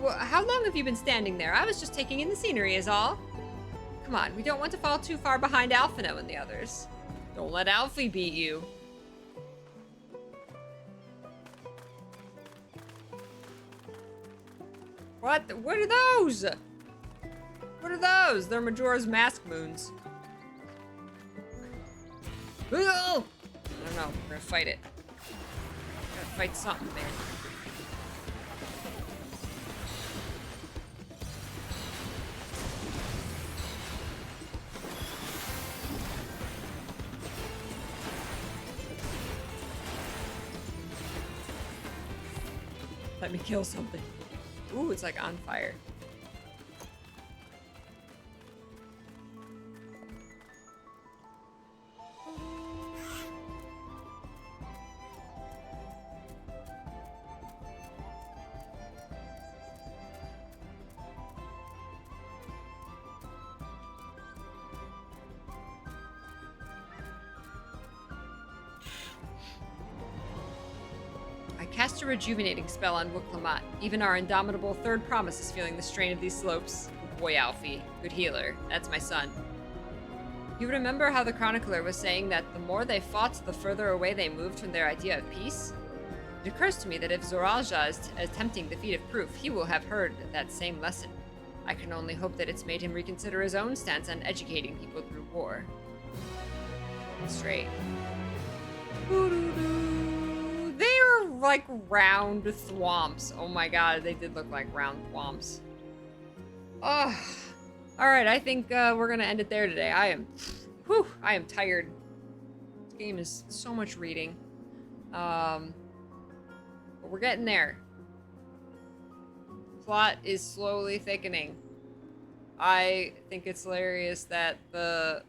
Well, how long have you been standing there? I was just taking in the scenery is all. Come on, we don't want to fall too far behind Alphino and the others. Don't let Alfie beat you. What? What are those? What are those? They're Majora's Mask moons. I don't know. We're gonna fight it. We're gonna fight something, man. Let me kill something. Ooh, it's like on fire. cast a rejuvenating spell on Wuklamot. Even our indomitable third promise is feeling the strain of these slopes. Boy, Alfie. Good healer. That's my son. You remember how the chronicler was saying that the more they fought, the further away they moved from their idea of peace? It occurs to me that if Zoralja is attempting the feat of proof, he will have heard that same lesson. I can only hope that it's made him reconsider his own stance on educating people through war. Straight. They're like round thwomps. Oh my god, they did look like round thwomps. Oh. Alright, I think we're gonna end it there today. I am tired. This game is so much reading. But we're getting there. Plot is slowly thickening. I think it's hilarious that the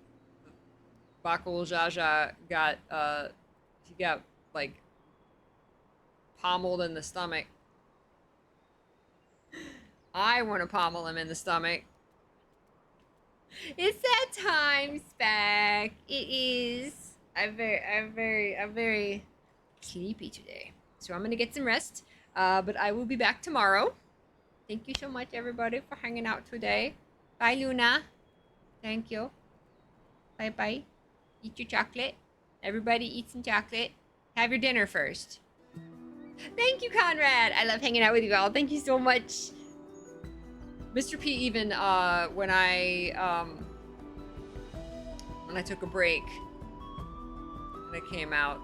Bakul Jaja got he got like pommeled in the stomach. I want to pommel him in the stomach. It's that time, Spec. It is. I'm very sleepy today. So I'm gonna get some rest. But I will be back tomorrow. Thank you so much, everybody, for hanging out today. Bye, Luna. Thank you. Bye-bye. Eat your chocolate. Everybody eat some chocolate. Have your dinner first. Thank you, Conrad. I love hanging out with you all. Thank you so much. Mr. P even, when I took a break, when I came out,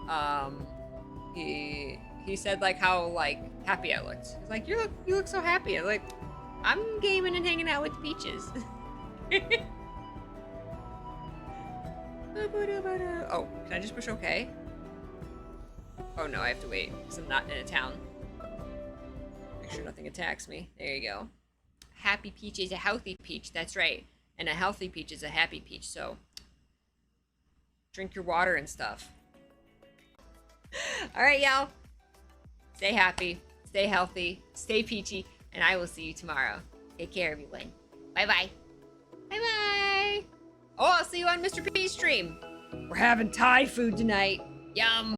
he said like how like happy I looked. He's like, you look so happy. I'm like, I'm gaming and hanging out with the peaches. Oh, can I just push OK? Oh no, I have to wait because I'm not in a town. Make sure nothing attacks me. There you go. Happy peach is a healthy peach. That's right. And a healthy peach is a happy peach. So drink your water and stuff. All right, y'all. Stay happy, stay healthy, stay peachy, and I will see you tomorrow. Take care, everyone. Bye-bye. Bye-bye. Oh, I'll see you on Mr. P's stream. We're having Thai food tonight. Yum.